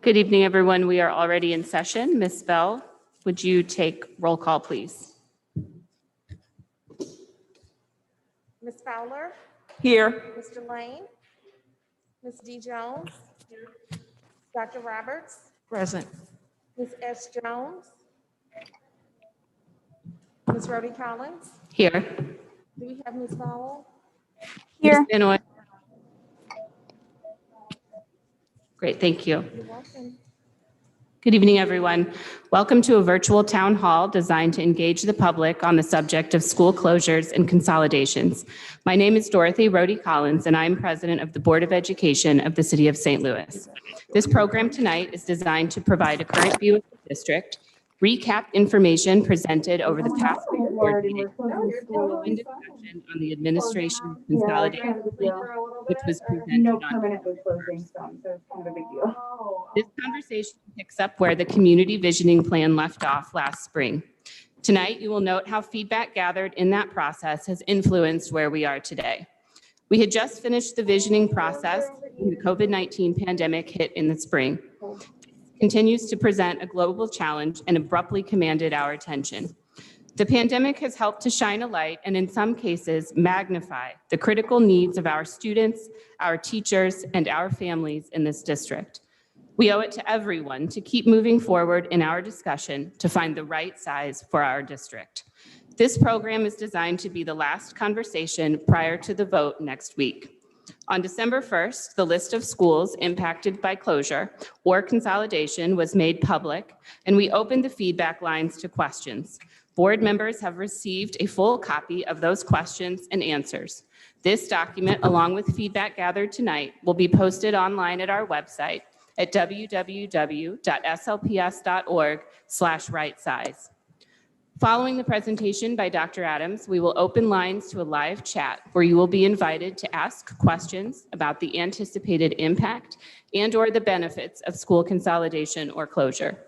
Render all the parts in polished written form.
Good evening, everyone. We are already in session. Ms. Bell, would you take roll call, please? Ms. Fowler? Here. Mr. Lane? Ms. D. Jones? Dr. Roberts? Present. Ms. S. Jones? Ms. Rhodey Collins? Here. Do we have Ms. Fowler? Ms. Benoit. Great, thank you. You're welcome. Good evening, everyone. Welcome to a virtual town hall designed to engage the public on the subject of school closures and consolidations. My name is Dorothy Rhodey Collins, and I'm president of the Board of Education of the City of St. Louis. This program tonight is designed to provide a current view of the district, recap information presented over the past board meeting, and open discussion on the administration consolidation plan, which was presented on. This conversation picks up where the community visioning plan left off last spring. Tonight, you will note how feedback gathered in that process has influenced where we are today. We had just finished the visioning process when the COVID-19 pandemic hit in the spring. It continues to present a global challenge and abruptly commanded our attention. The pandemic has helped to shine a light and in some cases magnify the critical needs of our students, our teachers, and our families in this district. We owe it to everyone to keep moving forward in our discussion to find the right size for our district. This program is designed to be the last conversation prior to the vote next week. On December 1st, the list of schools impacted by closure or consolidation was made public, and we opened the feedback lines to questions. Board members have received a full copy of those questions and answers. This document, along with feedback gathered tonight, will be posted online at our website at www.slps.org/right-size. Following the presentation by Dr. Adams, we will open lines to a live chat where you will be invited to ask questions about the anticipated impact and/or the benefits of school consolidation or closure.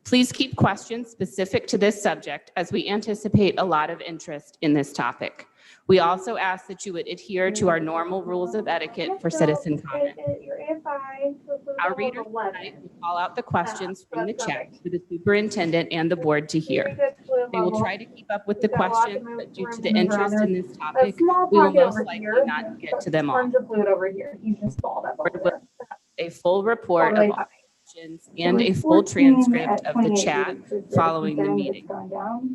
Please keep questions specific to this subject as we anticipate a lot of interest in this topic. We also ask that you would adhere to our normal rules of etiquette for citizen comment. Our readers tonight will call out the questions from the chat for the superintendent and the board to hear. They will try to keep up with the questions, but due to the interest in this topic, we will most likely not get to them all. A full report of all questions and a full transcript of the chat following the meeting.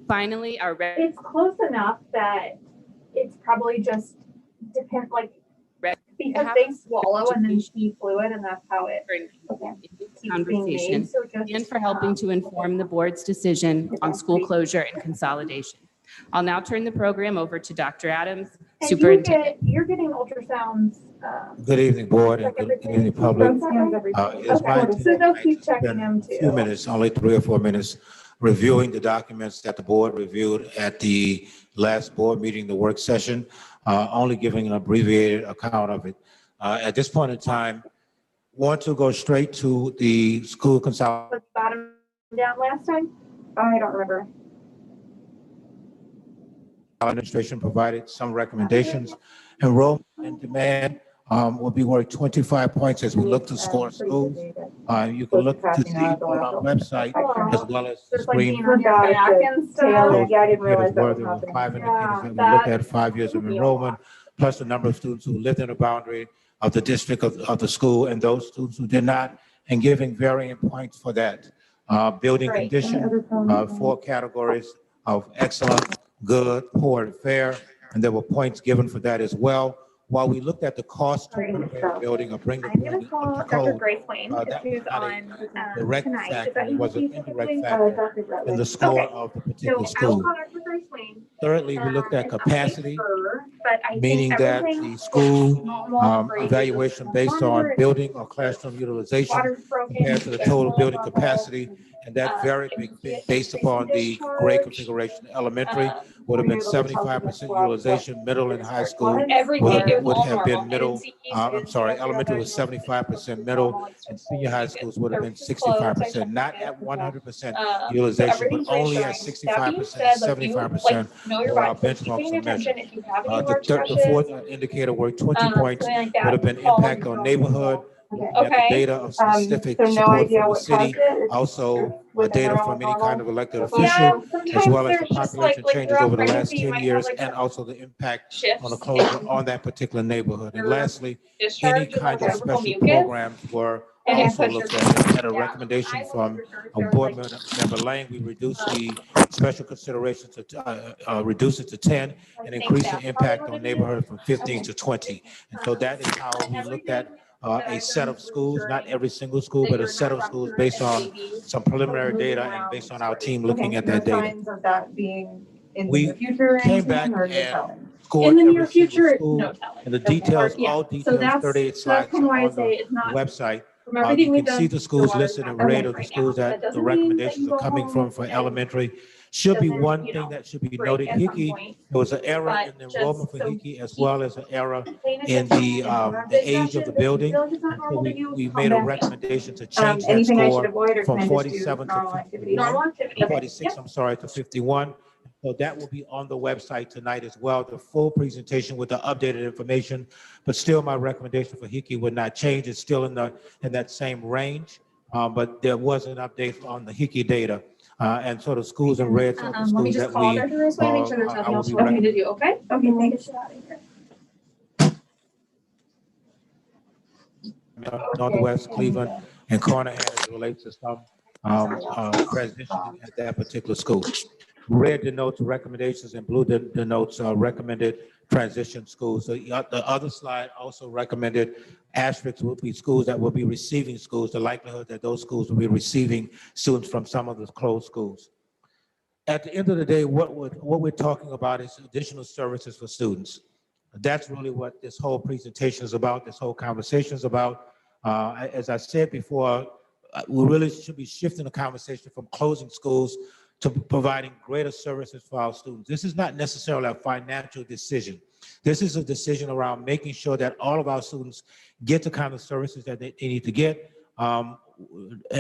Finally, our it's close enough that it's probably just depend because they swallow and then pee fluid, and that's how it conversation and for helping to inform the board's decision on school closure and consolidation. I'll now turn the program over to Dr. Adams, Superintendent. You're getting ultrasounds. Good evening, board, and good evening, public. It's my So they'll keep to checking spend them a few too. minutes, only 3 or 4 minutes, reviewing the documents that the board reviewed at the last board meeting, the work session, only giving an abbreviated account of it. At this point in time, want to go straight to the school consolidation. Was bottom down last time? I don't remember. Administration provided some recommendations. Enrollment and demand will be worth 25 points as we look to score schools. You can look to see on our website as well as the screen. Yeah, I didn't realize that was There were happening. 5 indicators that we looked at, 5 years of enrollment, plus the number of students who lived in the boundary of the district of the school and those students who did not, and giving varying points for that. Building Great. condition, 4 categories of excellent, good, poor, and fair, and there were points given for that as well. While we looked at the cost to prepare a building or bring the I'm gonna building call up to Dr. code, Grace Wayne, that who's was not on a direct tonight. Is factor, that it was an who indirect she's factor in the score Okay. of the So particular I will school. call Dr. Grace Wayne. Thirdly, we looked at and update capacity, her, but I think meaning that everything the school normal for you. evaluation based on building or classroom utilization Water's broken. compared to the total building capacity, and that very big based upon the grade configuration. Elementary would have been 75% utilization, middle and high school would have been middle, elementary was 75% middle, and senior high schools would have been 65%, not at 100% utilization, but only at 65%, 75%. Or our benchmarks are measured. The fourth indicator were 20 points would have been impact on neighborhood, looking at the Okay. data of specific So no support idea from the what city, caused it. It's also within data their from own any kind of normal. elected Yeah, official, as sometimes well as the there's just population changes throughout over the last pregnancy, you 10 might have years, like and also the impact on the shifts closure in on that particular neighborhood. And your lastly, any discharge and kind like of cervical special mucus. programs were And then also push your looked at a down. recommendation I from research, a there was, board like, member Lang. We reduced the special consideration to reduce it to 10 I and think increase the that's impact probably on what it is. neighborhoods from 15 to 20. And so that is how we looked at a set of schools, not every single school, but a set of schools based on some preliminary data and based on our team looking at that data. Signs of that being in the We near future or came back anything, or no and telling? scored In the every near single future, school, no telling. and the details, Yeah. all So details, that's 38 so slides that's kind of why I on say the it's not website. from everything You we've can done. see the schools listed in red of the schools that the recommendations are coming from for elementary. Should be one thing that should be noted. Hickey, there was an error in the enrollment for Hickey as well as an error in the age of the building. And so we made a recommendation to change that Anything I should score avoid, or from can I just do 47 to normal activities? 51, 46, I'm sorry, to 51. So that will be on the website tonight as well, the full presentation with the updated information. But still, my recommendation for Hickey would not change. It's still in that same range. But there was an update on the Hickey data. And so the schools in red, some of the Let me schools just that call we, Dr. Roseman, make sure there's I nothing will else be you want me to do, okay? Okay, thanks. Northwest, Cleveland, and Carnahan as it relates to some transitioning at that particular school. Red denotes recommendations and blue denotes recommended transition schools. The other slide also recommended asterisks will be schools that will be receiving schools, the likelihood that those schools will be receiving students from some of the closed schools. At the end of the day, what we're talking about is additional services for students. That's really what this whole presentation is about, this whole conversation is about. As I said before, we really should be shifting the conversation from closing schools to providing greater services for our students. This is not necessarily a financial decision. This is a decision around making sure that all of our students get the kind of services that they need to get. And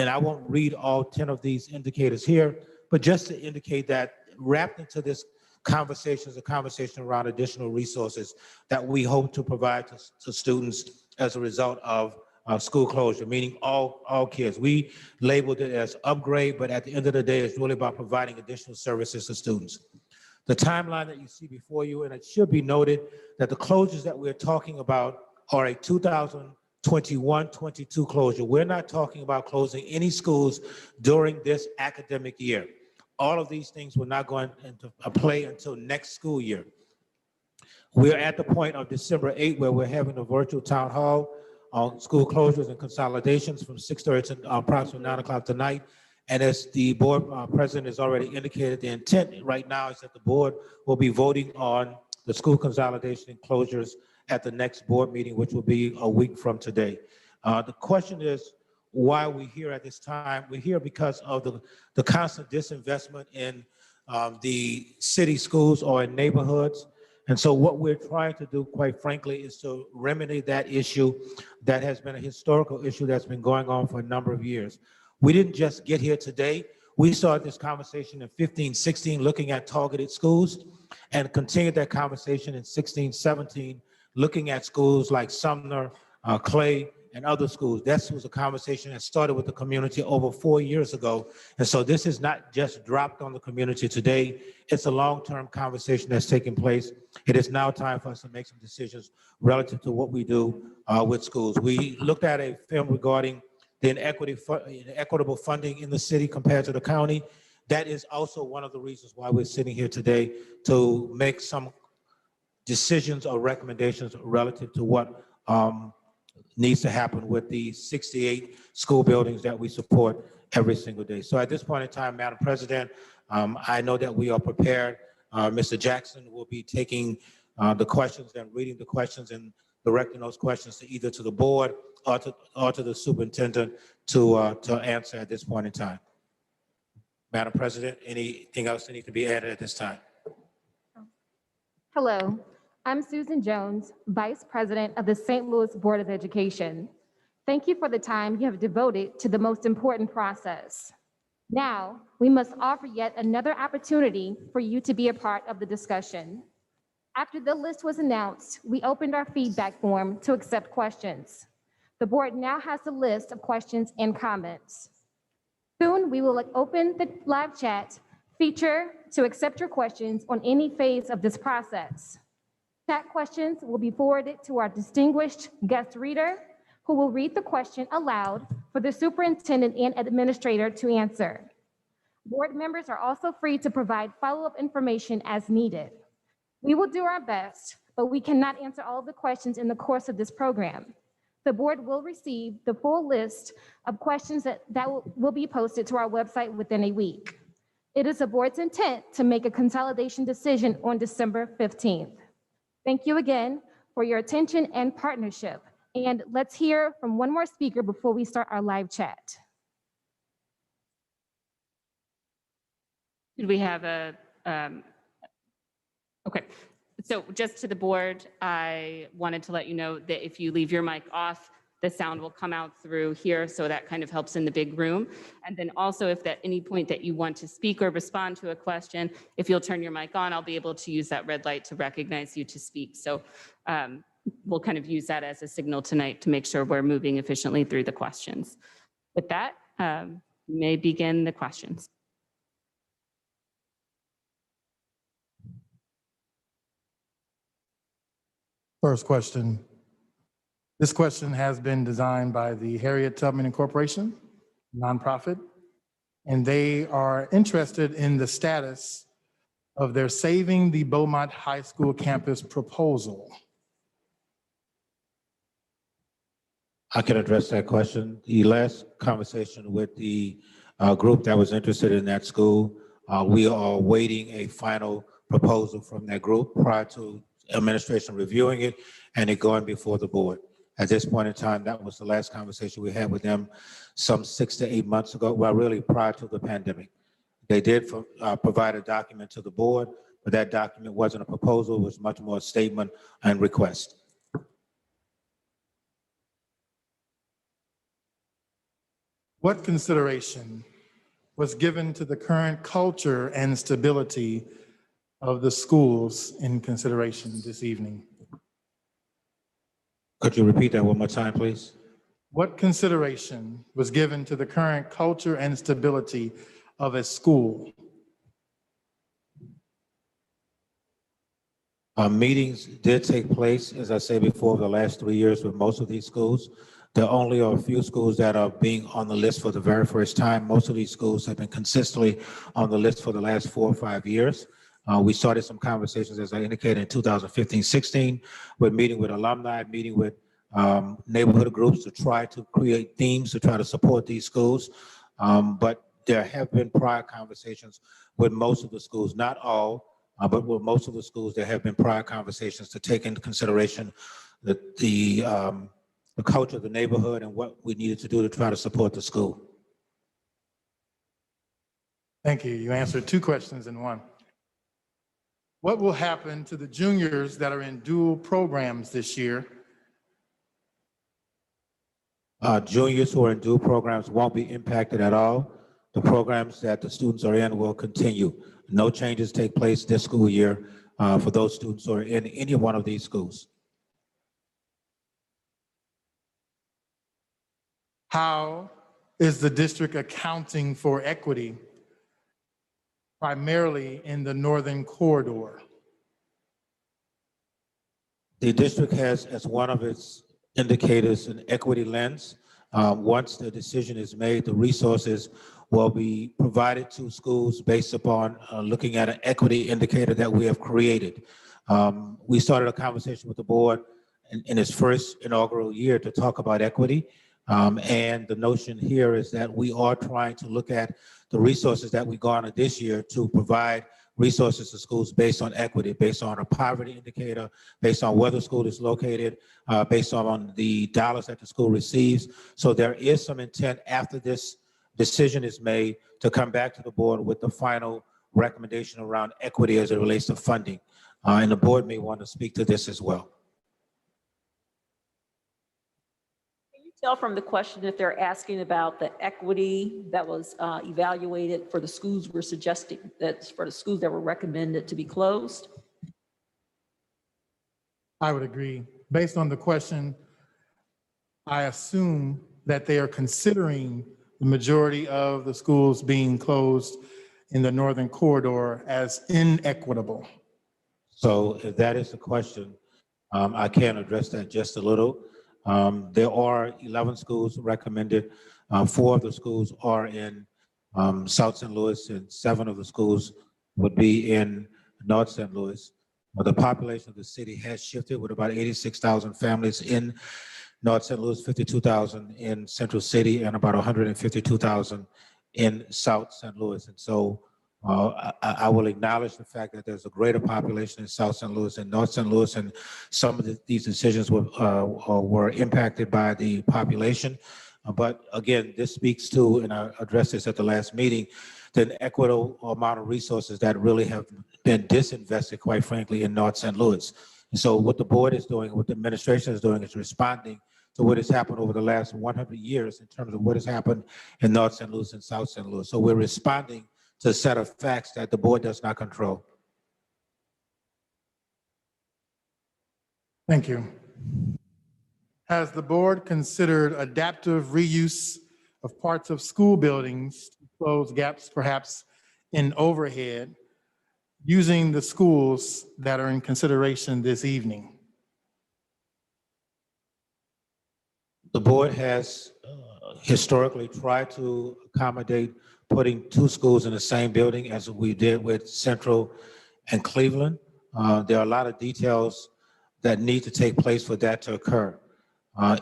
I won't read all 10 of these indicators here, but just to indicate that wrapped into this conversation is a conversation around additional resources that we hope to provide to students as a result of school closure, meaning all kids. We labeled it as upgrade, but at the end of the day, it's really about providing additional services to students. The timeline that you see before you, and it should be noted that the closures that we're talking about are a 2021-22 closure. We're not talking about closing any schools during this academic year. All of these things will not go into play until next school year. We're at the point of December 8th where we're having a virtual town hall on school closures and consolidations from 6:30 to approximately 9 o'clock tonight. And as the board president has already indicated, the intent right now is that the board will be voting on the school consolidation and closures at the next board meeting, which will be a week from today. The question is, why are we here at this time? We're here because of the constant disinvestment in the city schools or in neighborhoods. And so what we're trying to do, quite frankly, is to remedy that issue that has been a historical issue that's been going on for a number of years. We didn't just get here today. We started this conversation in 15, 16, looking at targeted schools, and continued that conversation in 16, 17, looking at schools like Sumner, Clay, and other schools. That was a conversation that started with the community over 4 years ago. And so this is not just dropped on the community today. It's a long-term conversation that's taking place. It is now time for us to make some decisions relative to what we do with schools. We looked at a film regarding the inequitable funding in the city compared to the county. That is also one of the reasons why we're sitting here today, to make some decisions or recommendations relative to what needs to happen with the 68 school buildings that we support every single day. So at this point in time, Madam President, I know that we are prepared. Mr. Jackson will be taking the questions and reading the questions and directing those questions to either to the board or to the superintendent to answer at this point in time. Madam President, anything else that needs to be added at this time? Hello, I'm Susan Jones, Vice President of the St. Louis Board of Education. Thank you for the time you have devoted to the most important process. Now, we must offer yet another opportunity for you to be a part of the discussion. After the list was announced, we opened our feedback form to accept questions. The board now has a list of questions and comments. Soon, we will open the live chat feature to accept your questions on any phase of this process. Chat questions will be forwarded to our distinguished guest reader, who will read the question aloud for the superintendent and administrator to answer. Board members are also free to provide follow-up information as needed. We will do our best, but we cannot answer all of the questions in the course of this program. The board will receive the full list of questions that will be posted to our website within a week. It is the board's intent to make a consolidation decision on December 15th. Thank you again for your attention and partnership. And let's hear from one more speaker before we start our live chat. Did we have a, okay. So just to the board, I wanted to let you know that if you leave your mic off, the sound will come out through here, so that kind of helps in the big room. And then also, if at any point that you want to speak or respond to a question, if you'll turn your mic on, I'll be able to use that red light to recognize you to speak. So we'll kind of use that as a signal tonight to make sure we're moving efficiently through the questions. With that, you may begin the questions. First question. This question has been designed by the Harriet Tubman Incorporation, nonprofit, and they are interested in the status of their Saving the Beaumont High School campus proposal. I can address that question. The last conversation with the group that was interested in that school, we are awaiting a final proposal from that group prior to administration reviewing it and it going before the board. At this point in time, that was the last conversation we had with them some 6 to 8 months ago, well, really prior to the pandemic. They did provide a document to the board, but that document wasn't a proposal, it was much more a statement and request. What consideration was given to the current culture and stability of the schools in consideration this evening? Could you repeat that one more time, please? What consideration was given to the current culture and stability of a school? Meetings did take place, as I said before, the last 3 years with most of these schools. There only are a few schools that are being on the list for the very first time. Most of these schools have been consistently on the list for the last 4 or 5 years. We started some conversations, as I indicated, in 2015-16, with meeting with alumni, meeting with neighborhood groups to try to create themes to try to support these schools. But there have been prior conversations with most of the schools, not all, but with most of the schools, there have been prior conversations to take into consideration the culture of the neighborhood and what we needed to do to try to support the school. Thank you. You answered 2 questions in one. What will happen to the juniors that are in dual programs this year? Juniors who are in dual programs won't be impacted at all. The programs that the students are in will continue. No changes take place this school year for those students who are in any one of these schools. How is the district accounting for equity, primarily in the northern corridor? The district has as one of its indicators an equity lens. Once the decision is made, the resources will be provided to schools based upon looking at an equity indicator that we have created. We started a conversation with the board in its first inaugural year to talk about equity. And the notion here is that we are trying to look at the resources that we garnered this year to provide resources to schools based on equity, based on a poverty indicator, based on where the school is located, based on the dollars that the school receives. So there is some intent after this decision is made to come back to the board with the final recommendation around equity as it relates to funding. And the board may want to speak to this as well. Tell from the question if they're asking about the equity that was evaluated for the schools we're suggesting, that's for the schools that were recommended to be closed? I would agree. Based on the question, I assume that they are considering the majority of the schools being closed in the northern corridor as inequitable. So if that is the question, I can address that just a little. There are 11 schools recommended. 4 of the schools are in South St. Louis, and 7 of the schools would be in North St. Louis. The population of the city has shifted with about 86,000 families in North St. Louis, 52,000 in Central City, and about 152,000 in South St. Louis. And so I will acknowledge the fact that there's a greater population in South St. Louis and North St. Louis, and some of these decisions were impacted by the population. But again, this speaks to, and I addressed this at the last meeting, the equitable amount of resources that really have been disinvested, quite frankly, in North St. Louis. And so what the board is doing, what the administration is doing, is responding to what has happened over the last 100 years in terms of what has happened in North St. Louis and South St. Louis. So we're responding to a set of facts that the board does not control. Thank you. Has the board considered adaptive reuse of parts of school buildings to close gaps perhaps in overhead using the schools that are in consideration this evening? The board has historically tried to accommodate putting 2 schools in the same building, as we did with Central and Cleveland. There are a lot of details that need to take place for that to occur.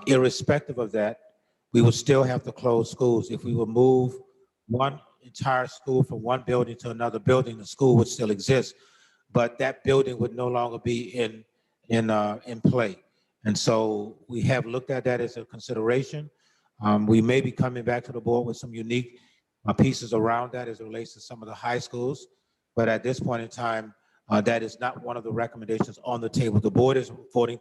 Irrespective of that, we would still have to close schools. If we would move one entire school from one building to another building, the school would still exist, but that building would no longer be in play. And so we have looked at that as a consideration. We may be coming back to the board with some unique pieces around that as it relates to some of the high schools. But at this point in time, that is not one of the recommendations on the table. The board is voting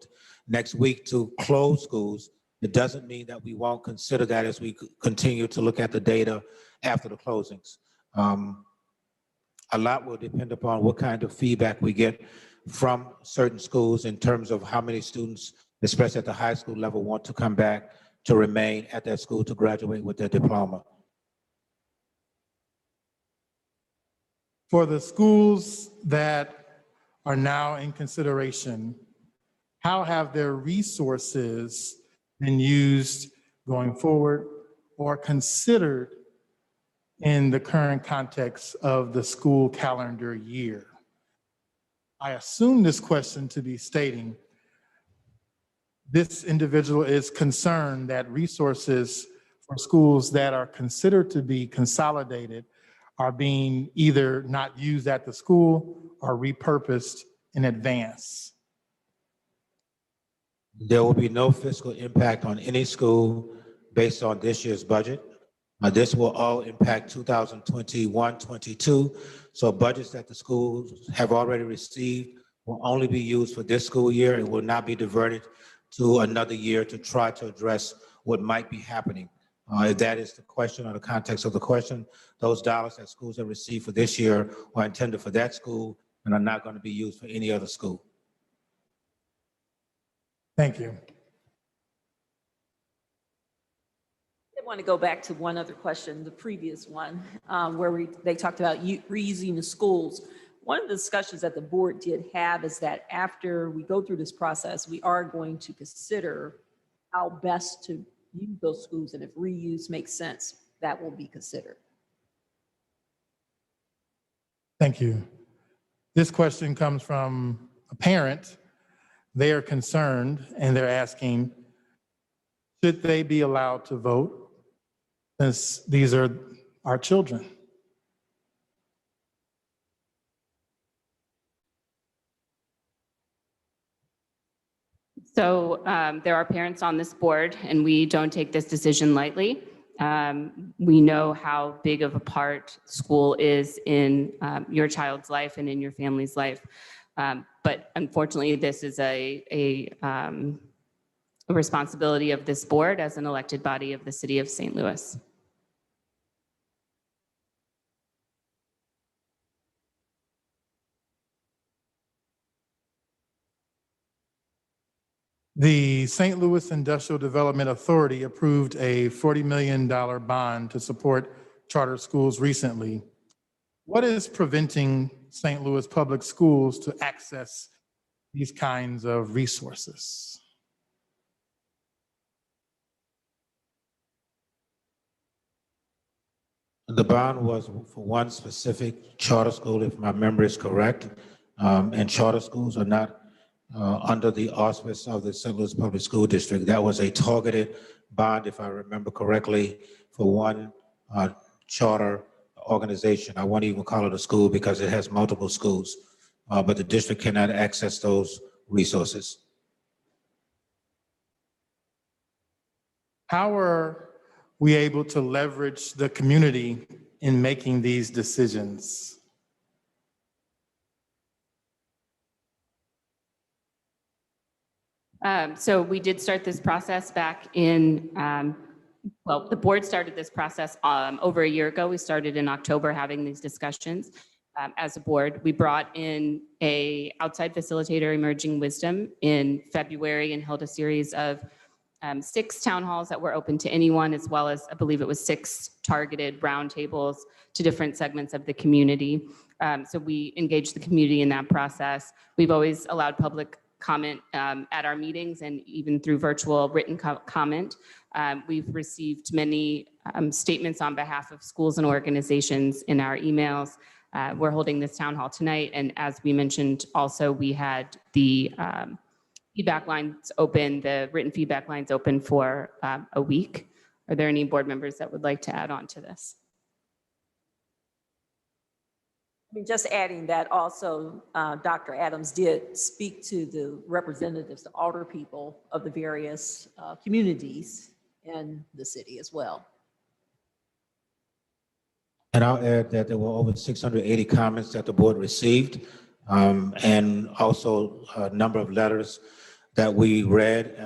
next week to close schools. It doesn't mean that we won't consider that as we continue to look at the data after the closings. A lot will depend upon what kind of feedback we get from certain schools in terms of how many students, especially at the high school level, want to come back to remain at that school to graduate with their diploma. For the schools that are now in consideration, how have their resources been used going forward or considered in the current context of the school calendar year? I assume this question to be stating this individual is concerned that resources for schools that are considered to be consolidated are being either not used at the school or repurposed in advance. There will be no fiscal impact on any school based on this year's budget. This will all impact 2021-22. So budgets that the schools have already received will only be used for this school year and will not be diverted to another year to try to address what might be happening. If that is the question or the context of the question, those dollars that schools have received for this year are intended for that school and are not going to be used for any other school. Thank you. I want to go back to one other question, the previous one, where they talked about reusing the schools. One of the discussions that the board did have is that after we go through this process, we are going to consider how best to use those schools, and if reuse makes sense, that will be considered. Thank you. This question comes from a parent. They are concerned and they're asking, should they be allowed to vote since these are our children? So there are parents on this board, and we don't take this decision lightly. We know how big of a part school is in your child's life and in your family's life. But unfortunately, this is a responsibility of this board as an elected body of the city of St. Louis. The St. Louis Industrial Development Authority approved a $40 million bond to support charter schools recently. What is preventing St. Louis Public Schools to access these kinds of resources? The bond was for one specific charter school, if my memory is correct. And charter schools are not under the auspice of the St. Louis Public School District. That was a targeted bond, if I remember correctly, for one charter organization. I won't even call it a school because it has multiple schools, but the district cannot access those resources. How are we able to leverage the community in making these decisions? So we did start this process back in, well, the board started this process over a year ago. We started in October having these discussions as a board. We brought in a outside facilitator, Emerging Wisdom, in February and held a series of 6 town halls that were open to anyone, as well as I believe it was 6 targeted roundtables to different segments of the community. So we engaged the community in that process. We've always allowed public comment at our meetings and even through virtual written comment. We've received many statements on behalf of schools and organizations in our emails. We're holding this town hall tonight, and as we mentioned, also we had the feedback lines open, the written feedback lines open for a week. Are there any board members that would like to add on to this? I mean, just adding that also, Dr. Adams did speak to the representatives, the alder people of the various communities in the city as well. And I'll add that there were over 680 comments that the board received, and also a number of letters that we read,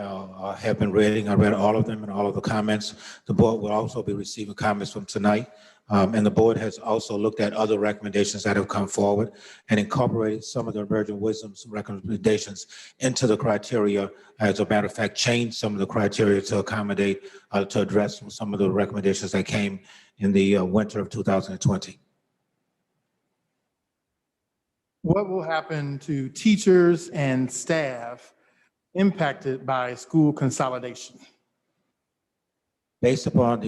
have been reading. I read all of them and all of the comments. The board will also be receiving comments from tonight. And the board has also looked at other recommendations that have come forward and incorporated some of the Emerging Wisdom's recommendations into the criteria. As a matter of fact, changed some of the criteria to accommodate, to address some of the recommendations that came in the winter of 2020. What will happen to teachers and staff impacted by school consolidation? Based upon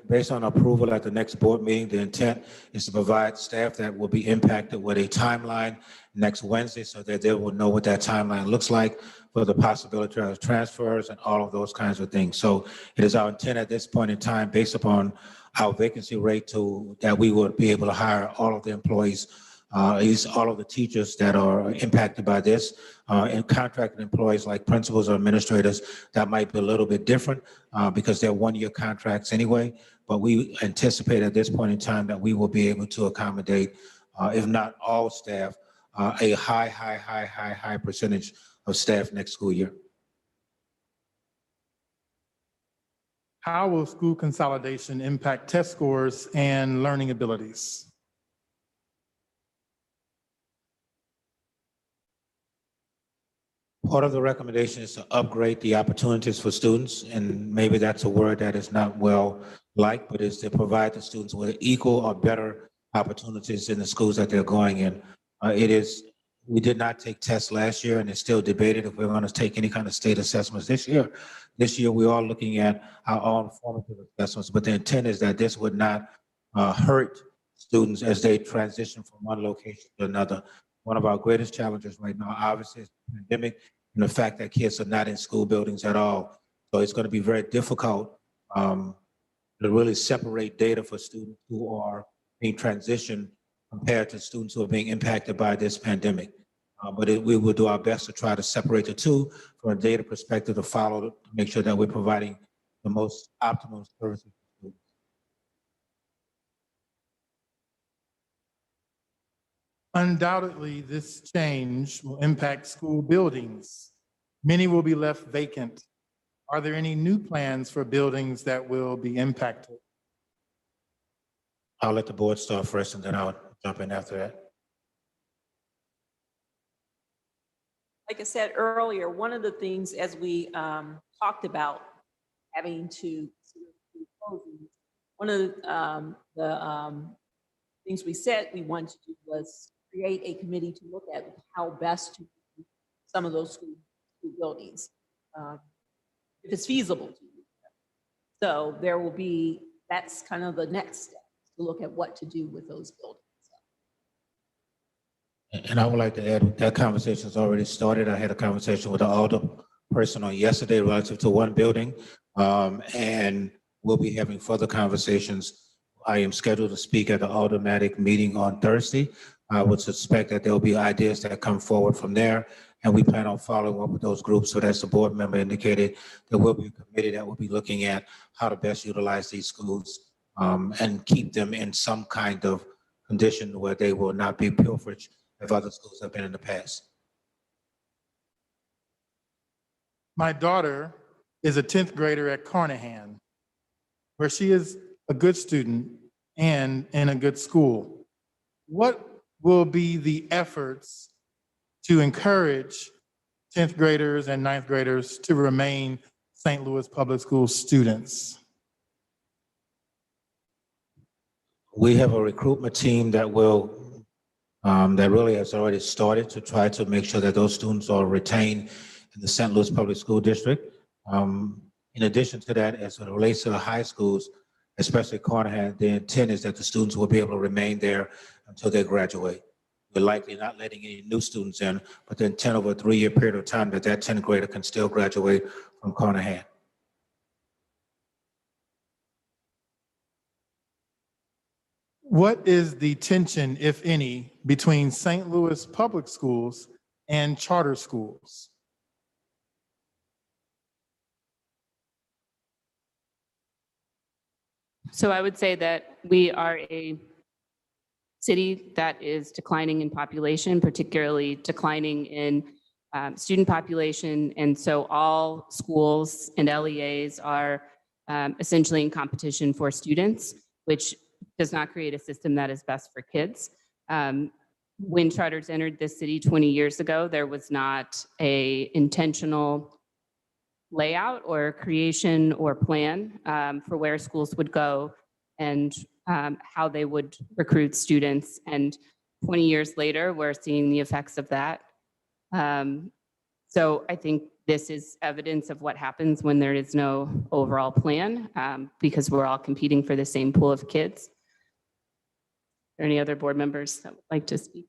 based on approval at the next board meeting, the intent is to provide staff that will be impacted with a timeline next Wednesday so that they will know what that timeline looks like for the possibility of transfers and all of those kinds of things. So it is our intent at this point in time, based upon our vacancy rate, that we would be able to hire all of the employees, at least all of the teachers that are impacted by this, and contracted employees like principals or administrators. That might be a little bit different because they're one-year contracts anyway, but we anticipate at this point in time that we will be able to accommodate, if not all staff, a high percentage of staff next school year. How will school consolidation impact test scores and learning abilities? Part of the recommendation is to upgrade the opportunities for students, and maybe that's a word that is not well liked, but is to provide the students with equal or better opportunities in the schools that they're going in. We did not take tests last year, and it's still debated if we're going to take any kind of state assessments this year. This year, we are looking at our own formative assessments, but the intent is that this would not hurt students as they transition from one location to another. One of our greatest challenges right now, obviously, is the pandemic and the fact that kids are not in school buildings at all. So it's going to be very difficult to really separate data for students who are being transitioned compared to students who are being impacted by this pandemic. But we will do our best to try to separate the two from a data perspective to make sure that we're providing the most optimal services for students. Undoubtedly, this change will impact school buildings. Many will be left vacant. Are there any new plans for buildings that will be impacted? I'll let the board start first and then I'll jump in after that. like I said earlier, one of the things as we talked about having to one of the things we said we wanted to do was create a committee to look at how best to do some of those school buildings, if it's feasible to do. So there will be, that's kind of the next step, to look at what to do with those buildings. And I would like to add, that conversation has already started. I had a conversation with the alder person on yesterday relative to one building. And we'll be having further conversations. I am scheduled to speak at the aldermanic meeting on Thursday. I would suspect that there will be ideas that come forward from there. And we plan on following up with those groups. So as the board member indicated, there will be a committee that will be looking at how to best utilize these schools and keep them in some kind of condition where they will not be pilferage if other schools have been in the past. My daughter is a 10th grader at Carnahan, where she is a good student and in a good school. What will be the efforts to encourage 10th graders and 9th graders to remain St. Louis Public Schools students? We have a recruitment team that will that really has already started to try to make sure that those students are retained in the St. Louis Public School District. In addition to that, as it relates to the high schools, especially Carnahan, the intent is that the students will be able to remain there until they graduate. We're likely not letting any new students in, but the intent over a 3-year period of time that 10th grader can still graduate from Carnahan. What is the tension, if any, between St. Louis Public Schools and charter schools? So I would say that we are a city that is declining in population, particularly declining in student population. And so all schools and LEAs are essentially in competition for students, which does not create a system that is best for kids. When charters entered this city 20 years ago, there was not a intentional layout or creation or plan for where schools would go and how they would recruit students. And 20 years later, we're seeing the effects of that. So I think this is evidence of what happens when there is no overall plan because we're all competing for the same pool of kids. Are there any other board members that would like to speak?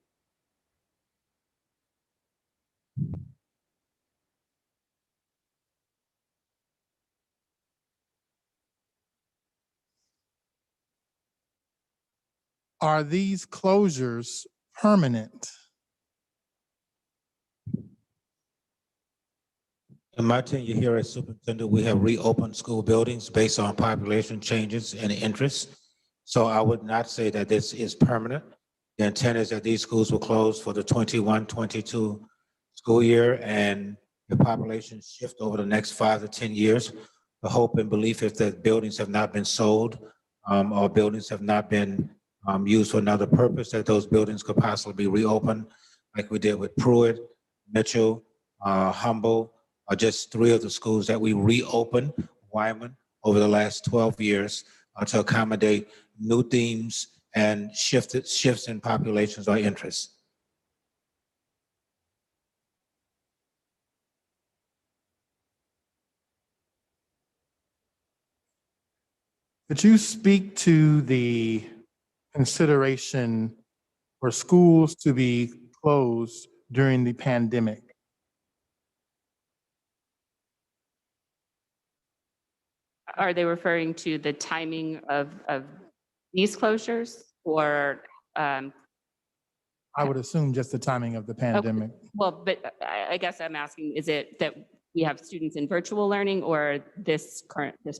Are these closures permanent? In my tenure here as superintendent, we have reopened school buildings based on population changes and interests. So I would not say that this is permanent. The intent is that these schools will close for the 21-22 school year, and the population shift over the next 5 to 10 years. The hope and belief is that buildings have not been sold or buildings have not been used for another purpose, that those buildings could possibly be reopened like we did with Pruitt, Mitchell, Humboldt, are just 3 of the schools that we reopened, Wyman, over the last 12 years to accommodate new themes and shifts in populations or interests. Could you speak to the consideration for schools to be closed during the pandemic? Are they referring to the timing of these closures or? I would assume just the timing of the pandemic. Well, but I guess I'm asking, is it that we have students in virtual learning or this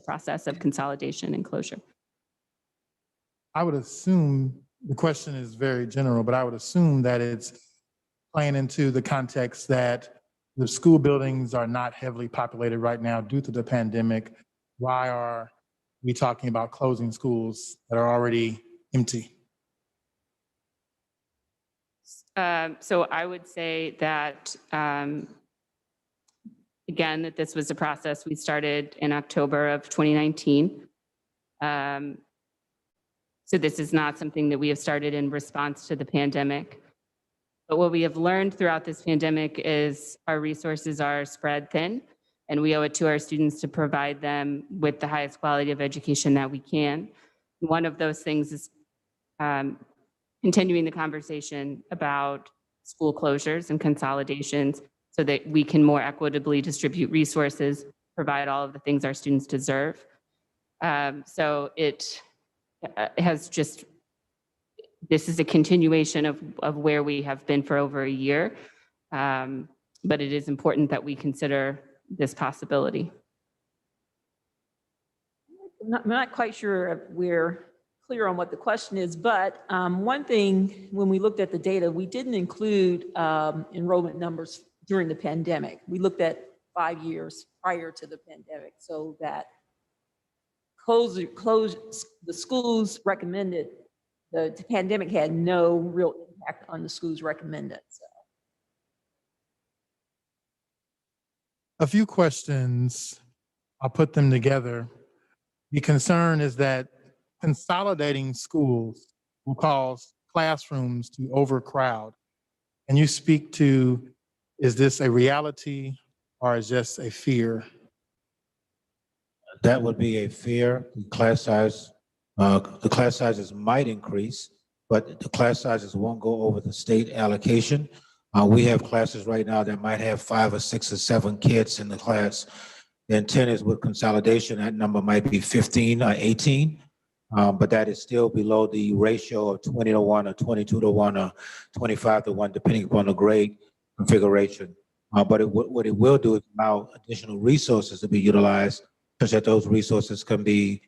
process of consolidation and closure? I would assume, the question is very general, but I would assume that it's playing into the context that the school buildings are not heavily populated right now due to the pandemic. Why are we talking about closing schools that are already empty? So I would say that, again, that this was a process we started in October of 2019. So this is not something that we have started in response to the pandemic. But what we have learned throughout this pandemic is our resources are spread thin, and we owe it to our students to provide them with the highest quality of education that we can. One of those things is continuing the conversation about school closures and consolidations so that we can more equitably distribute resources, provide all of the things our students deserve. So it has just, this is a continuation of where we have been for over a year. But it is important that we consider this possibility. I'm not quite sure if we're clear on what the question is, but one thing, when we looked at the data, we didn't include enrollment numbers during the pandemic. We looked at 5 years prior to the pandemic, so that the schools recommended, the pandemic had no real impact on the schools recommended. So. A few questions, I'll put them together. The concern is that consolidating schools will cause classrooms to overcrowd. Can you speak to, is this a reality or is just a fear? That would be a fear. The class sizes might increase, but the class sizes won't go over the state allocation. We have classes right now that might have 5 or 6 or 7 kids in the class. The intent is with consolidation, that number might be 15 or 18, but that is still below the ratio of 20-1 or 22-1 or 25-1, depending upon the grade configuration. But what it will do is allow additional resources to be utilized, such that those resources can be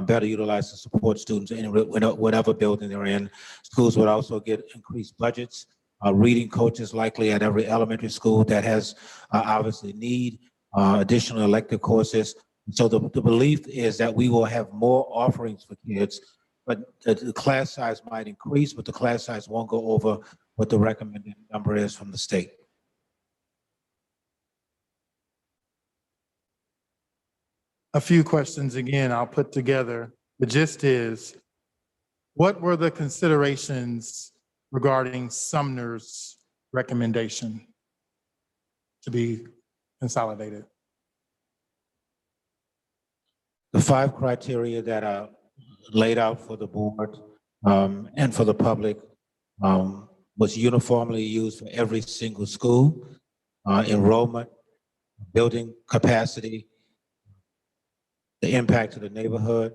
better utilized to support students in whatever building they're in. Schools would also get increased budgets. Reading coaches likely at every elementary school that has obviously need additional elective courses. So the belief is that we will have more offerings for kids, but the class size might increase, but the class size won't go over what the recommended number is from the state. A few questions again, I'll put together. The gist is, what were the considerations regarding Sumner's recommendation to be consolidated? The 5 criteria that are laid out for the board and for the public was uniformly used for every single school: enrollment, building capacity, the impact to the neighborhood.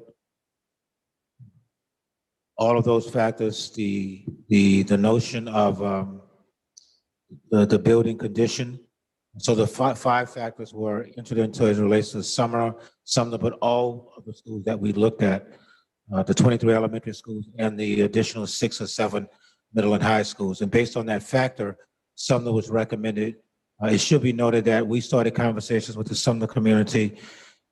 All of those factors, the notion of the building condition. So the 5 factors were entered into as it relates to Sumner, but all of the schools that we looked at, the 23 elementary schools and the additional 6 or 7 middle and high schools. And based on that factor, Sumner was recommended. It should be noted that we started conversations with the Sumner community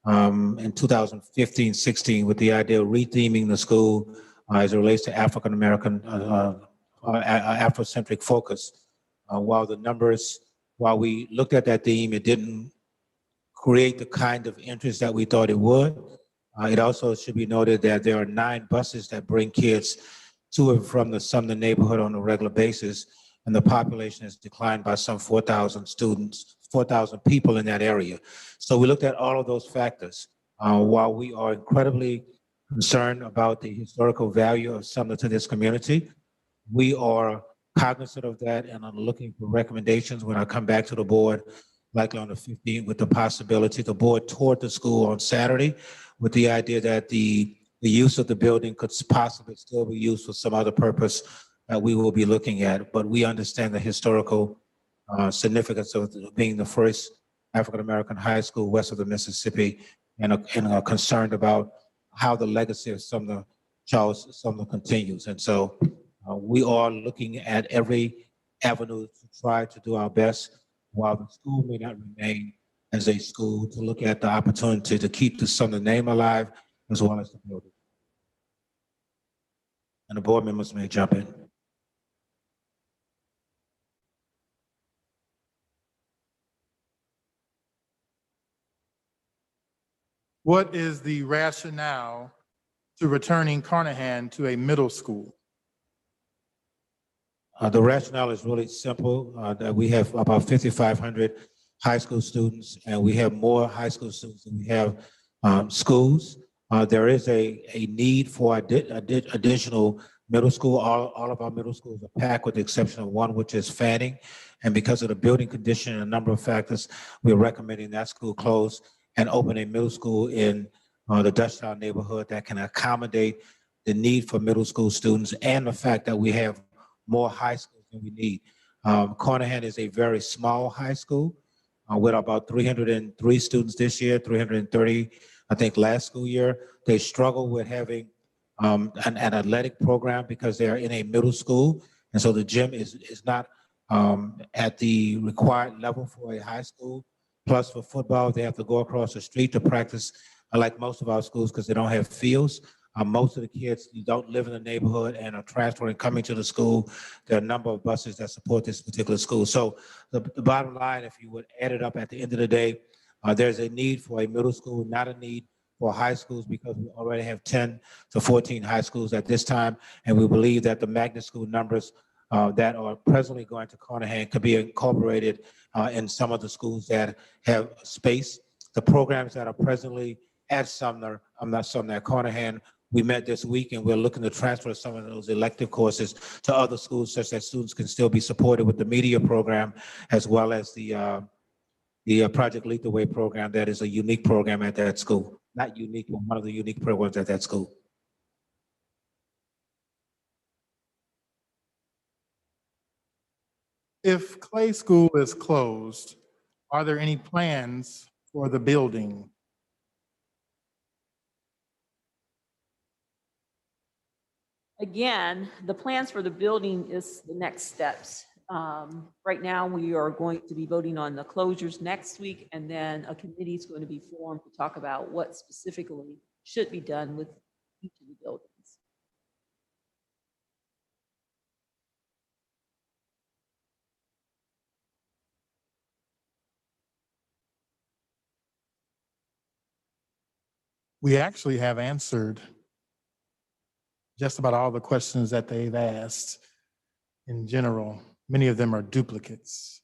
in 2015-16 with the idea of retheming the school as it relates to African-American, Afrocentric focus. While we looked at that theme, it didn't create the kind of interest that we thought it would. It also should be noted that there are 9 buses that bring kids to and from the Sumner neighborhood on a regular basis, and the population has declined by some 4,000 students, 4,000 people in that area. So we looked at all of those factors. While we are incredibly concerned about the historical value of Sumner to this community, we are cognizant of that and are looking for recommendations when I come back to the board, likely on the 15th, with the possibility the board toured the school on Saturday with the idea that the use of the building could possibly still be used for some other purpose that we will be looking at. But we understand the historical significance of being the first African-American high school west of the Mississippi, and are concerned about how the legacy of Charles Sumner continues. And so we are looking at every avenue to try to do our best, while the school may not remain as a school, to look at the opportunity to keep the Sumner name alive as well as the building. And the board members may jump in. What is the rationale to returning Carnahan to a middle school? The rationale is really simple, that we have about 5,500 high school students, and we have more high school students than we have schools. There is a need for additional middle school. All of our middle schools are packed with the exception of one, which is Fanning. And because of the building condition and a number of factors, we're recommending that school close and open a middle school in the Dutchtown neighborhood that can accommodate the need for middle school students and the fact that we have more high schools than we need. Carnahan is a very small high school with about 303 students this year, 330, I think, last school year. They struggle with having an athletic program because they're in a middle school. And so the gym is not at the required level for a high school. Plus for football, they have to go across the street to practice, like most of our schools, because they don't have fields. Most of the kids don't live in the neighborhood and are transferring, coming to the school. There are a number of buses that support this particular school. So the bottom line, if you would add it up at the end of the day, there's a need for a middle school, not a need for high schools, because we already have 10 to 14 high schools at this time. And we believe that the magnet school numbers that are presently going to Carnahan could be incorporated in some of the schools that have space. The programs that are presently at Sumner, at Carnahan, we met this week and we're looking to transfer some of those elective courses to other schools such that students can still be supported with the media program, as well as the Project Lead the Way program that is a unique program at that school. Not unique, but one of the unique programs at that school. If Clay School is closed, are there any plans for the building? Again, the plans for the building is the next steps. Right now, we are going to be voting on the closures next week, and then a committee is going to be formed to talk about what specifically should be done with each of the buildings. We actually have answered just about all the questions that they've asked in general. Many of them are duplicates.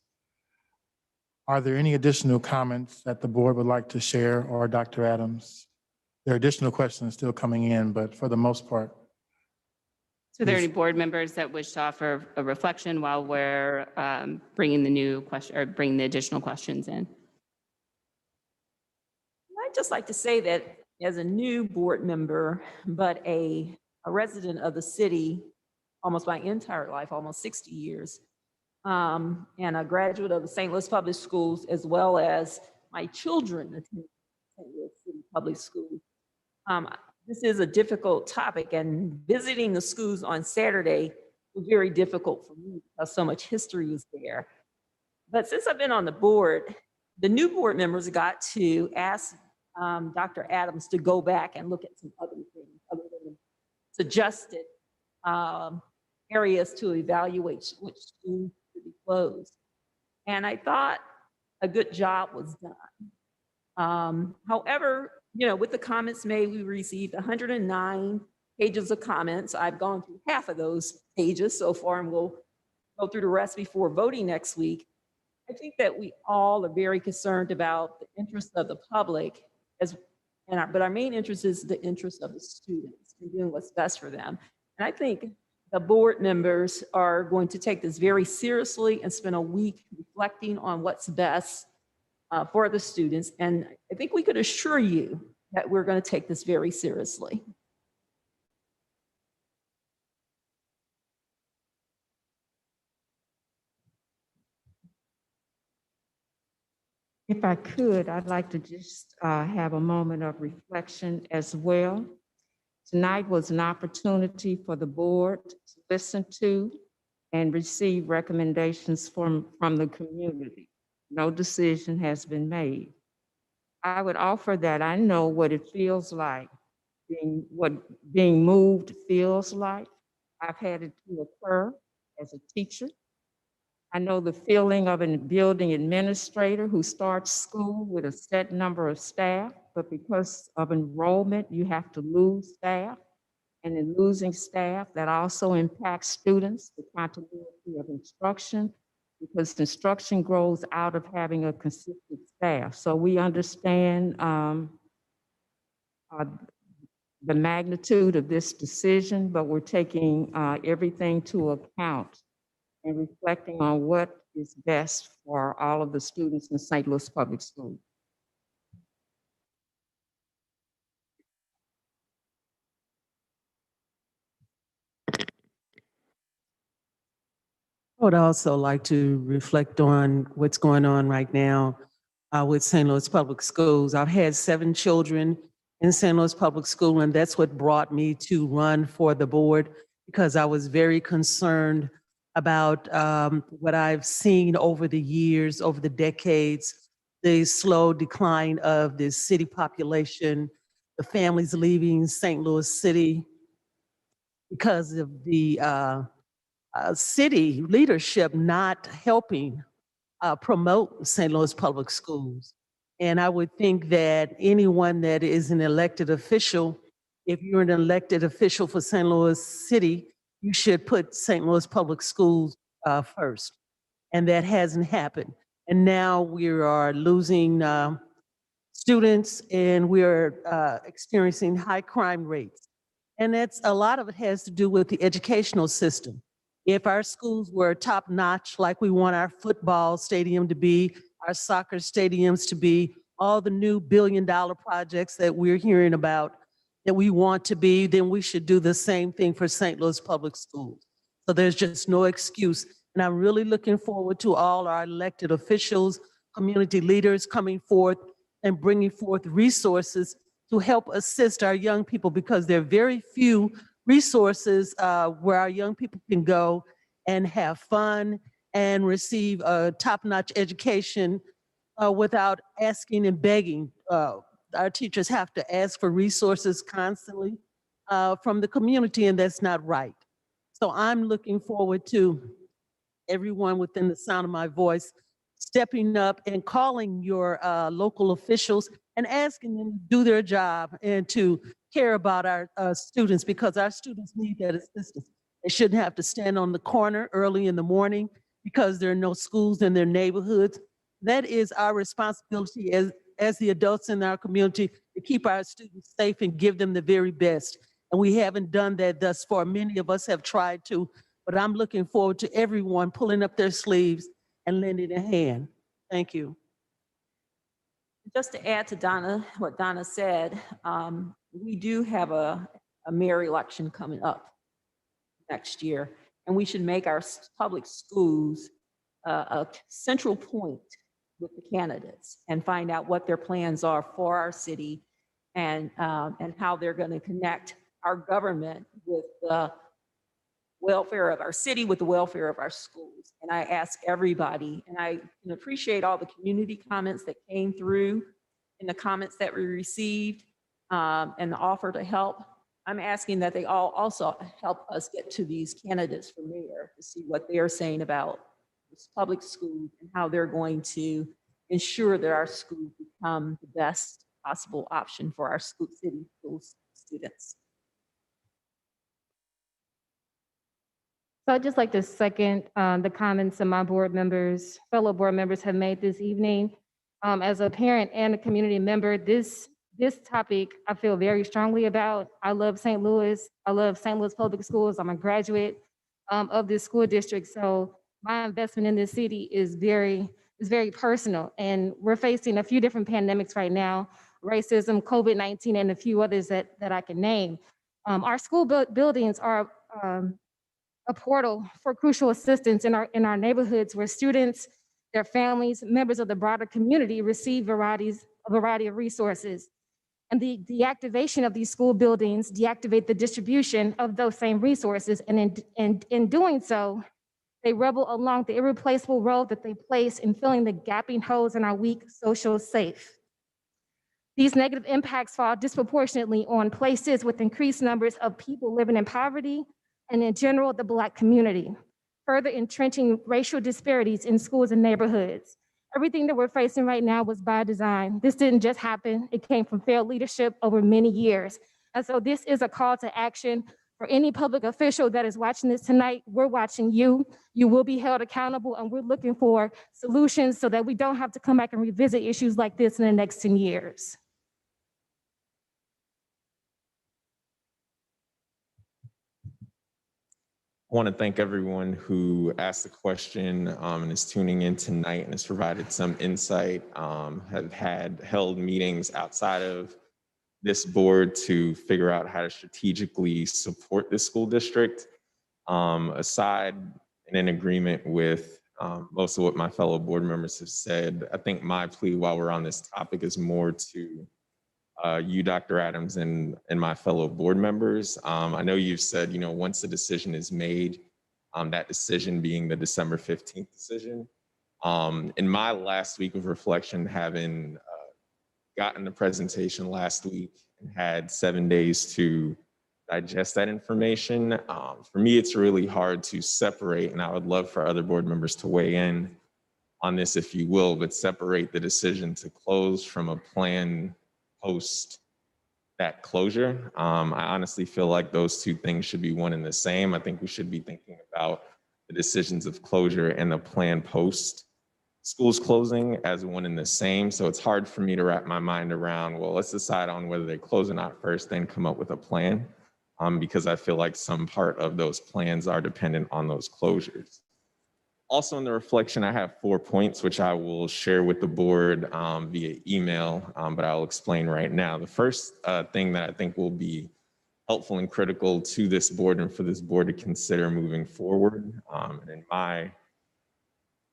Are there any additional comments that the board would like to share, or Dr. Adams? There are additional questions still coming in, but for the most part. So are there any board members that wish to offer a reflection while we're bringing the new question or bringing the additional questions in? I'd just like to say that as a new board member, but a resident of the city almost my entire life, almost 60 years, and a graduate of the St. Louis Public Schools, as well as my children attend St. Louis City Public Schools. This is a difficult topic, and visiting the schools on Saturday was very difficult for me because so much history was there. But since I've been on the board, the new board members got to ask Dr. Adams to go back and look at some other things, other than suggested areas to evaluate which schools should be closed. And I thought a good job was done. However, with the comments made, we received 109 pages of comments. I've gone through half of those pages so far, and we'll go through the rest before voting next week. I think that we all are very concerned about the interest of the public, but our main interest is the interest of the students and doing what's best for them. And I think the board members are going to take this very seriously and spend a week reflecting on what's best for the students. And I think we could assure you that we're going to take this very seriously. If I could, I'd like to just have a moment of reflection as well. Tonight was an opportunity for the board to listen to and receive recommendations from the community. No decision has been made. I would offer that I know what it feels like, what being moved feels like. I've had it to occur as a teacher. I know the feeling of a building administrator who starts school with a set number of staff, but because of enrollment, you have to lose staff. And in losing staff, that also impacts students, the continuity of instruction, because instruction grows out of having a consistent staff. So we understand the magnitude of this decision, but we're taking everything to account and reflecting on what is best for all of the students in St. Louis Public Schools. I would also like to reflect on what's going on right now with St. Louis Public Schools. I've had 7 children in St. Louis Public School, and that's what brought me to run for the board, because I was very concerned about what I've seen over the years, over the decades, the slow decline of the city population, the families leaving St. Louis City because of the city leadership not helping promote St. Louis Public Schools. And I would think that anyone that is an elected official, if you're an elected official for St. Louis City, you should put St. Louis Public Schools first. And that hasn't happened. And now we are losing students, and we're experiencing high crime rates. And that's, a lot of it has to do with the educational system. If our schools were top notch, like we want our football stadium to be, our soccer stadiums to be, all the new billion-dollar projects that we're hearing about that we want to be, then we should do the same thing for St. Louis Public Schools. So there's just no excuse. And I'm really looking forward to all our elected officials, community leaders coming forth and bringing forth resources to help assist our young people, because there are very few resources where our young people can go and have fun and receive a top-notch education without asking and begging. Our teachers have to ask for resources constantly from the community, and that's not right. So I'm looking forward to everyone within the sound of my voice stepping up and calling your local officials and asking them to do their job and to care about our students, because our students need that assistance. They shouldn't have to stand on the corner early in the morning because there are no schools in their neighborhoods. That is our responsibility as the adults in our community, to keep our students safe and give them the very best. And we haven't done that thus far. Many of us have tried to, but I'm looking forward to everyone pulling up their sleeves and lending a hand. Thank you. Just to add to Donna, what Donna said, we do have a mayor election coming up next year, and we should make our public schools a central point with the candidates and find out what their plans are for our city, and how they're going to connect our government with the welfare of our city, with the welfare of our schools. And I ask everybody, and I can appreciate all the community comments that came through and the comments that we received, and the offer to help. I'm asking that they all also help us get to these candidates for mayor to see what they are saying about this public schools and how they're going to ensure that our schools become the best possible option for our city school students. So I'd just like to second the comments that my fellow board members have made this evening. As a parent and a community member, this topic I feel very strongly about. I love St. Louis. I love St. Louis Public Schools. I'm a graduate of this school district. So my investment in this city is very personal. And we're facing a few different pandemics right now: racism, COVID-19, and a few others that I can name. Our school buildings are a portal for crucial assistance in our neighborhoods, where students, their families, members of the broader community receive a variety of resources. And the deactivation of these school buildings deactivate the distribution of those same resources. And in doing so, they rebel along the irreplaceable role that they place in filling the gaping holes in our weak social safe. These negative impacts fall disproportionately on places with increased numbers of people living in poverty, and in general, the Black community. further entrenching racial disparities in schools and neighborhoods. Everything that we're facing right now was by design. This didn't just happen. It came from failed leadership over many years. And so this is a call to action for any public official that is watching this tonight. We're watching you. You will be held accountable, and we're looking for solutions so that we don't have to come back and revisit issues like this in the next 10 years. I want to thank everyone who asked the question and is tuning in tonight and has provided some insight, have held meetings outside of this board to figure out how to strategically support the school district. Aside and in agreement with most of what my fellow board members have said, I think my plea while we're on this topic is more to you, Dr. Adams, and my fellow board members. I know you've said, once the decision is made, that decision being the December 15th decision. In my last week of reflection, having gotten the presentation last week and had 7 days to digest that information, for me, it's really hard to separate, and I would love for other board members to weigh in on this, if you will, but separate the decision to close from a plan post that closure. I honestly feel like those two things should be one and the same. I think we should be thinking about the decisions of closure and the plan post schools closing as one and the same. So it's hard for me to wrap my mind around, well, let's decide on whether they close or not first, then come up with a plan, because I feel like some part of those plans are dependent on those closures. Also in the reflection, I have 4 points, which I will share with the board via email, but I'll explain right now. The first thing that I think will be helpful and critical to this board and for this board to consider moving forward, and in my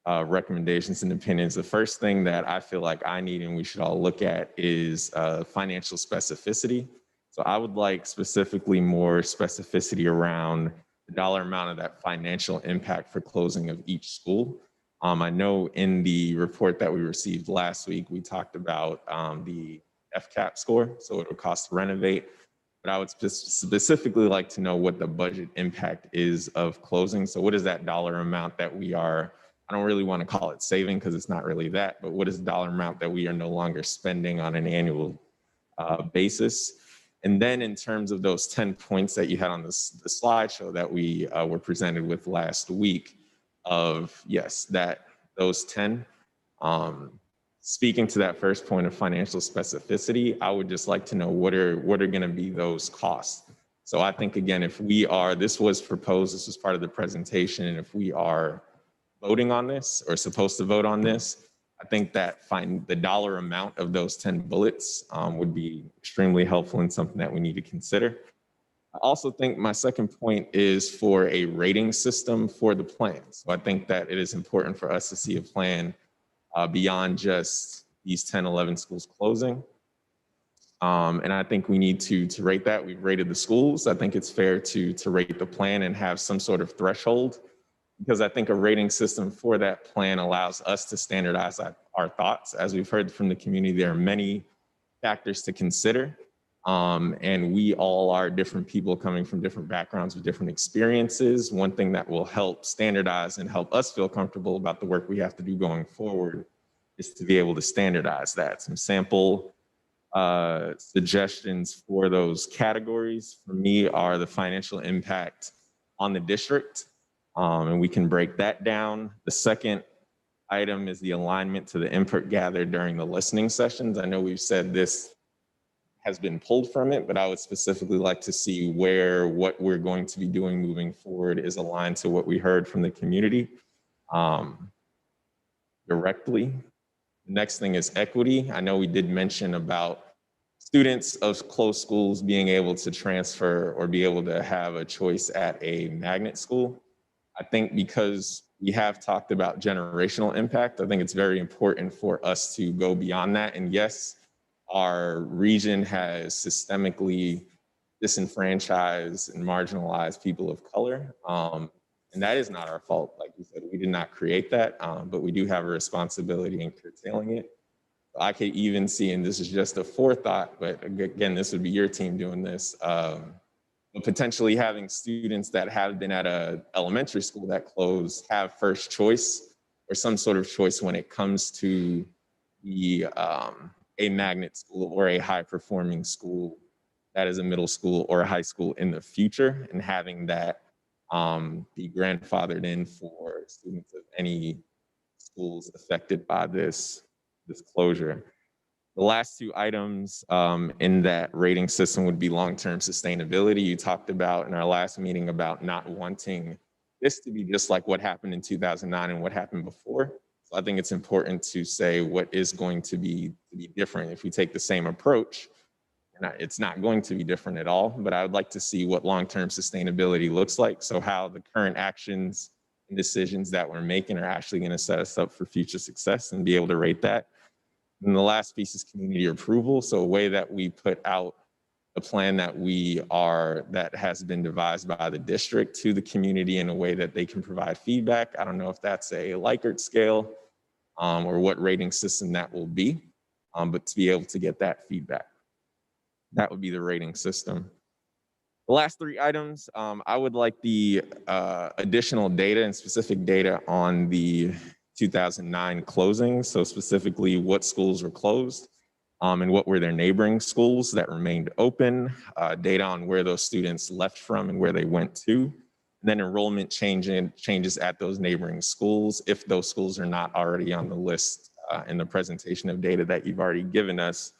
recommendations and opinions, the first thing that I feel like I need and we should all look at is financial specificity. So I would like specifically more specificity around the dollar amount of that financial impact for closing of each school. I know in the report that we received last week, we talked about the FCAP score, so it would cost to renovate, but I would specifically like to know what the budget impact is of closing. So what is that dollar amount that we are, I don't really want to call it saving because it's not really that, but what is the dollar amount that we are no longer spending on an annual basis? And then in terms of those 10 points that you had on the slideshow that we were presented with last week of, yes, that those 10, speaking to that first point of financial specificity, I would just like to know what are going to be those costs. So I think, again, if we are, this was proposed, this was part of the presentation, and if we are voting on this or supposed to vote on this, I think that the dollar amount of those 10 bullets would be extremely helpful and something that we need to consider. I also think my second point is for a rating system for the plan. So I think that it is important for us to see a plan beyond just these 10, 11 schools closing. And I think we need to rate that. We've rated the schools. I think it's fair to rate the plan and have some sort of threshold, because I think a rating system for that plan allows us to standardize our thoughts. As we've heard from the community, there are many factors to consider, and we all are different people coming from different backgrounds with different experiences. One thing that will help standardize and help us feel comfortable about the work we have to do going forward is to be able to standardize that. Some sample suggestions for those categories for me are the financial impact on the district. And we can break that down. The second item is the alignment to the input gathered during the listening sessions. I know we've said this has been pulled from it, but I would specifically like to see where what we're going to be doing moving forward is aligned to what we heard from the community directly. The next thing is equity. I know we did mention about students of closed schools being able to transfer or be able to have a choice at a magnet school. I think because we have talked about generational impact, I think it's very important for us to go beyond that. And yes, our region has systemically disenfranchised and marginalized people of color. And that is not our fault. Like you said, we did not create that, but we do have a responsibility in curtailing it. I could even see, and this is just a forethought, but again, this would be your team doing this, but potentially having students that have been at a elementary school that closed have first choice or some sort of choice when it comes to the a magnet school or a high performing school that is a middle school or a high school in the future, and having that be grandfathered in for students of any schools affected by this closure. The last two items in that rating system would be long-term sustainability. You talked about in our last meeting about not wanting this to be just like what happened in 2009 and what happened before. So I think it's important to say what is going to be different. If we take the same approach, it's not going to be different at all, but I would like to see what long-term sustainability looks like. So how the current actions and decisions that we're making are actually going to set us up for future success and be able to rate that. And the last piece is community approval. So a way that we put out a plan that that has been devised by the district to the community in a way that they can provide feedback. I don't know if that's a Likert scale or what rating system that will be, but to be able to get that feedback. That would be the rating system. The last three items, I would like the additional data and specific data on the 2009 closings. So specifically what schools were closed and what were their neighboring schools that remained open, data on where those students left from and where they went to, and then enrollment changes at those neighboring schools if those schools are not already on the list in the presentation of data that you've already given us.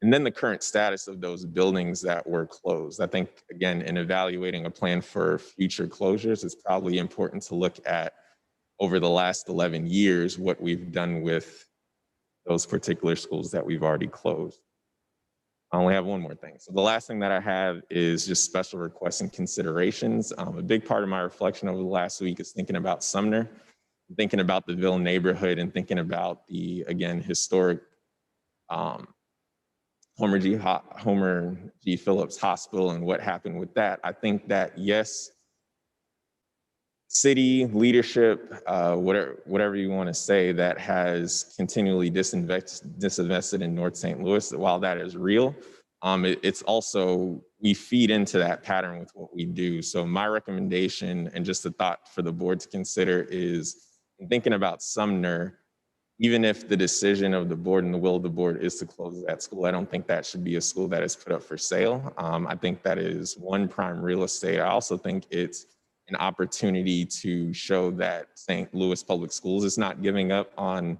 And then the current status of those buildings that were closed. I think, again, in evaluating a plan for future closures, it's probably important to look at over the last 11 years, what we've done with those particular schools that we've already closed. I only have one more thing. So the last thing that I have is just special requests and considerations. A big part of my reflection over the last week is thinking about Sumner, thinking about the Ville neighborhood, and thinking about the, again, historic Homer G. Phillips Hospital and what happened with that. I think that, yes, city leadership, whatever you want to say, that has continually disinvested in North St. Louis, while that is real, it's also, we feed into that pattern with what we do. So my recommendation, and just a thought for the board to consider, is in thinking about Sumner, even if the decision of the board and the will of the board is to close that school, I don't think that should be a school that is put up for sale. I think that is one, prime real estate. I also think it's an opportunity to show that St. Louis Public Schools is not giving up on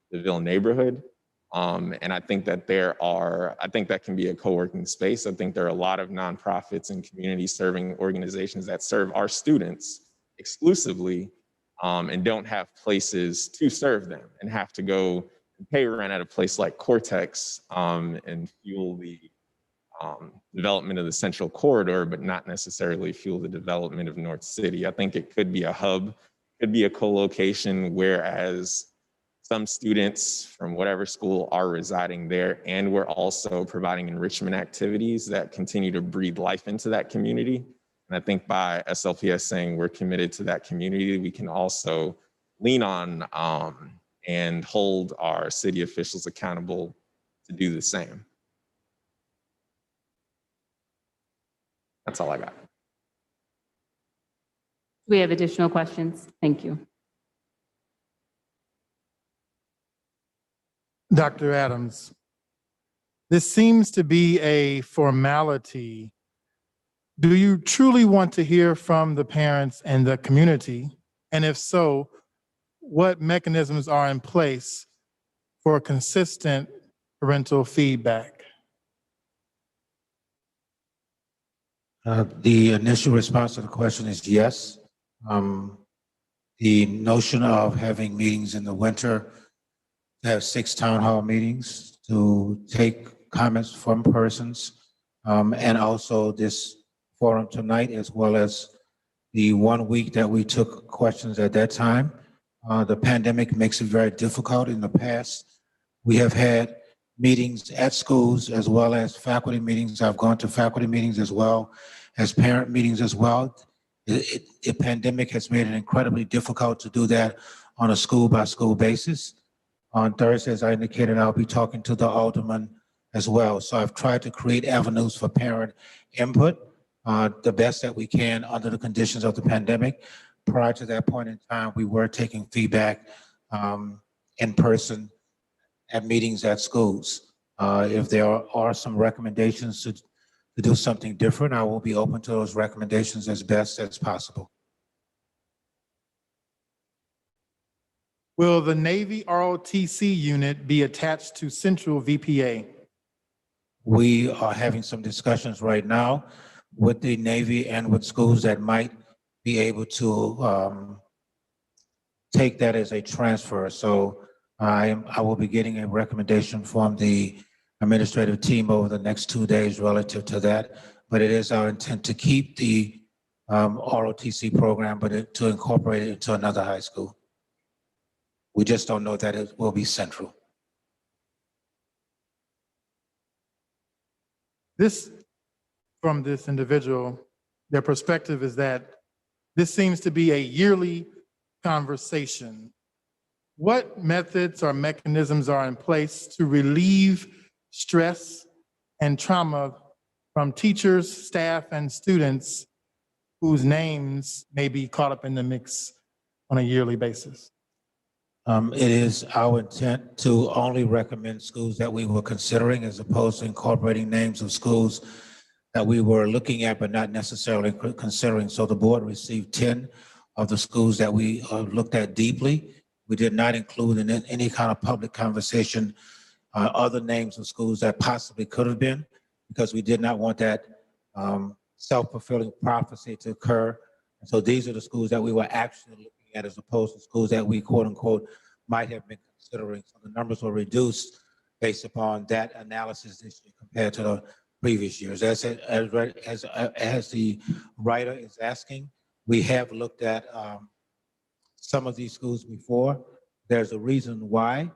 the Ville neighborhood. And I think that I think that can be a co-working space. I think there are a lot of nonprofits and community serving organizations that serve our students exclusively and don't have places to serve them and have to go and pay rent at a place like Cortex and fuel the development of the Central Corridor, but not necessarily fuel the development of North City. I think it could be a hub, could be a co-location, whereas some students from whatever school are residing there, and we're also providing enrichment activities that continue to breathe life into that community. And I think by SLPS saying we're committed to that community, we can also lean on and hold our city officials accountable to do the same. That's all I got. We have additional questions. Thank you. Dr. Adams, this seems to be a formality. Do you truly want to hear from the parents and the community? And if so, what mechanisms are in place for consistent parental feedback? The initial response to the question is yes. The notion of having meetings in the winter, to have 6 town hall meetings to take comments from persons, and also this forum tonight, as well as the 1 week that we took questions at that time. The pandemic makes it very difficult. In the past, we have had meetings at schools as well as faculty meetings. I've gone to faculty meetings as well as parent meetings as well. The pandemic has made it incredibly difficult to do that on a school by school basis. On Thursday, as I indicated, I'll be talking to the alderman as well. So I've tried to create avenues for parent input. the best that we can under the conditions of the pandemic. Prior to that point in time, we were taking feedback in person at meetings at schools. If there are some recommendations to do something different, I will be open to those recommendations as best as possible. Will the Navy ROTC unit be attached to Central VPA? We are having some discussions right now with the Navy and with schools that might be able to take that as a transfer. So I will be getting a recommendation from the administrative team over the next 2 days relative to that. But it is our intent to keep the ROTC program, but to incorporate it into another high school. We just don't know that it will be central. From this individual, their perspective is that this seems to be a yearly conversation. What methods or mechanisms are in place to relieve stress and trauma from teachers, staff, and students whose names may be caught up in the mix on a yearly basis? It is our intent to only recommend schools that we were considering as opposed to incorporating names of schools that we were looking at but not necessarily considering. So the board received 10 of the schools that we looked at deeply. We did not include in any kind of public conversation other names of schools that possibly could have been, because we did not want that self-fulfilling prophecy to occur. And so these are the schools that we were actually looking at as opposed to schools that we quote unquote might have been considering. So the numbers were reduced based upon that analysis this year compared to the previous years. As the writer is asking, we have looked at some of these schools before. There's a reason why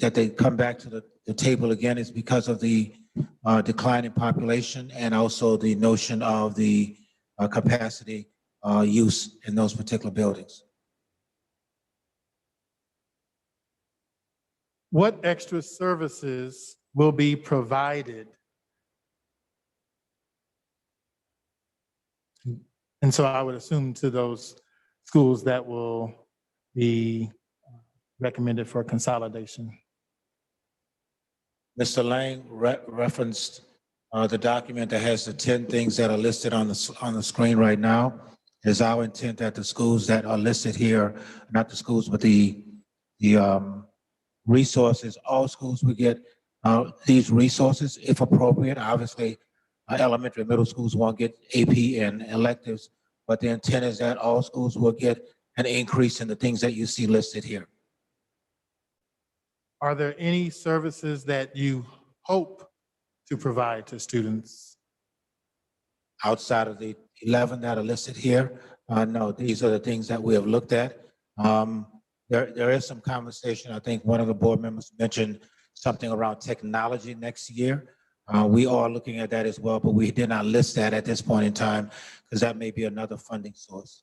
that they come back to the table again is because of the decline in population and also the notion of the capacity use in those particular buildings. What extra services will be provided? And so I would assume to those schools that will be recommended for consolidation. Mr. Lang referenced the document that has the 10 things that are listed on the screen right now. It is our intent that the schools that are listed here, not the schools, but the resources, all schools will get these resources if appropriate. Obviously, elementary and middle schools won't get AP and electives, but the intent is that all schools will get an increase in the things that you see listed here. Are there any services that you hope to provide to students? Outside of the 11 that are listed here, no, these are the things that we have looked at. There is some conversation. I think one of the board members mentioned something around technology next year. We are looking at that as well, but we did not list that at this point in time because that may be another funding source.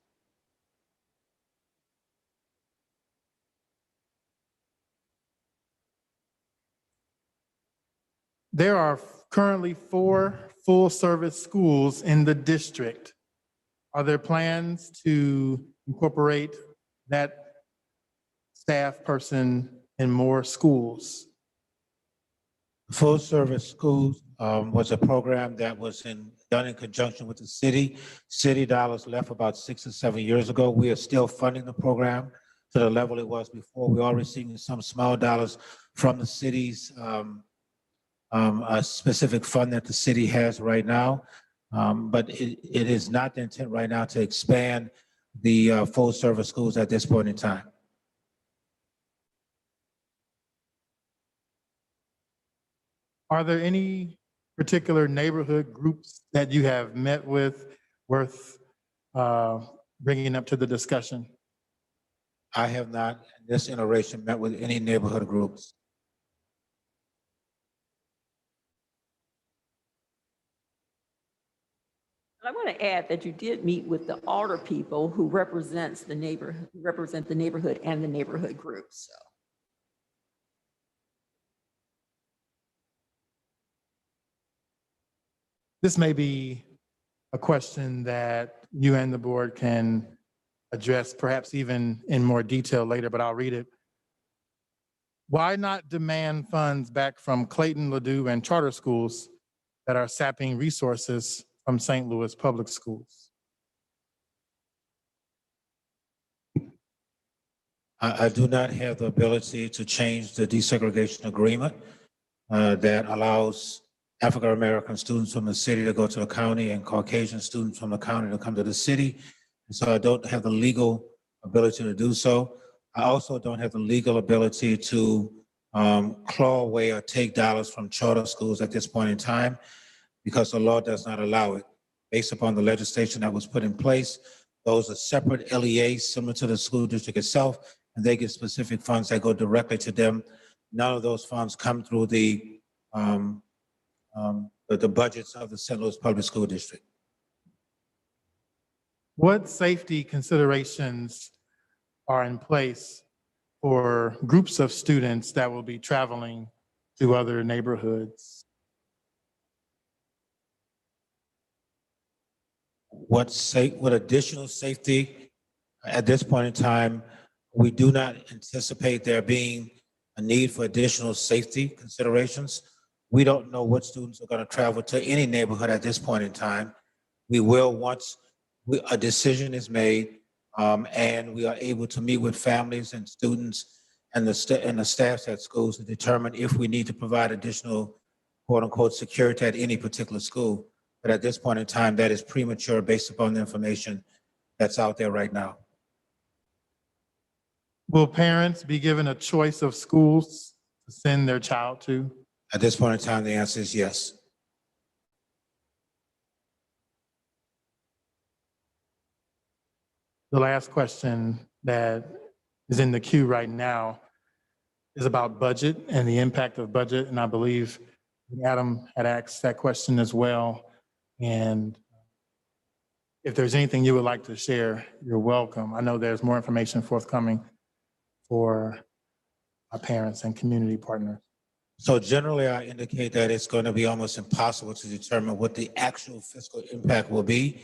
There are currently 4 full-service schools in the district. Are there plans to incorporate that staff person in more schools? Full service schools was a program that was done in conjunction with the city. City dollars left about 6 or 7 years ago. We are still funding the program to the level it was before. We are receiving some small dollars from the city's a specific fund that the city has right now. But it is not the intent right now to expand the full service schools at this point in time. Are there any particular neighborhood groups that you have met with worth bringing up to the discussion? I have not, in this iteration, met with any neighborhood groups. I want to add that you did meet with the alder people who represent the neighborhood and the neighborhood groups. So. This may be a question that you and the board can address, perhaps even in more detail later, but I'll read it. Why not demand funds back from Clayton, Ladue, and charter schools that are sapping resources from St. Louis public schools? I do not have the ability to change the desegregation agreement that allows African-American students from the city to go to the county and Caucasian students from the county to come to the city. And so I don't have the legal ability to do so. I also don't have the legal ability to claw away or take dollars from charter schools at this point in time because the law does not allow it. Based upon the legislation that was put in place, those are separate LEAs similar to the school district itself, and they get specific funds that go directly to them. None of those funds come through the budgets of the St. Louis Public School District. What safety considerations are in place for groups of students that will be traveling to other neighborhoods? What additional safety at this point in time, we do not anticipate there being a need for additional safety considerations. We don't know what students are going to travel to any neighborhood at this point in time. We will once a decision is made and we are able to meet with families and students and the staffs at schools to determine if we need to provide additional quote unquote security at any particular school. But at this point in time, that is premature based upon the information that's out there right now. Will parents be given a choice of schools to send their child to? At this point in time, the answer is yes. The last question that is in the queue right now is about budget and the impact of budget. And I believe Adam had asked that question as well. And if there's anything you would like to share, you're welcome. I know there's more information forthcoming for our parents and community partners. So generally, I indicate that it's going to be almost impossible to determine what the actual fiscal impact will be.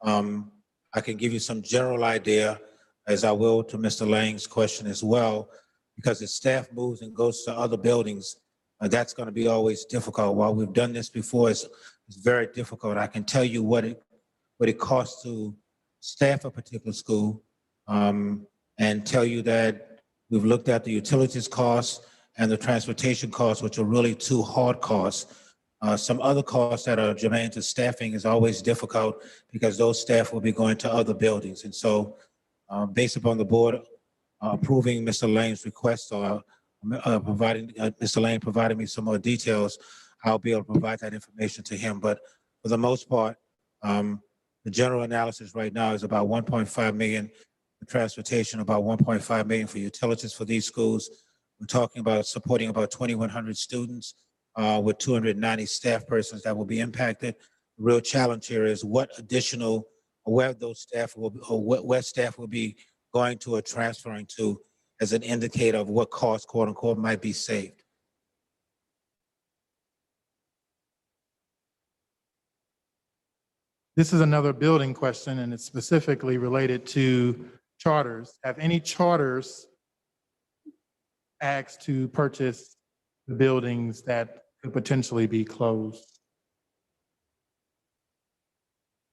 I can give you some general idea, as I will to Mr. Lang's question as well, because as staff moves and goes to other buildings, that's going to be always difficult. While we've done this before, it's very difficult. I can tell you what it costs to staff a particular school, and tell you that we've looked at the utilities costs and the transportation costs, which are really two hard costs. Some other costs that are germane to staffing is always difficult because those staff will be going to other buildings. And so based upon the board approving Mr. Lane's request or providing Mr. Lane providing me some more details, I'll be able to provide that information to him. But for the most part, the general analysis right now is about 1.5 million for transportation, about 1.5 million for utilities for these schools. We're talking about supporting about 2,100 students with 290 staff persons that will be impacted. The real challenge here is what additional, where those staff will, or where staff will be going to or transferring to as an indicator of what cost, quote unquote, might be saved. This is another building question, and it's specifically related to charters. Have any charters asked to purchase the buildings that could potentially be closed?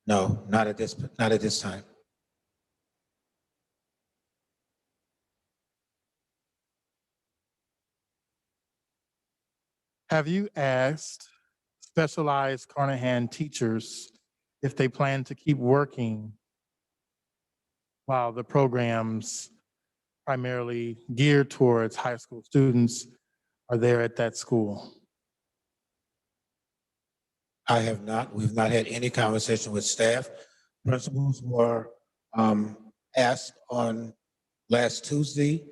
No, not at this time. Have you asked specialized Carnahan teachers if they plan to keep working while the programs primarily geared towards high school students are there at that school? I have not. We've not had any conversation with staff. Principals were asked on last Tuesday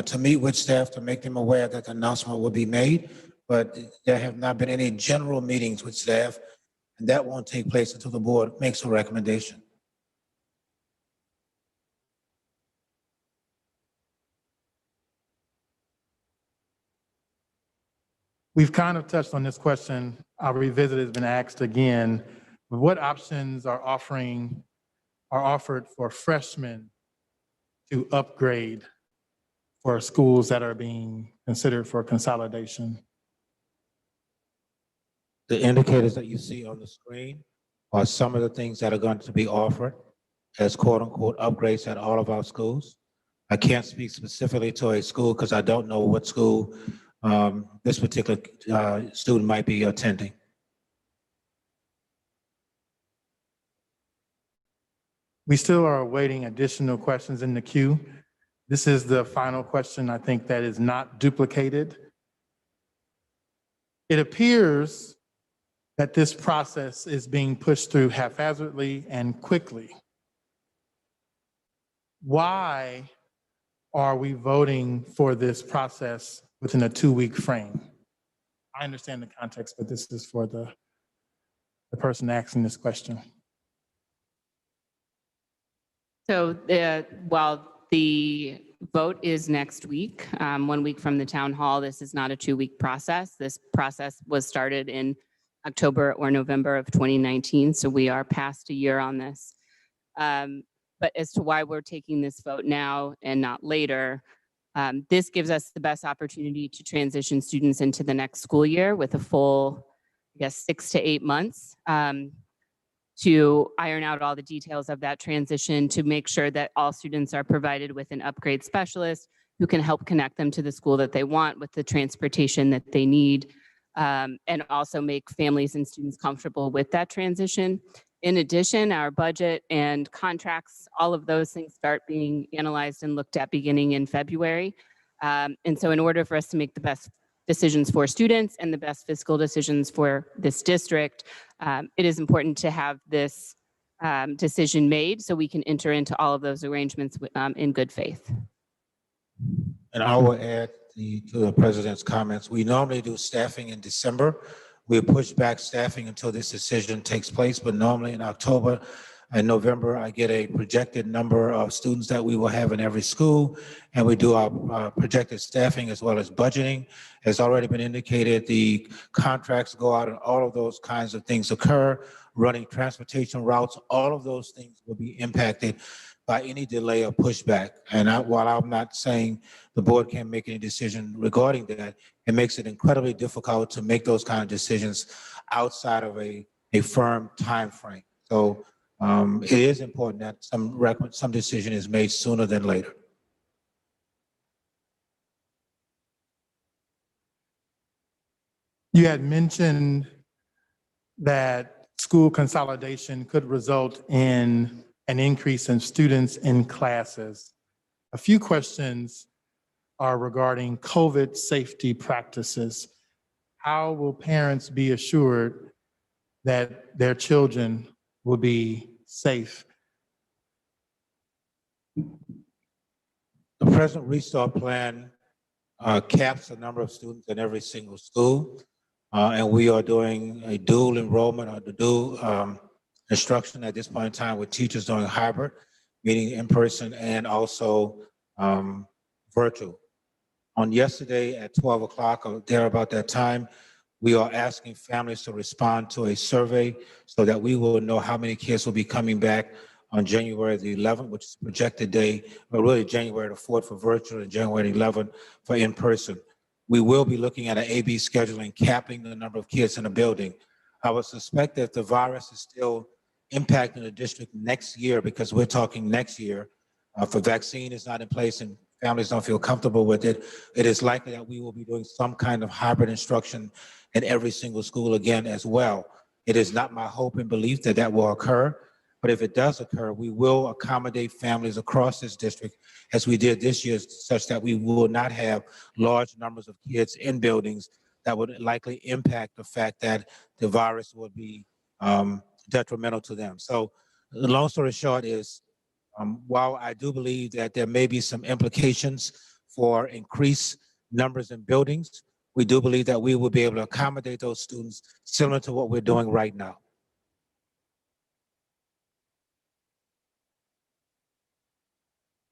to meet with staff to make them aware that the announcement will be made, but there have not been any general meetings with staff, and that won't take place until the board makes a recommendation. We've kind of touched on this question. I'll revisit it. It's been asked again. What options are offered for freshmen to upgrade for schools that are being considered for consolidation? The indicators that you see on the screen are some of the things that are going to be offered as quote unquote upgrades at all of our schools. I can't speak specifically to a school because I don't know what school this particular student might be attending. We still are awaiting additional questions in the queue. This is the final question, I think, that is not duplicated. It appears that this process is being pushed through haphazardly and quickly. Why are we voting for this process within a 2-week frame? I understand the context, but this is for the person asking this question. So while the vote is next week, 1 week from the town hall, this is not a 2-week process. This process was started in October or November of 2019, so we are past a year on this. But as to why we're taking this vote now and not later, this gives us the best opportunity to transition students into the next school year with a full, I guess, 6 to 8 months to iron out all the details of that transition, to make sure that all students are provided with an upgrade specialist who can help connect them to the school that they want with the transportation that they need, and also make families and students comfortable with that transition. In addition, our budget and contracts, all of those things start being analyzed and looked at beginning in February. And so in order for us to make the best decisions for students and the best fiscal decisions for this district, it is important to have this decision made so we can enter into all of those arrangements in good faith. And I will add to the president's comments. We normally do staffing in December. We push back staffing until this decision takes place, but normally in October and November, I get a projected number of students that we will have in every school, and we do our projected staffing as well as budgeting. Has already been indicated, the contracts go out and all of those kinds of things occur, running transportation routes, all of those things will be impacted by any delay or pushback. And while I'm not saying the board can't make any decision regarding that, it makes it incredibly difficult to make those kind of decisions outside of a firm time frame. So it is important that some decision is made sooner than later. You had mentioned that school consolidation could result in an increase in students in classes. A few questions are regarding COVID safety practices. How will parents be assured that their children will be safe? The present restart plan caps the number of students in every single school. And we are doing a dual enrollment or the dual instruction at this point in time with teachers doing hybrid, meaning in person and also virtual. On yesterday at 12 o'clock or there about that time, we are asking families to respond to a survey so that we will know how many kids will be coming back on January the 11th, which is projected day, or really January the 4th for virtual and January the 11th for in person. We will be looking at an A/B scheduling, capping the number of kids in a building. I would suspect that if the virus is still impacting the district next year, because we're talking next year, if a vaccine is not in place and families don't feel comfortable with it, it is likely that we will be doing some kind of hybrid instruction in every single school again as well. It is not my hope and belief that that will occur, but if it does occur, we will accommodate families across this district as we did this year, such that we will not have large numbers of kids in buildings that would likely impact the fact that the virus would be detrimental to them. So the long story short is, while I do believe that there may be some implications for increased numbers in buildings, we do believe that we will be able to accommodate those students similar to what we're doing right now.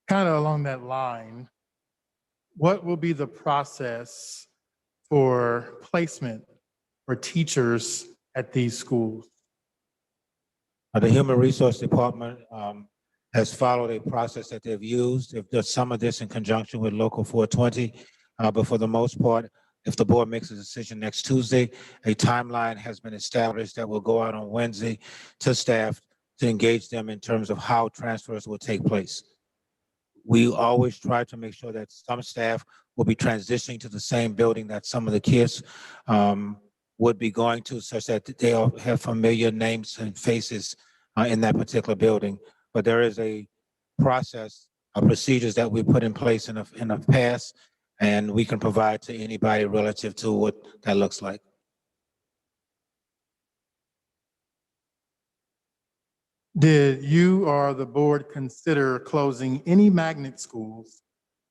Kind of along that line, what will be the process for placement for teachers at these schools? The Human Resource Department has followed a process that they've used. They've done some of this in conjunction with Local 420, but for the most part, if the board makes a decision next Tuesday, a timeline has been established that will go out on Wednesday to staff to engage them in terms of how transfers will take place. We always try to make sure that some staff will be transitioning to the same building that some of the kids would be going to, such that they all have familiar names and faces in that particular building. But there is a process of procedures that we put in place in the past, and we can provide to anybody relative to what that looks like. Did you or the board consider closing any magnet schools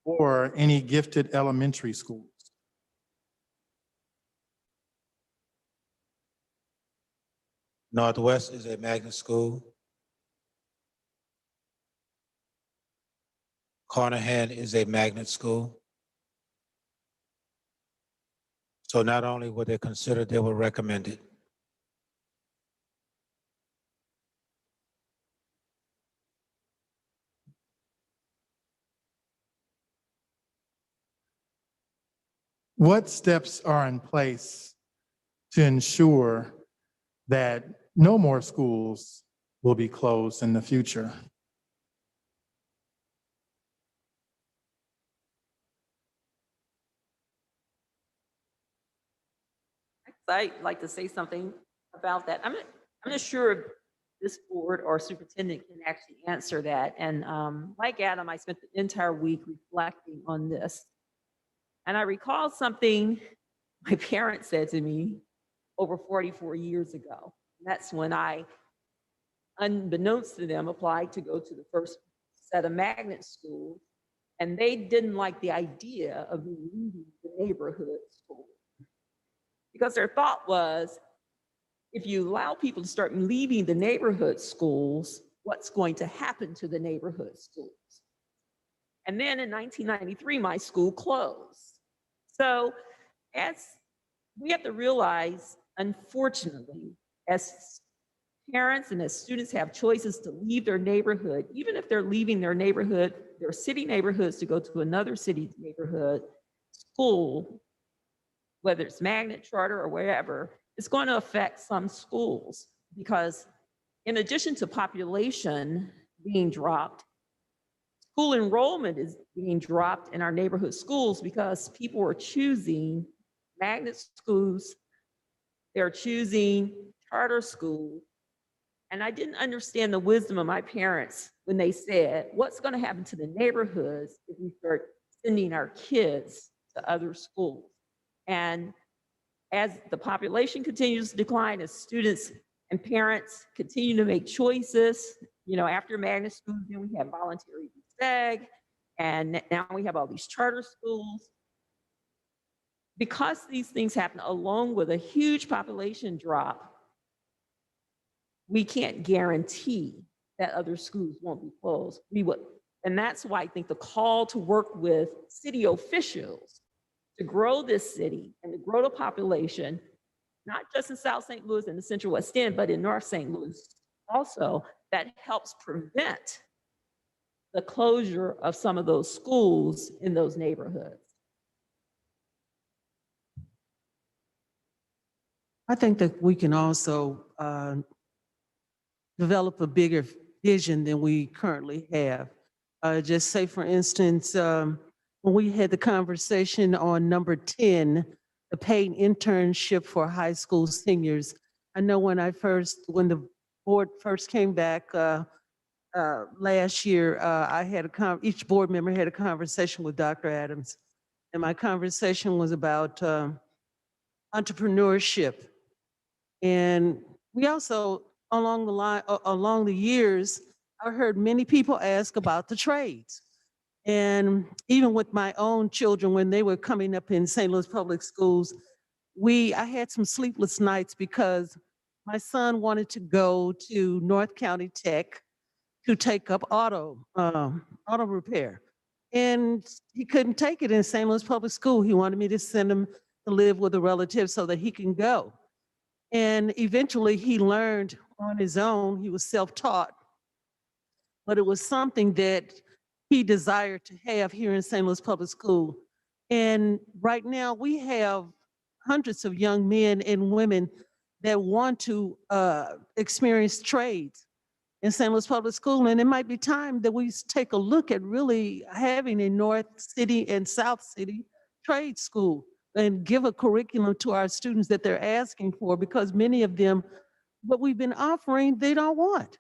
or any gifted elementary schools? Northwest is a magnet school. Carnahan is a magnet school. So not only were they considered, they were recommended. What steps are in place to ensure that no more schools will be closed in the future? I'd like to say something about that. I'm not sure if this board or superintendent can actually answer that. And like Adam, I spent the entire week reflecting on this. And I recall something my parents said to me over 44 years ago. That's when I, unbeknownst to them, applied to go to the first set of magnet schools. And they didn't like the idea of me leaving the neighborhood school. Because their thought was, if you allow people to start leaving the neighborhood schools, what's going to happen to the neighborhood schools? And then in 1993, my school closed. So as we have to realize, unfortunately, as parents and as students have choices to leave their neighborhood, even if they're leaving their neighborhood, their city neighborhoods to go to another city neighborhood school, whether it's magnet, charter, or wherever, it's going to affect some schools because in addition to population being dropped, school enrollment is being dropped in our neighborhood schools because people are choosing magnet schools, they're choosing charter schools. And I didn't understand the wisdom of my parents when they said, what's going to happen to the neighborhoods if we start sending our kids to other schools? And as the population continues to decline, as students and parents continue to make choices, after magnet schools, then we have voluntary SEG, and now we have all these charter schools. Because these things happen along with a huge population drop, we can't guarantee that other schools won't be closed. We would, and that's why I think the call to work with city officials to grow this city and to grow the population, not just in South St. Louis and the Central West End, but in North St. Louis also, that helps prevent the closure of some of those schools in those neighborhoods. I think that we can also develop a bigger vision than we currently have. Just say, for instance, when we had the conversation on number 10, the paid internship for high school seniors. I know when the board first came back last year, each board member had a conversation with Dr. Adams. And my conversation was about entrepreneurship. And we also, along the years, I heard many people ask about the trades. And even with my own children, when they were coming up in St. Louis Public Schools, I had some sleepless nights because my son wanted to go to North County Tech to take up auto repair. And he couldn't take it in St. Louis Public School. He wanted me to send him to live with a relative so that he can go. And eventually he learned on his own. He was self-taught, but it was something that he desired to have here in St. Louis Public School. And right now we have hundreds of young men and women that want to experience trades in St. Louis Public School. And it might be time that we take a look at really having a North City and South City trade school and give a curriculum to our students that they're asking for, because many of them, what we've been offering, they don't want.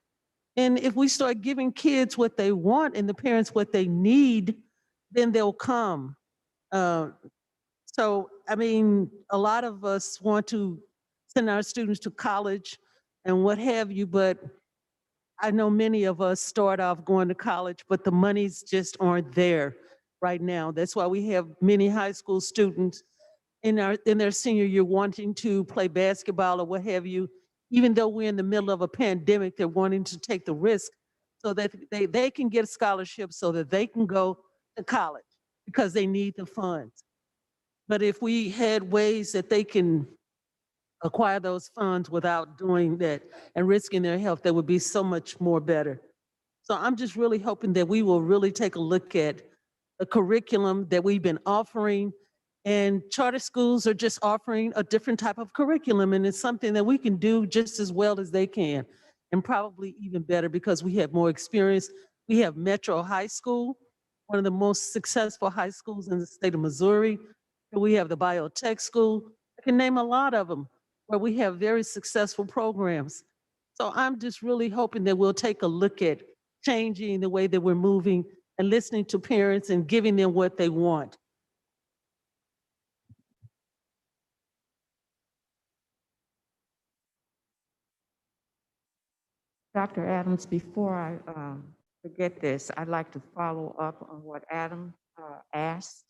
And if we start giving kids what they want and the parents what they need, then they'll come. So, I mean, a lot of us want to send our students to college and what have you, but I know many of us start off going to college, but the monies just aren't there right now. That's why we have many high school students in their senior year wanting to play basketball or what have you, even though we're in the middle of a pandemic, they're wanting to take the risk so that they can get a scholarship so that they can go to college because they need the funds. But if we had ways that they can acquire those funds without doing that and risking their health, that would be so much more better. So I'm just really hoping that we will really take a look at the curriculum that we've been offering, and charter schools are just offering a different type of curriculum, and it's something that we can do just as well as they can, and probably even better because we have more experience. We have Metro High School, one of the most successful high schools in the state of Missouri. We have the Biotech School. I can name a lot of them where we have very successful programs. So I'm just really hoping that we'll take a look at changing the way that we're moving and listening to parents and giving them what they want. Dr. Adams, before I forget this, I'd like to follow up on what Adam asked.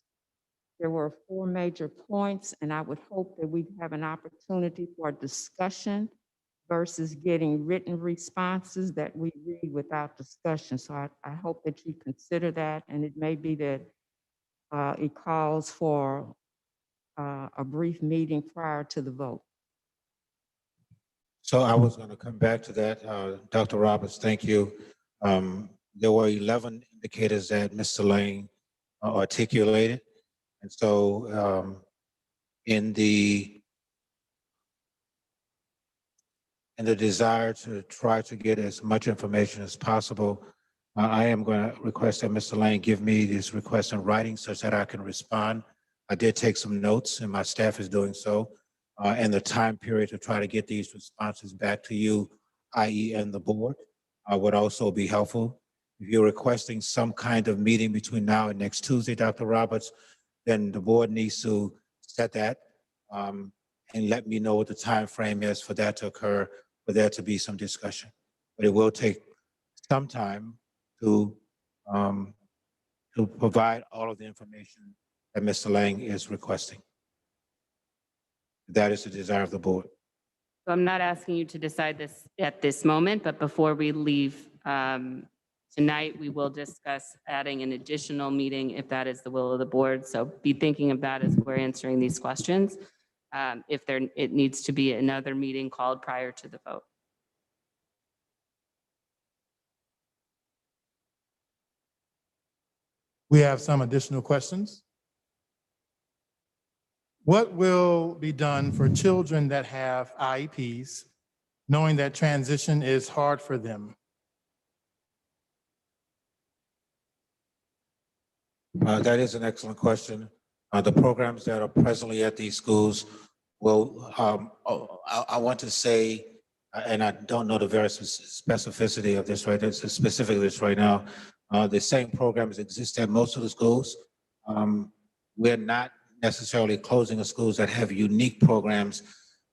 There were 4 major points, and I would hope that we'd have an opportunity for discussion versus getting written responses that we read without discussion. So I hope that you consider that, and it may be that it calls for a brief meeting prior to the vote. So I was going to come back to that. Dr. Roberts, thank you. There were 11 indicators that Mr. Lane articulated. And so in the desire to try to get as much information as possible, I am going to request that Mr. Lane give me this request in writing such that I can respond. I did take some notes and my staff is doing so. And the time period to try to get these responses back to you, i.e. and the board, would also be helpful. If you're requesting some kind of meeting between now and next Tuesday, Dr. Roberts, then the board needs to set that and let me know what the time frame is for that to occur, for there to be some discussion. But it will take some time to provide all of the information that Mr. Lang is requesting. That is the desire of the board. So I'm not asking you to decide this at this moment, but before we leave tonight, we will discuss adding an additional meeting if that is the will of the board. So be thinking of that as we're answering these questions. If it needs to be another meeting called prior to the vote. We have some additional questions. What will be done for children that have IEPs, knowing that transition is hard for them? That is an excellent question. The programs that are presently at these schools will, I want to say, and I don't know the very specificity of this right, specifically this right now, the same programs exist at most of the schools. We're not necessarily closing the schools that have unique programs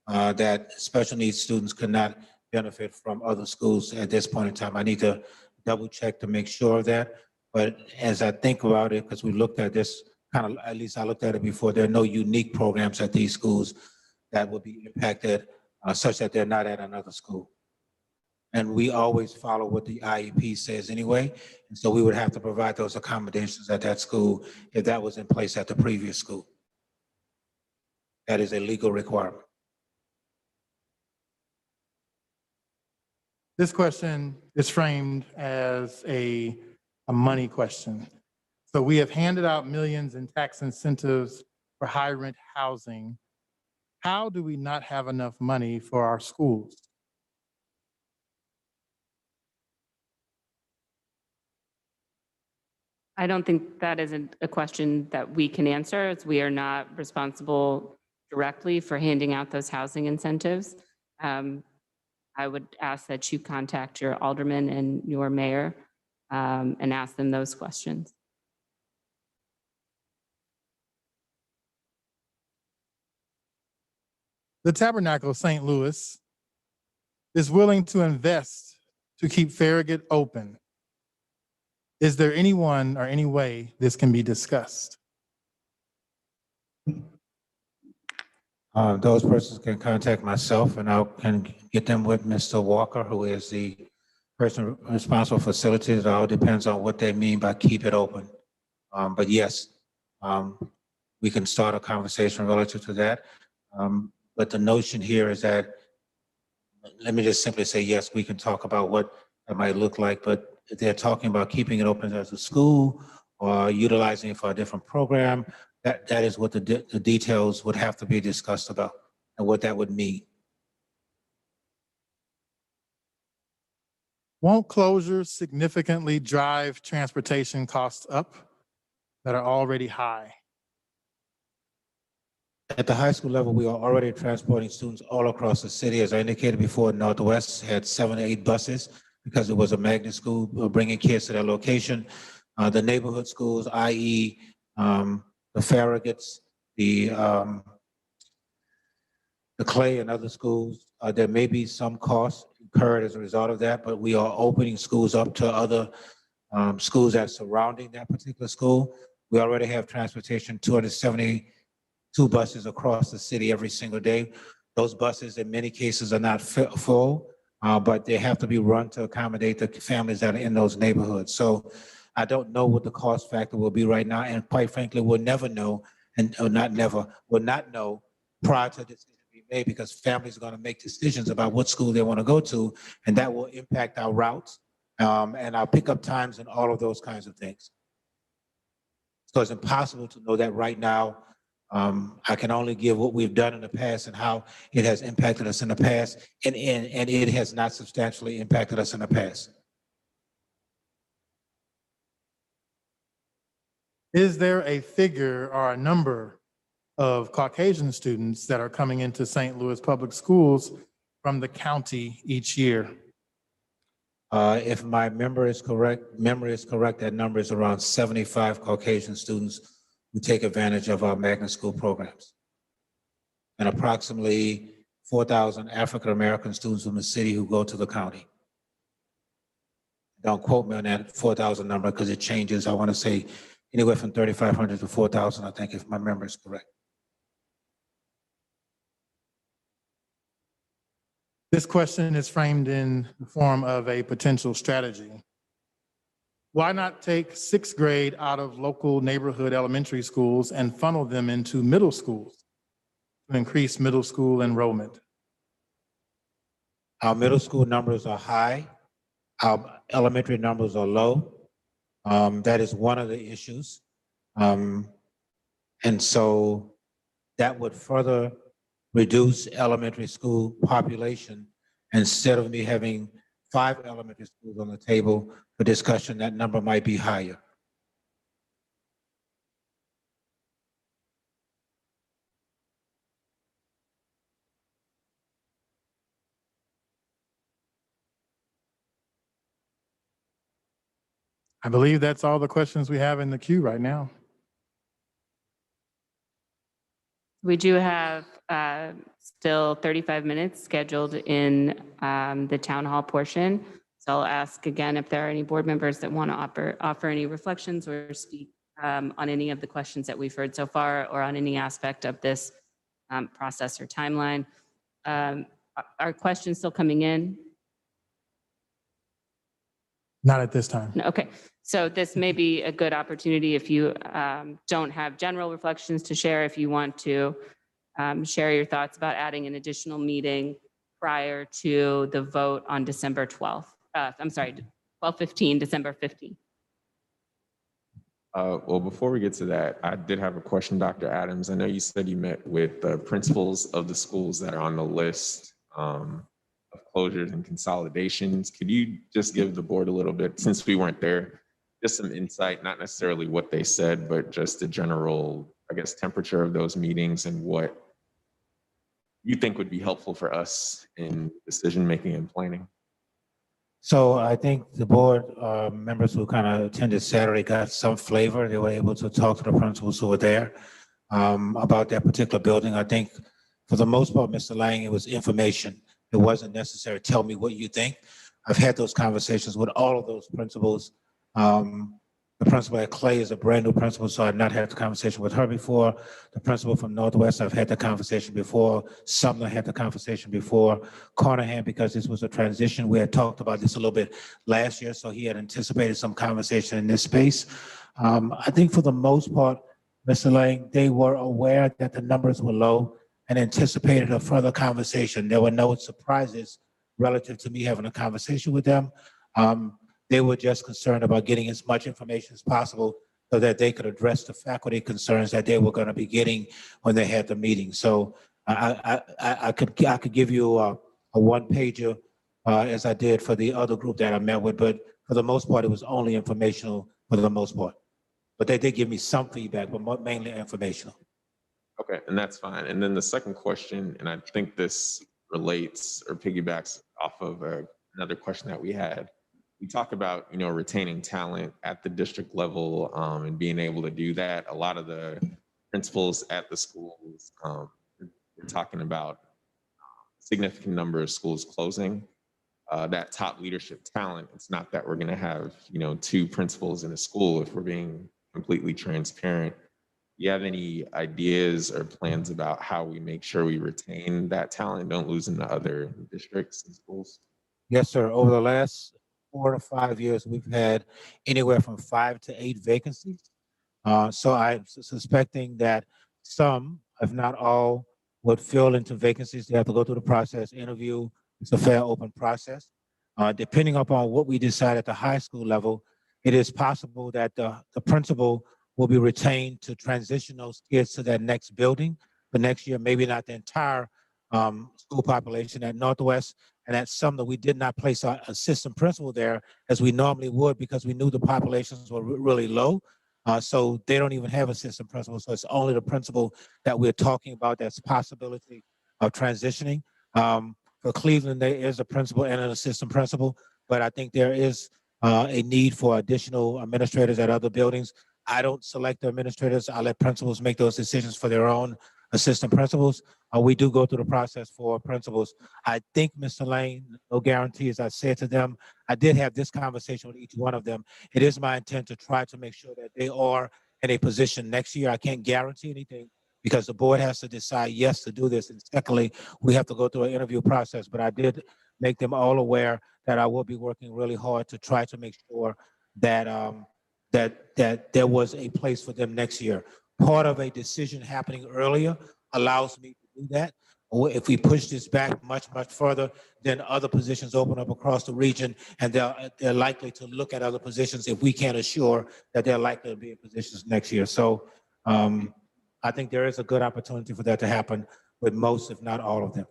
that special needs students could not benefit from other schools at this point in time. I need to double check to make sure of that. But as I think about it, because we looked at this kind of, at least I looked at it before, there are no unique programs at these schools that will be impacted such that they're not at another school. And we always follow what the IEP says anyway. And so we would have to provide those accommodations at that school if that was in place at the previous school. That is a legal requirement. This question is framed as a money question. So we have handed out millions in tax incentives for high rent housing. How do we not have enough money for our schools? I don't think that is a question that we can answer, as we are not responsible directly for handing out those housing incentives. I would ask that you contact your alderman and your mayor and ask them those questions. The Tabernacle of St. Louis is willing to invest to keep Farragut open. Is there anyone or any way this can be discussed? Those persons can contact myself and I can get them with Mr. Walker, who is the person responsible for facilities. It all depends on what they mean by keep it open. But yes, we can start a conversation relative to that. But the notion here is that, let me just simply say, yes, we can talk about what it might look like, but if they're talking about keeping it open as a school or utilizing it for a different program, that is what the details would have to be discussed about and what that would mean. Won't closures significantly drive transportation costs up that are already high? At the high school level, we are already transporting students all across the city. As I indicated before, Northwest had 7 to 8 buses because it was a magnet school bringing kids to their location. The neighborhood schools, i.e. The Farraguts, the Clay and other schools, there may be some costs incurred as a result of that, but we are opening schools up to other schools that are surrounding that particular school. We already have transportation, 272 buses across the city every single day. Those buses in many cases are not full, but they have to be run to accommodate the families that are in those neighborhoods. So I don't know what the cost factor will be right now, and quite frankly, we'll never know, we'll not know prior to this being made, because families are going to make decisions about what school they want to go to, and that will impact our routes and our pickup times and all of those kinds of things. So it's impossible to know that right now. I can only give what we've done in the past and how it has impacted us in the past, and it has not substantially impacted us in the past. Is there a figure or a number of Caucasian students that are coming into St. Louis Public Schools from the county each year? If my memory is correct, that number is around 75 Caucasian students who take advantage of our magnet school programs, and approximately 4,000 African-American students from the city who go to the county. Don't quote me on that 4,000 number because it changes. I want to say anywhere from 3,500 to 4,000, I think, if my memory is correct. This question is framed in the form of a potential strategy. Why not take 6th grade out of local neighborhood elementary schools and funnel them into middle schools to increase middle school enrollment? Our middle school numbers are high. Our elementary numbers are low. That is one of the issues. And so that would further reduce elementary school population. Instead of me having 5 elementary schools on the table for discussion, that number might be higher. I believe that's all the questions we have in the queue right now. We do have still 35 minutes scheduled in the town hall portion. So I'll ask again if there are any board members that want to offer any reflections or speak on any of the questions that we've heard so far, or on any aspect of this process or timeline. Are questions still coming in? Not at this time. No, okay, so this may be a good opportunity if you don't have general reflections to share, if you want to share your thoughts about adding an additional meeting prior to the vote on December 12th. I'm sorry, 12/15, December 15th. Well, before we get to that, I did have a question, Dr. Adams. I know you said you met with the principals of the schools that are on the list of closures and consolidations. Could you just give the board a little bit, since we weren't there, just some insight, not necessarily what they said, but just the general, I guess, temperature of those meetings and what you think would be helpful for us in decision-making and planning? So I think the board members who kind of attended Saturday got some flavor. They were able to talk to the principals who were there about that particular building. I think for the most part, Mr. Lang, it was information. It wasn't necessary, tell me what you think. I've had those conversations with all of those principals. The principal at Clay is a brand new principal, so I've not had the conversation with her before. The principal from Northwest, I've had the conversation before. Sumner had the conversation before. Carnahan, because this was a transition, we had talked about this a little bit last year, so he had anticipated some conversation in this space. I think for the most part, Mr. Lang, they were aware that the numbers were low and anticipated a further conversation. There were no surprises relative to me having a conversation with them. They were just concerned about getting as much information as possible so that they could address the faculty concerns that they were going to be getting when they had the meeting. So I could give you a one-pager as I did for the other group that I met with, but for the most part, it was only informational for the most part. But they did give me some feedback, but mainly informational. Okay, and that's fine. And then the second question, and I think this relates or piggybacks off of another question that we had. We talk about, retaining talent at the district level and being able to do that. A lot of the principals at the schools, we're talking about significant number of schools closing. That top leadership talent, it's not that we're going to have, 2 principals in a school if we're being completely transparent. Do you have any ideas or plans about how we make sure we retain that talent, don't lose them to other districts and schools? Yes, sir. Over the last 4 to 5 years, we've had anywhere from 5 to 8 vacancies. So I'm suspecting that some, if not all, would fill into vacancies. They have to go through the process, interview. It's a fair, open process. Depending upon what we decide at the high school level, it is possible that the principal will be retained to transition those kids to that next building for next year, maybe not the entire school population at Northwest. And at Sumner, we did not place our assistant principal there as we normally would because we knew the populations were really low. So they don't even have assistant principals. So it's only the principal that we're talking about that's possibility of transitioning. For Cleveland, there is a principal and an assistant principal, but I think there is a need for additional administrators at other buildings. I don't select the administrators. I let principals make those decisions for their own assistant principals. We do go through the process for principals. I think, Mr. Lane, no guarantees. I said to them, I did have this conversation with each one of them. It is my intent to try to make sure that they are in a position next year. I can't guarantee anything because the board has to decide yes to do this. And secondly, we have to go through an interview process. But I did make them all aware that I will be working really hard to try to make sure that that there was a place for them next year. Part of a decision happening earlier allows me to do that. Or if we push this back much further, then other positions open up across the region, and they're likely to look at other positions if we can't assure that they're likely to be in positions next year. So I think there is a good opportunity for that to happen with most, if not all of them.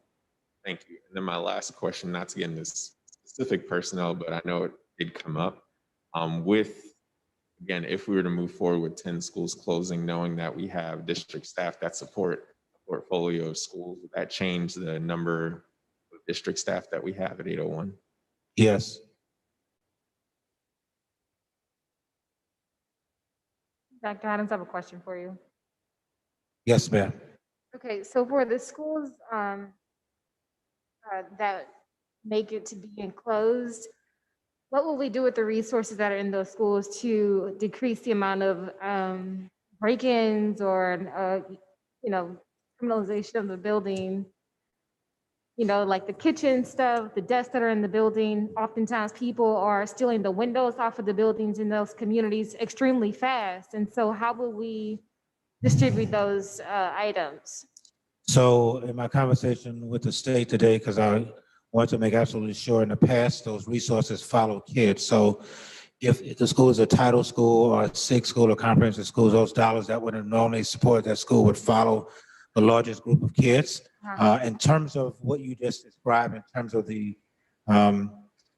Thank you. And then my last question, not to get into specific personnel, but I know it did come up again, if we were to move forward with 10 schools closing, knowing that we have district staff that support a portfolio of schools, would that change the number of district staff that we have at 801? Yes. Dr. Adams, I have a question for you. Yes, ma'am. Okay, so for the schools that make it to being closed, what will we do with the resources that are in those schools to decrease the amount of break-ins or, criminalization of the building? Like the kitchen stuff, the desks that are in the building. Oftentimes people are stealing the windows off of the buildings in those communities extremely fast. And so how will we distribute those items? So in my conversation with the state today, because I want to make absolutely sure in the past, those resources follow kids. So if the school is a title school or a SIG school or comprehensive school, those dollars that would normally support that school would follow the largest group of kids. In terms of what you just described, in terms of the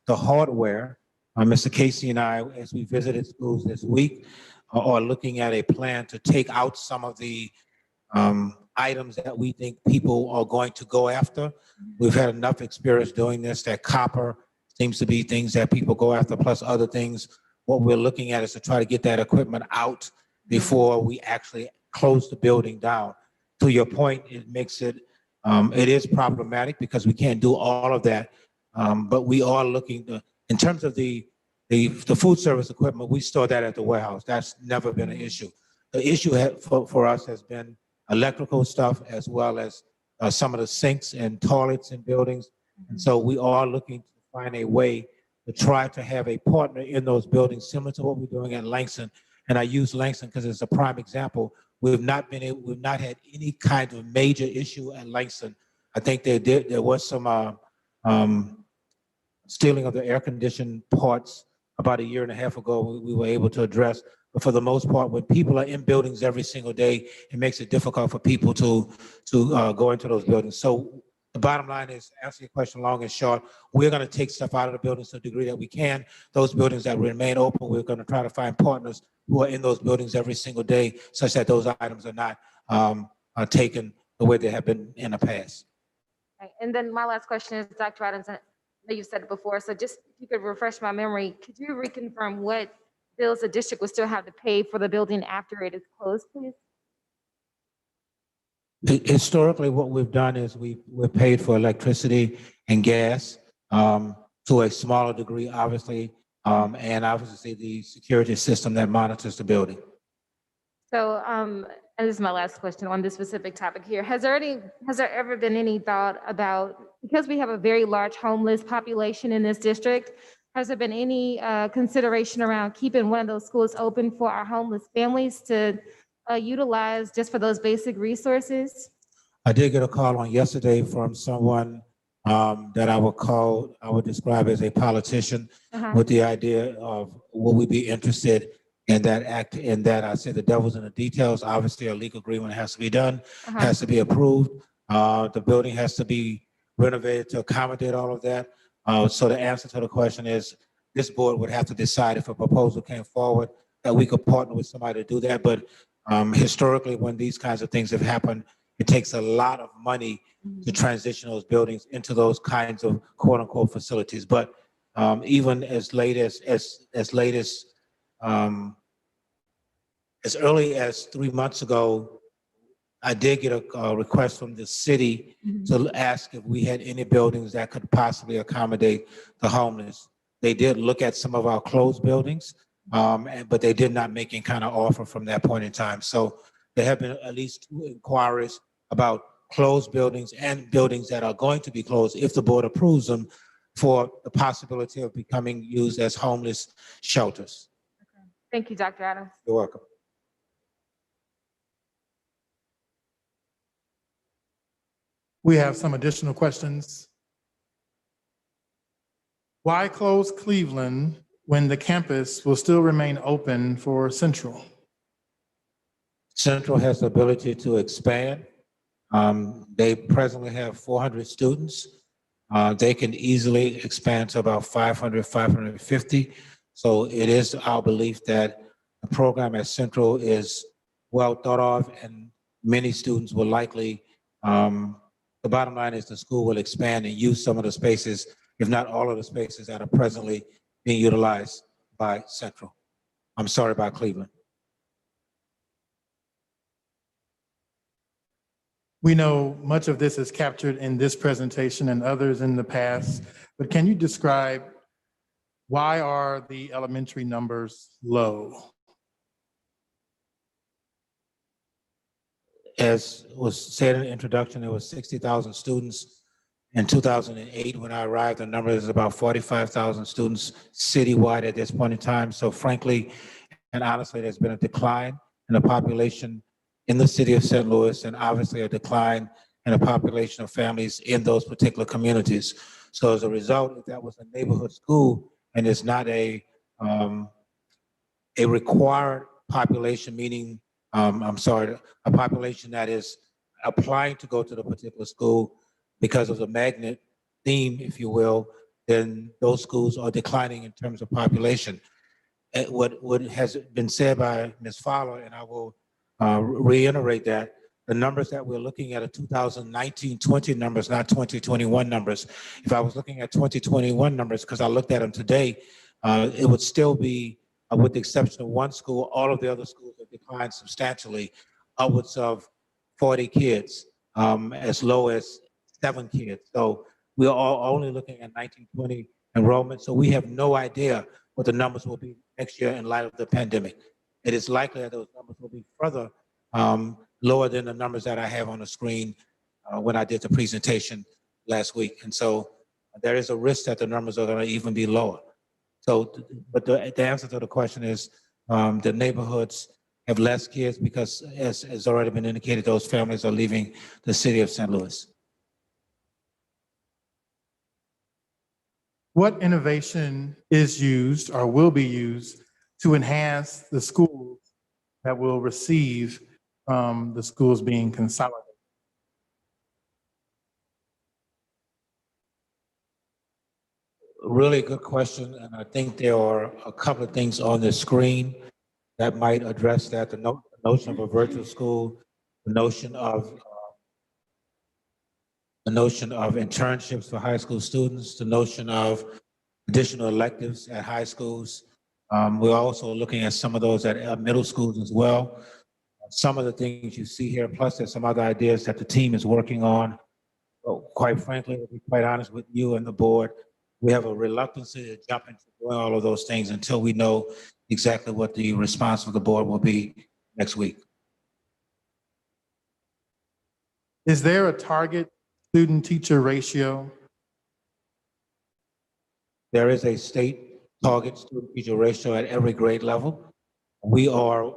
hardware, Mr. Casey and I, as we visited schools this week, are looking at a plan to take out some of the items that we think people are going to go after. We've had enough experience doing this that copper seems to be things that people go after, plus other things. What we're looking at is to try to get that equipment out before we actually close the building down. To your point, it makes it, it is problematic because we can't do all of that. But we are looking to, in terms of the food service equipment, we store that at the warehouse. That's never been an issue. The issue for us has been electrical stuff, as well as some of the sinks and toilets in buildings. And so we are looking to find a way to try to have a partner in those buildings, similar to what we're doing at Langston. And I use Langston because it's a prime example. We've not had any kind of major issue at Langston. I think there was some stealing of the air conditioned parts about a year and a half ago. We were able to address. But for the most part, when people are in buildings every single day, it makes it difficult for people to go into those buildings. So the bottom line is, answer your question long and short, we're going to take stuff out of the buildings to the degree that we can. Those buildings that remain open, we're going to try to find partners who are in those buildings every single day, such that those items are not taken the way they have been in the past. Right. And then my last question is, Dr. Adams, I know you said it before, so just if you could refresh my memory, could you reconfirm what bills the district will still have to pay for the building after it is closed, please? Historically, what we've done is we've paid for electricity and gas to a smaller degree, obviously, and obviously the security system that monitors the building. So, and this is my last question on this specific topic here. Has there ever been any thought about, because we have a very large homeless population in this district, has there been any consideration around keeping one of those schools open for our homeless families to utilize just for those basic resources? I did get a call on yesterday from someone that I would describe as a politician, with the idea of would we be interested in that act. In that, I said the devil's in the details. Obviously, a legal agreement has to be done, has to be approved. The building has to be renovated to accommodate all of that. So the answer to the question is, this board would have to decide if a proposal came forward that we could partner with somebody to do that. But historically, when these kinds of things have happened, it takes a lot of money to transition those buildings into those kinds of quote unquote facilities. But even as early as 3 months ago, I did get a request from the city to ask if we had any buildings that could possibly accommodate the homeless. They did look at some of our closed buildings, but they did not make any kind of offer from that point in time. So there have been at least 2 inquiries about closed buildings and buildings that are going to be closed if the board approves them, for the possibility of becoming used as homeless shelters. Thank you, Dr. Adams. You're welcome. We have some additional questions. Why close Cleveland when the campus will still remain open for Central? Central has the ability to expand. They presently have 400 students. They can easily expand to about 500, 550. So it is our belief that the program at Central is well thought of, and many students will likely, the bottom line is the school will expand and use some of the spaces, if not all of the spaces that are presently being utilized by Central. I'm sorry, by Cleveland. We know much of this is captured in this presentation and others in the past, but can you describe why are the elementary numbers low? As was said in the introduction, there was 60,000 students in 2008. When I arrived, the number is about 45,000 students citywide at this point in time. So frankly, and honestly, there's been a decline in the population in the city of St. Louis, and obviously a decline and the population of families in those particular communities. So as a result, if that was a neighborhood school and it's not a required population, meaning, a population that is applying to go to the particular school because of the magnet theme, if you will, then those schools are declining in terms of population. What has been said by Ms. Fowler, and I will reiterate that, the numbers that we're looking at are 2019-20 numbers, not 2021 numbers. If I was looking at 2021 numbers, because I looked at them today, it would still be, with the exception of one school, all of the other schools have declined substantially, upwards of 40 kids, as low as 7 kids. So we are all only looking at 1920 enrollment. So we have no idea what the numbers will be next year in light of the pandemic. It is likely that those numbers will be further lower than the numbers that I have on the screen when I did the presentation last week. And so there is a risk that the numbers are going to even be lower. So, but the answer to the question is the neighborhoods have less kids because, as has already been indicated, those families are leaving the city of St. Louis. What innovation is used or will be used to enhance the schools that will receive the schools being consolidated? Really good question, and I think there are a couple of things on the screen that might address that. The notion of a virtual school, the notion of internships for high school students, the notion of additional electives at high schools. We're also looking at some of those at middle schools as well. Some of the things you see here, plus there's some other ideas that the team is working on. But quite frankly, to be quite honest with you and the board, we have a reluctance to jump into doing all of those things until we know exactly what the response of the board will be next week. Is there a target student-teacher ratio? There is a state target student-teacher ratio at every grade level. We are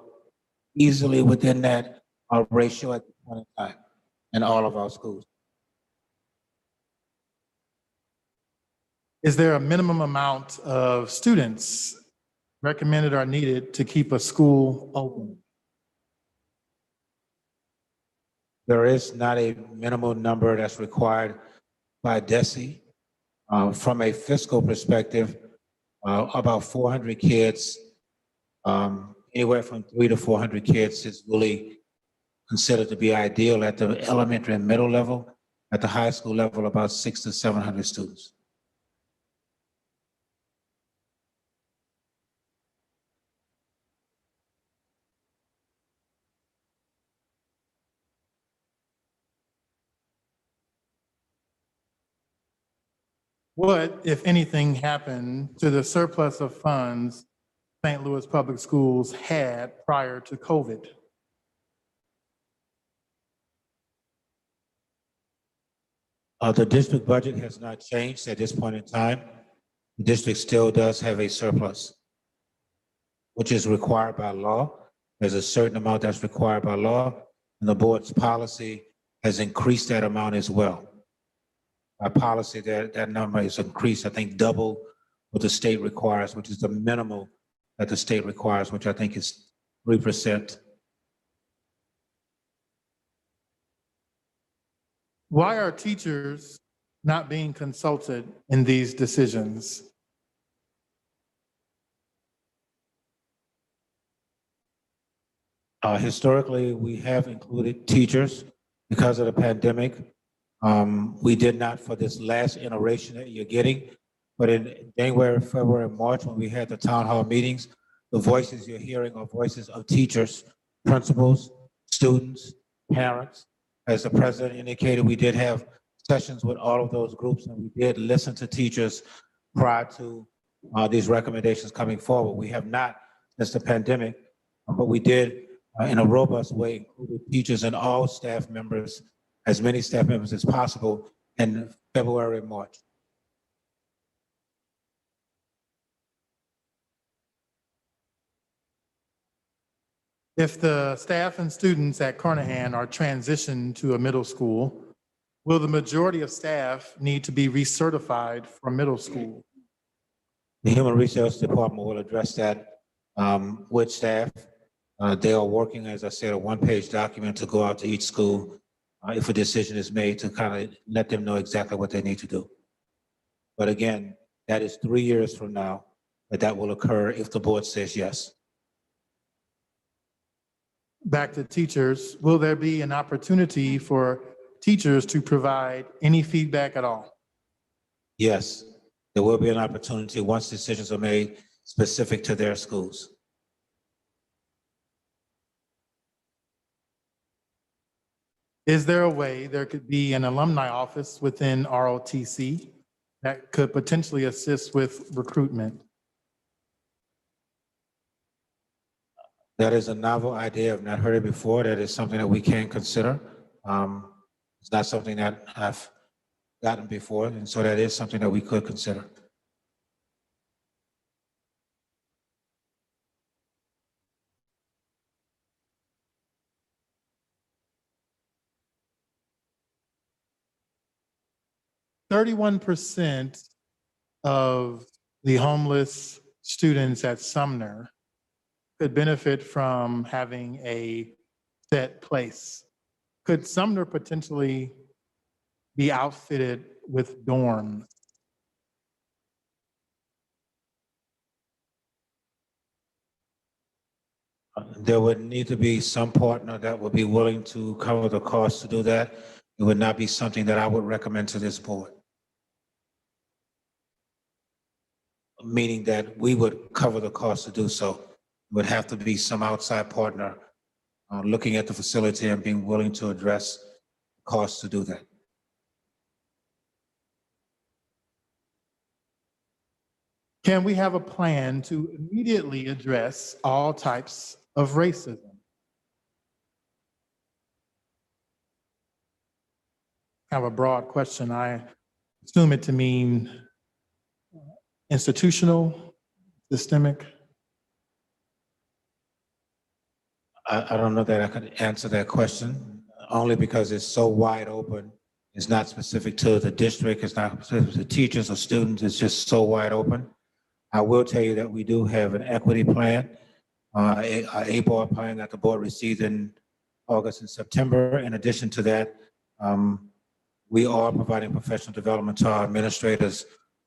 easily within that ratio at this point in time in all of our schools. Is there a minimum amount of students recommended or needed to keep a school open? There is not a minimum number that's required by DESE. From a fiscal perspective, about 400 kids, anywhere from 300 to 400 kids is really considered to be ideal at the elementary and middle level. At the high school level, about 600 to 700 students. What, if anything, happened to the surplus of funds St. Louis Public Schools had prior to COVID? The district budget has not changed at this point in time. The district still does have a surplus, which is required by law. There's a certain amount that's required by law, and the board's policy has increased that amount as well. By policy, that number is increased, I think, double what the state requires, which is the minimal that the state requires, which I think is 3%. Why are teachers not being consulted in these decisions? Historically, we have included teachers because of the pandemic. We did not for this last iteration that you're getting, but in January, February, and March, when we had the town hall meetings, the voices you're hearing are voices of teachers, principals, students, parents. As the president indicated, we did have sessions with all of those groups, and we did listen to teachers prior to these recommendations coming forward. We have not since the pandemic, but we did in a robust way include teachers and all staff members, as many staff members as possible in February and March. If the staff and students at Carnahan are transitioned to a middle school, Will the majority of staff need to be recertified for middle school? The Human Resource Department will address that with staff. They are working, as I said, a one-page document to go out to each school if a decision is made to kind of let them know exactly what they need to do. But again, that is 3 years from now, but that will occur if the board says yes. Back to teachers, will there be an opportunity for teachers to provide any feedback at all? Yes, there will be an opportunity once decisions are made specific to their schools. Is there a way there could be an alumni office within ROTC that could potentially assist with recruitment? That is a novel idea. I've not heard it before. That is something that we can consider. It's not something that I've gotten before, and so that is something that we could consider. %31 of the homeless students at Sumner could benefit from having a set place. Could Sumner potentially be outfitted with dorms? There would need to be some partner that would be willing to cover the cost to do that. It would not be something that I would recommend to this board. Meaning that we would cover the cost to do so. It would have to be some outside partner looking at the facility and being willing to address the cost to do that. Can we have a plan to immediately address all types of racism? I have a broad question. I assume it to mean institutional, systemic. I don't know that I could answer that question, only because it's so wide open. It's not specific to the district, it's not specific to teachers or students, it's just so wide open. I will tell you that we do have an equity plan, a board plan that the board received in August and September. In addition to that, we are providing professional development to our administrators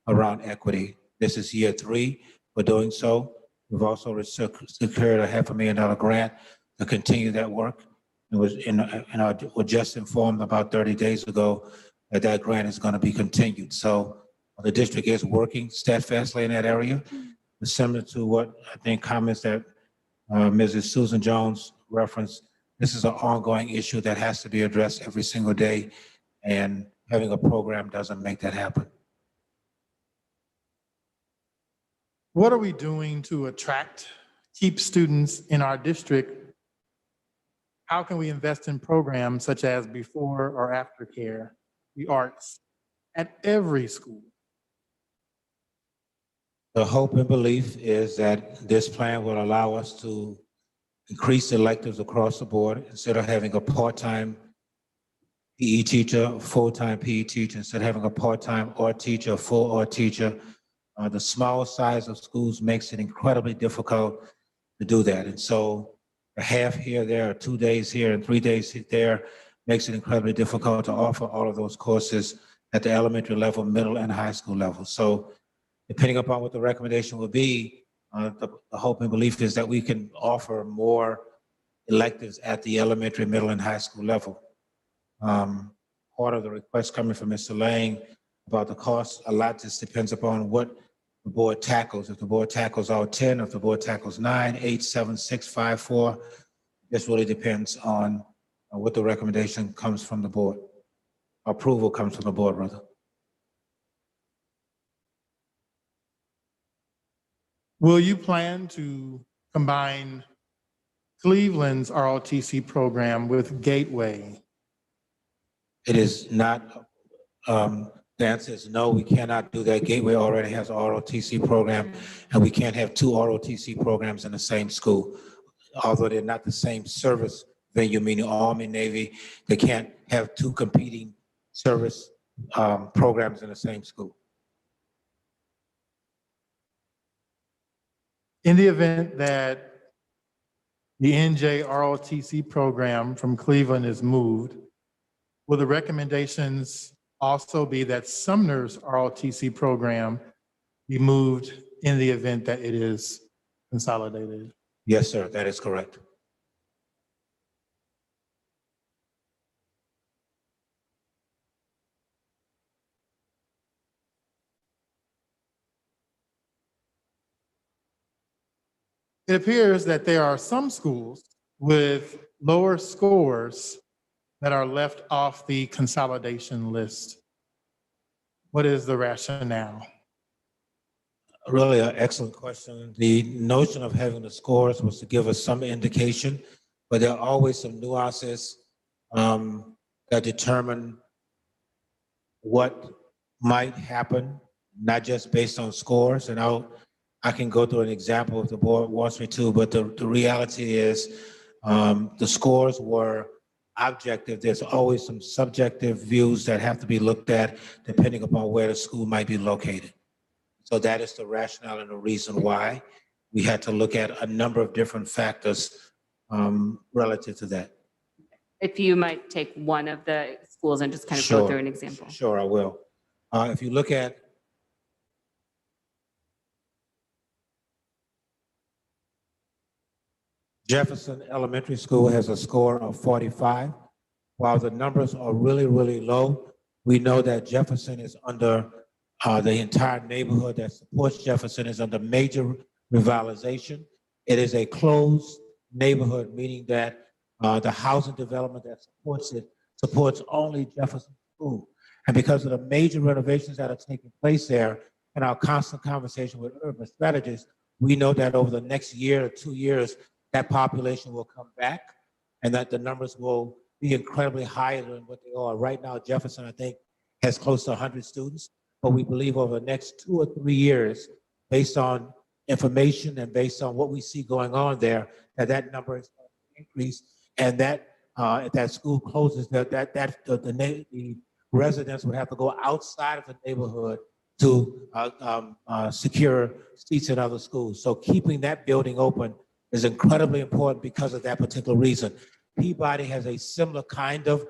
around equity. This is year 3 for doing so. We've also secured a $500,000 grant to continue that work. It was we're just informed about 30 days ago that that grant is going to be continued. So the district is working steadfastly in that area. Similar to what I think comments that Mrs. Susan Jones referenced, this is an ongoing issue that has to be addressed every single day, and having a program doesn't make that happen. What are we doing to attract, keep students in our district? How can we invest in programs such as before or after care, the arts, at every school? The hope and belief is that this plan will allow us to increase electives across the board. Instead of having a part-time PE teacher, full-time PE teacher, instead of having a part-time art teacher, full art teacher, the small size of schools makes it incredibly difficult to do that. And so a half here, there, 2 days here, and 3 days there makes it incredibly difficult to offer all of those courses at the elementary level, middle, and high school level. So depending upon what the recommendation will be, the hope and belief is that we can offer more electives at the elementary, middle, and high school level. Part of the request coming from Mr. Lang about the cost, a lot just depends upon what the board tackles. If the board tackles all 10, if the board tackles 9, 8, 7, 6, 5, 4, this really depends on what the recommendation comes from the board. Approval comes from the board, rather. Will you plan to combine Cleveland's ROTC program with Gateway? It is not, the answer is no, we cannot do that. Gateway already has an ROTC program, and we can't have 2 ROTC programs in the same school. Although they're not the same service venue, meaning Army, Navy, they can't have 2 competing service programs in the same school. In the event that the NJ ROTC program from Cleveland is moved, will the recommendations also be that Sumner's ROTC program be moved in the event that it is consolidated? Yes, sir, that is correct. It appears that there are some schools with lower scores that are left off the consolidation list. What is the rationale? Really an excellent question. The notion of having the scores was to give us some indication, but there are always some nuances that determine what might happen, not just based on scores. And I can go through an example if the board wants me to, but the reality is the scores were objective. There's always some subjective views that have to be looked at depending upon where the school might be located. So that is the rationale and the reason why we had to look at a number of different factors relative to that. If you might take one of the schools and just kind of Sure. go through an example. Sure, I will. If you look at Jefferson Elementary School has a score of 45. While the numbers are really, really low, we know that Jefferson is under, the entire neighborhood that supports Jefferson is under major revitalization. It is a closed neighborhood, meaning that the housing development that supports it supports only Jefferson School. And because of the major renovations that are taking place there and our constant conversation with urban strategists, we know that over the next year or 2 years, that population will come back and that the numbers will be incredibly higher than what they are. Right now, Jefferson, I think, has close to 100 students, but we believe over the next 2 or 3 years, based on information and based on what we see going on there, that number is going to increase, and that if that school closes, the residents would have to go outside of the neighborhood to secure seats in other schools. So keeping that building open is incredibly important because of that particular reason. Peabody has a similar kind of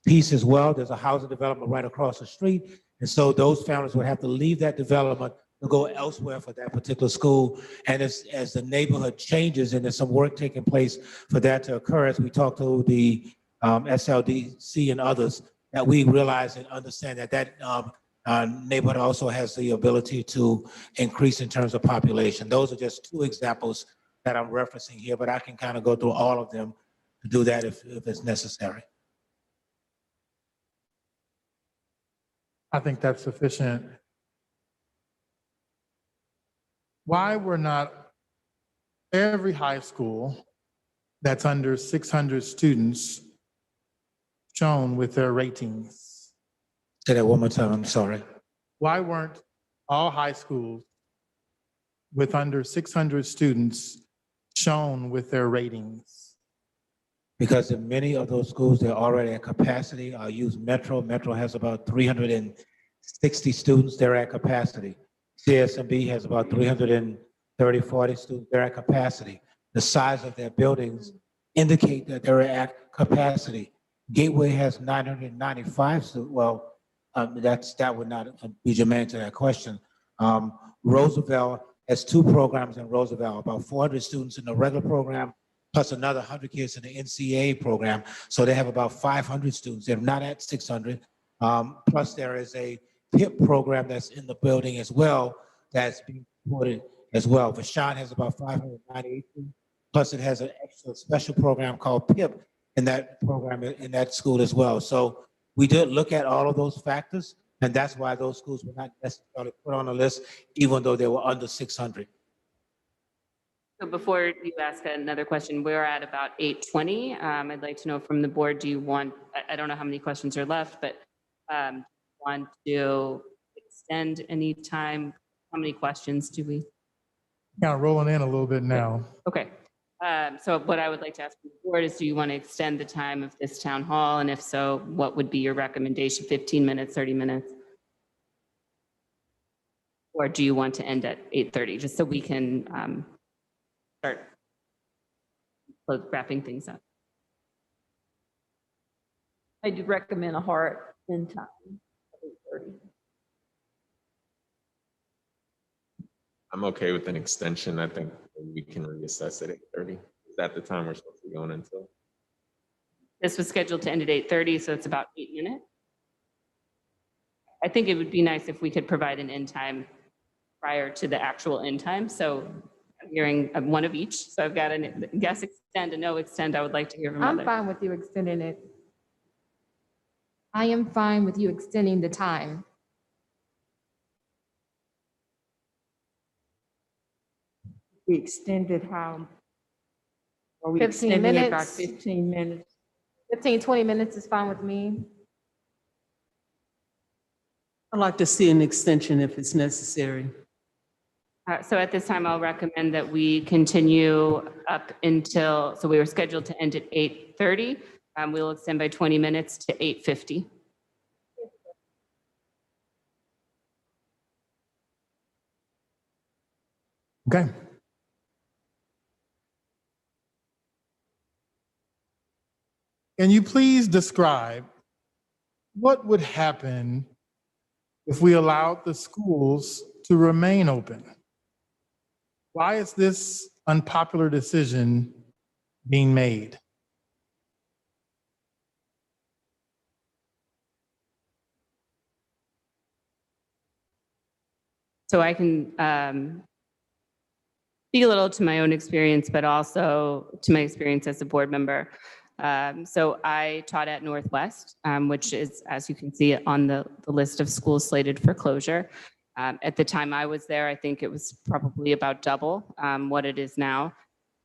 piece as well. There's a housing development right across the street. And so those families would have to leave that development to go elsewhere for that particular school. And as the neighborhood changes and there's some work taking place for that to occur, as we talk to the SLDC and others, that we realize and understand that neighborhood also has the ability to increase in terms of population. Those are just 2 examples that I'm referencing here, but I can kind of go through all of them to do that if it's necessary. I think that's sufficient. Why were not every high school that's under 600 students shown with their ratings? Say that one more time, I'm sorry. Why weren't all high schools with under 600 students shown with their ratings? Because in many of those schools, they're already at capacity. I'll use Metro. Metro has about 360 students, they're at capacity. CSMB has about 330, 40 students, they're at capacity. The size of their buildings indicate that they're at capacity. Gateway has 995 students. Well, that would not be germane to that question. Roosevelt has 2 programs in Roosevelt, about 400 students in the regular program, plus another 100 kids in the NCAA program. So they have about 500 students. They're not at 600. Plus there is a PIP program that's in the building as well that's being supported as well. Vashon has about 598 students. Plus it has an extra special program called PIP in that program in that school as well. So we did look at all of those factors, and that's why those schools were not necessarily put on the list, even though they were under 600. So before you ask another question, we're at about 8:20. I'd like to know from the board, do you want, I don't know how many questions are left, but want to extend any time? How many questions do we? Kind of rolling in a little bit now. Okay. So what I would like to ask the board is, do you want to extend the time of this town hall? And if so, what would be your recommendation, 15 minutes, 30 minutes? Or do you want to end at 8:30, just so we can start wrapping things up? I do recommend a hard end time of 8:30. I'm okay with an extension. I think we can reassess at 8:30. Is that the time we're supposed to be going until? This was scheduled to end at 8:30, so it's about 8 minutes. I think it would be nice if we could provide an end time prior to the actual end time. So I'm hearing one of each. So I've got a guess extend and no extend. I would like to hear from I'm others. fine with you extending it. I am fine with you extending the time. We extended how? Are we 15 extending it by minutes. 15 minutes? 15, 20 minutes is fine with me. I'd like to see an extension if it's necessary. So at this time, I'll recommend that we continue up until, so we were scheduled to end at 8:30. We'll extend by 20 minutes to 8:50. Okay. Can you please describe what would happen if we allowed the schools to remain open? Why is this unpopular decision being made? So I can speak a little to my own experience, but also to my experience as a board member. So I taught at Northwest, which is, as you can see, on the list of schools slated for closure. At the time I was there, I think it was probably about double what it is now.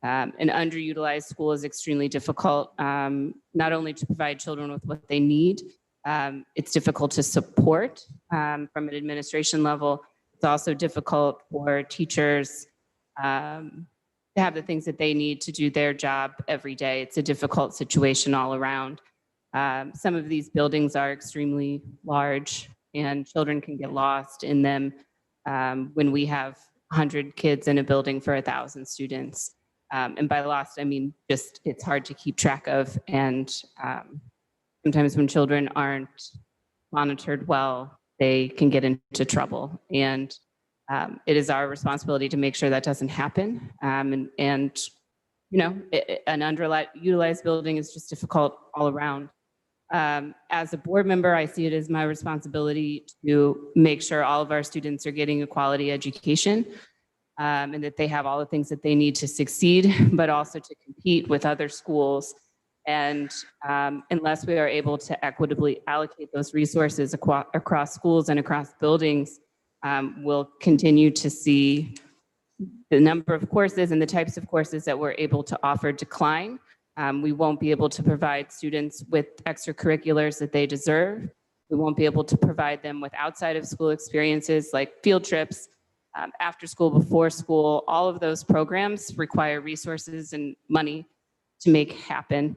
An underutilized school is extremely difficult, not only to provide children with what they need, it's difficult to support from an administration level. It's also difficult for teachers to have the things that they need to do their job every day. It's a difficult situation all around. Some of these buildings are extremely large and children can get lost in them when we have 100 kids in a building for 1,000 students. And by lost, I mean just it's hard to keep track of. And sometimes when children aren't monitored well, they can get into trouble. And it is our responsibility to make sure that doesn't happen. And you know, an underutilized building is just difficult all around. As a board member, I see it as my responsibility to make sure all of our students are getting a quality education and that they have all the things that they need to succeed, but also to compete with other schools. And unless we are able to equitably allocate those resources across schools and across buildings, we'll continue to see the number of courses and the types of courses that we're able to offer decline. We won't be able to provide students with extracurriculars that they deserve. We won't be able to provide them with outside of school experiences like field trips, after school, before school. All of those programs require resources and money to make happen.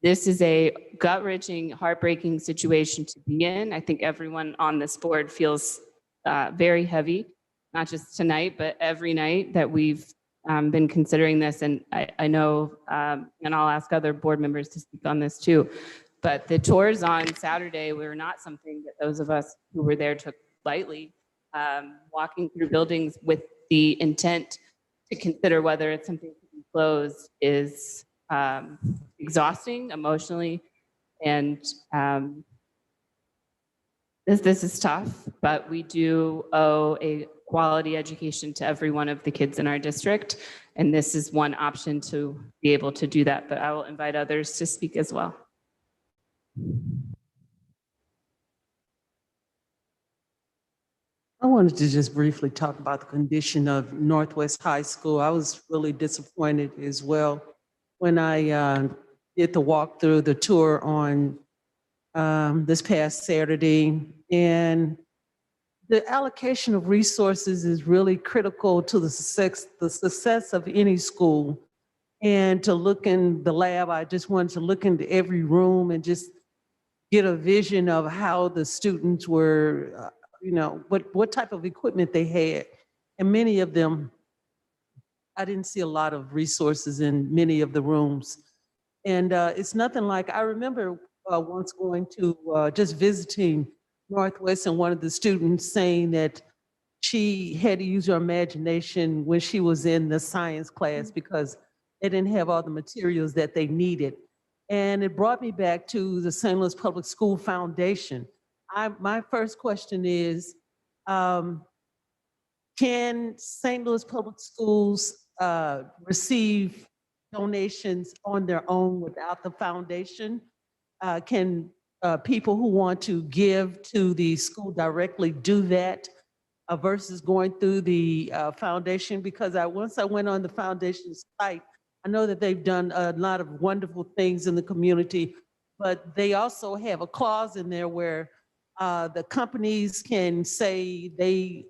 This is a gut-wrenching, heartbreaking situation to be in. I think everyone on this board feels very heavy, not just tonight, but every night that we've been considering this. And I know, and I'll ask other board members to speak on this too, but the tours on Saturday were not something that those of us who were there took lightly. Walking through buildings with the intent to consider whether it's something to be closed is exhausting emotionally. And this is tough, but we do owe a quality education to every one of the kids in our district. And this is one option to be able to do that, but I will invite others to speak as well. I wanted to just briefly talk about the condition of Northwest High School. I was really disappointed as well when I did the walkthrough, the tour on this past Saturday. And the allocation of resources is really critical to the success of any school. And to look in the lab, I just wanted to look into every room and just get a vision of how the students were, what type of equipment they had. And many of them, I didn't see a lot of resources in many of the rooms. And it's nothing like, I remember once going to just visiting Northwest, and one of the students saying that she had to use her imagination when she was in the science class because they didn't have all the materials that they needed. And it brought me back to the St. Louis Public School Foundation. My first question is, can St. Louis Public Schools receive donations on their own without the foundation? Can people who want to give to the school directly do that versus going through the foundation? Because once I went on the foundation site, I know that they've done a lot of wonderful things in the community, but they also have a clause in there where the companies can say they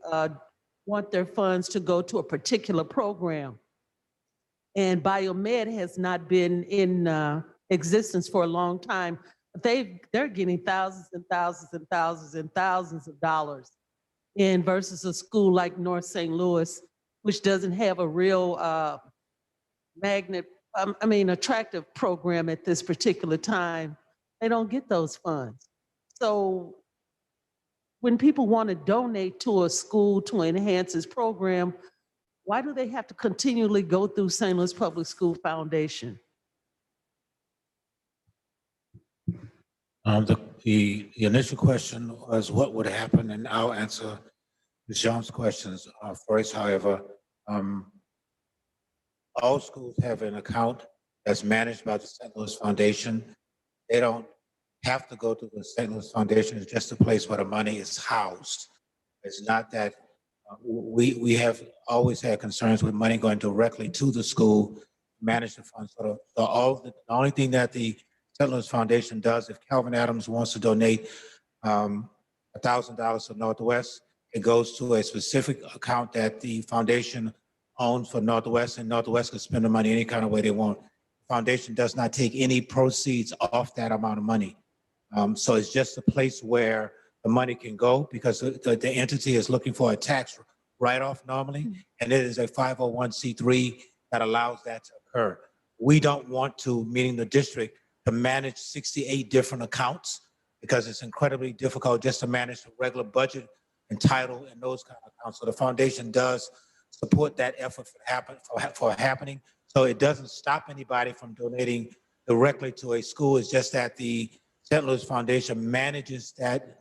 want their funds to go to a particular program. And Biomed has not been in existence for a long time. They're getting thousands and thousands and thousands and thousands of dollars in versus a school like North St. Louis, which doesn't have a real attractive program at this particular time. They don't get those funds. So when people want to donate to a school to enhance its program, why do they have to continually go through St. Louis Public School Foundation? The initial question was what would happen, and I'll answer Ms. Jones' questions first. However, all schools have an account that's managed by the St. Louis Foundation. They don't have to go to the St. Louis Foundation. It's just a place where the money is housed. It's not that we have always had concerns with money going directly to the school, manage the funds. So the only thing that the St. Louis Foundation does, if Calvin Adams wants to donate $1,000 to Northwest, it goes to a specific account that the foundation owns for Northwest, and Northwest can spend the money any kind of way they want. The foundation does not take any proceeds off that amount of money. So it's just a place where the money can go because the entity is looking for a tax write-off normally, and it is a 501c3 that allows that to occur. We don't want to, meaning the district, to manage 68 different accounts because it's incredibly difficult just to manage the regular budget and title and those kind of accounts. So the foundation does support that effort for happening. So it doesn't stop anybody from donating directly to a school. It's just that the St. Louis Foundation manages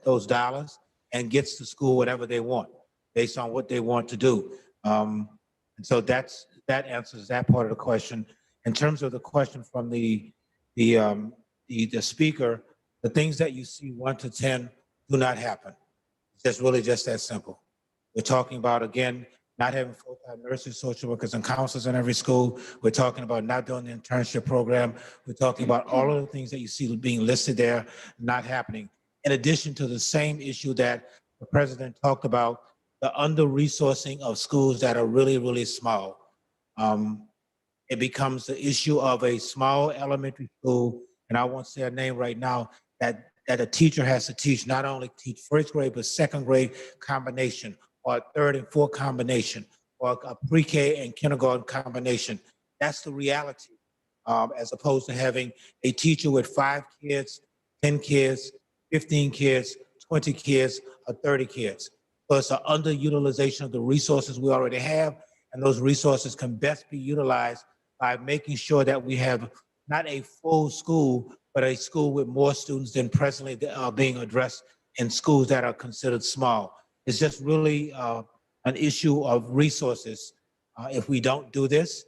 those dollars and gets to school whatever they want based on what they want to do. And so that answers that part of the question. In terms of the question from the speaker, the things that you see 1 to 10 do not happen. It's just really just that simple. We're talking about, again, not having full-time nurses, social workers, and counselors in every school. We're talking about not doing the internship program. We're talking about all of the things that you see being listed there not happening. In addition to the same issue that the president talked about, the under-resourcing of schools that are really, really small. It becomes the issue of a small elementary school, and I won't say a name right now, that a teacher has to teach, not only teach first grade, but second grade combination, or third and fourth combination, or a pre-K and kindergarten combination. That's the reality, as opposed to having a teacher with 5 kids, 10 kids, 15 kids, 20 kids, or 30 kids. So it's an underutilization of the resources we already have, and those resources can best be utilized by making sure that we have not a full school, but a school with more students than presently being addressed in schools that are considered small. It's just really an issue of resources. If we don't do this,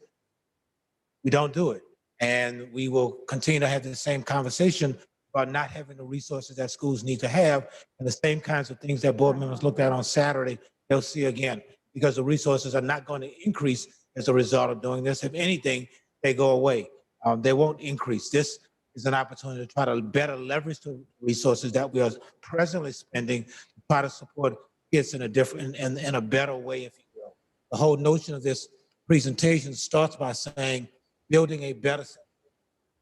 we don't do it. And we will continue to have the same conversation about not having the resources that schools need to have, and the same kinds of things that board members looked at on Saturday, they'll see again, because the resources are not going to increase as a result of doing this. If anything, they go away. They won't increase. This is an opportunity to try to better leverage the resources that we are presently spending to try to support kids in a different, in a better way, if you will. The whole notion of this presentation starts by saying, building a better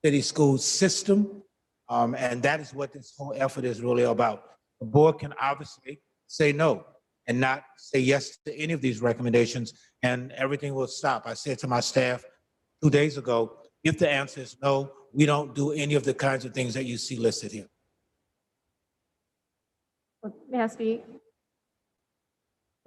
city school system. And that is what this whole effort is really about. The board can obviously say no and not say yes to any of these recommendations, and everything will stop. I said to my staff 2 days ago, if the answer is no, we don't do any of the kinds of things that you see listed here. May I speak?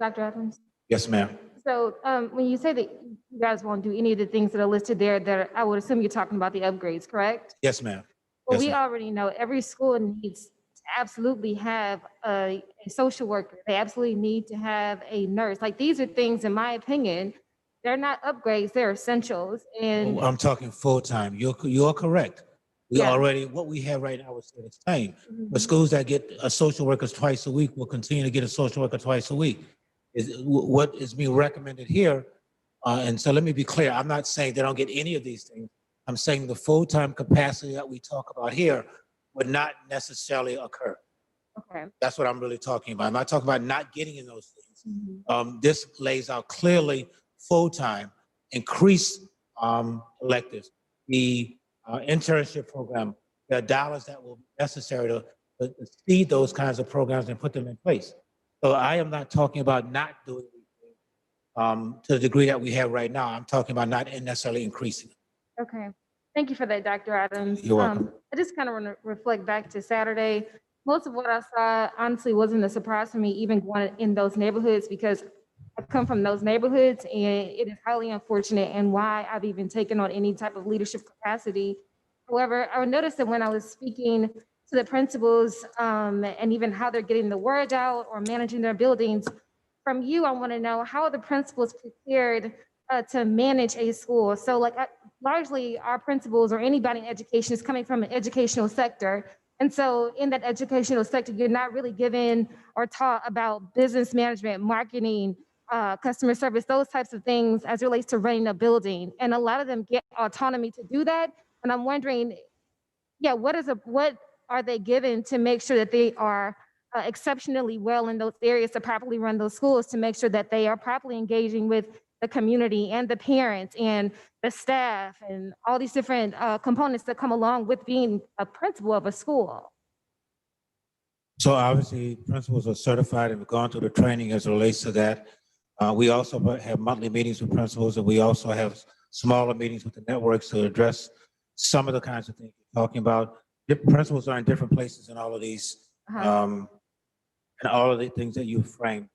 Dr. Adams? Yes, ma'am. So when you say that you guys won't do any of the things that are listed there, that I would assume you're talking about the upgrades, correct? Yes, ma'am. Well, Yes, we ma'am. already know every school needs to absolutely have a social worker. They absolutely need to have a nurse. Like, these are things, in my opinion, they're not upgrades, they're essentials. And I'm talking full-time. You're correct. We Yeah. already, what we have right now is the same. Mhm. The schools that get a social workers twice a week will continue to get a social worker twice a week. What is being recommended here, and so let me be clear, I'm not saying they don't get any of these things. I'm saying the full-time capacity that we talk about here would not necessarily occur. okay. That's what I'm really talking about. I'm not talking about not getting in those things. Mhm. This lays out clearly full-time, increased electives, the internship program, the dollars that will be necessary to seed those kinds of programs and put them in place. So I am not talking about not doing anything to the degree that we have right now. I'm talking about not necessarily increasing. Okay. Thank you for that, Dr. Adams. You're welcome. I just kind of want to reflect back to Saturday. Most of what I saw honestly wasn't a surprise for me, even going in those neighborhoods, because I come from those neighborhoods, and it is highly unfortunate and why I've even taken on any type of leadership capacity. However, I noticed that when I was speaking to the principals and even how they're getting the word out or managing their buildings, from you, I want to know, how are the principals prepared to manage a school? So like largely our principals or anybody in education is coming from an educational sector. And so in that educational sector, you're not really given or taught about business management, marketing, customer service, those types of things as it relates to running a building. And a lot of them get autonomy to do that. And I'm wondering, yeah, what are they given to make sure that they are exceptionally well in those areas to properly run those schools, to make sure that they are properly engaging with the community and the parents and the staff and all these different components that come along with being a principal of a school? So obviously, principals are certified and have gone through the training as it relates to that. We also have monthly meetings with principals, and we also have smaller meetings with the networks to address some of the kinds of things you're talking about. Different principals are in different places in all of these, and all of the things that you framed.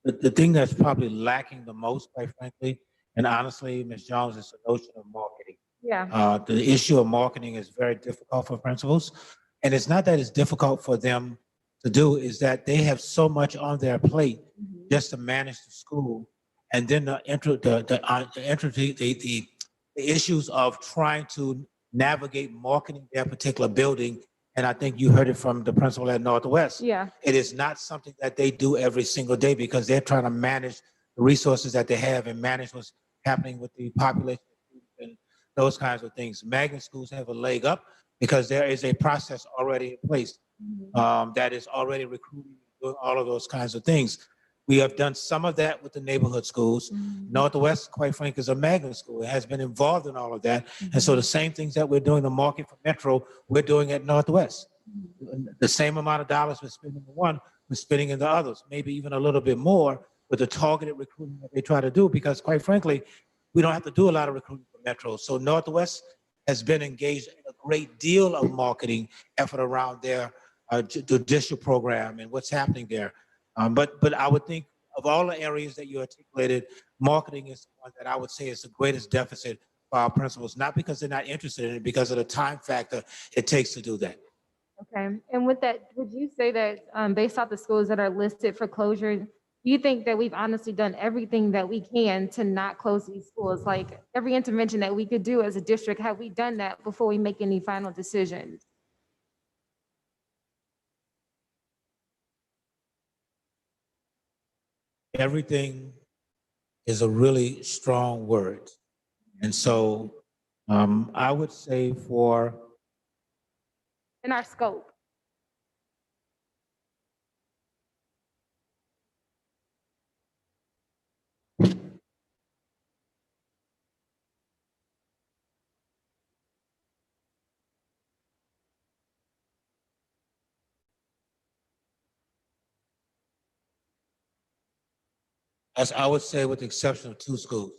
The thing that's probably lacking the most, quite frankly, and honestly, Ms. Jones, is the notion of marketing. Yeah. The issue of marketing is very difficult for principals. And it's not that it's difficult for them to do, is that they have so much on their plate just to manage the school. And then the issues of trying to navigate marketing their particular building. And I think you heard it from the principal at Northwest. Yeah. It is not something that they do every single day, because they're trying to manage the resources that they have and manage what's happening with the population and those kinds of things. Magnet schools have a leg up because there is a process already in place that is already recruiting, doing all of those kinds of things. We have done some of that with the neighborhood schools. Northwest, quite frankly, is a magnet school. It has been involved in all of that. And so the same things that we're doing in the market for Metro, we're doing at Northwest. The same amount of dollars we're spending in one, we're spending in the others, maybe even a little bit more with the targeted recruiting that they try to do, because quite frankly, we don't have to do a lot of recruiting for Metro. So Northwest has been engaged in a great deal of marketing effort around their judicial program and what's happening there. But I would think of all the areas that you articulated, marketing is the one that I would say is the greatest deficit for our principals, not because they're not interested in it, because of the time factor it takes to do that. Okay. And with that, would you say that based off the schools that are listed for closure, do you think that we've honestly done everything that we can to not close these schools? Like every intervention that we could do as a district, have we done that before we make any final decisions? Everything is a really strong word. And so I would say for In our scope? As I would say, with the exception of 2 schools.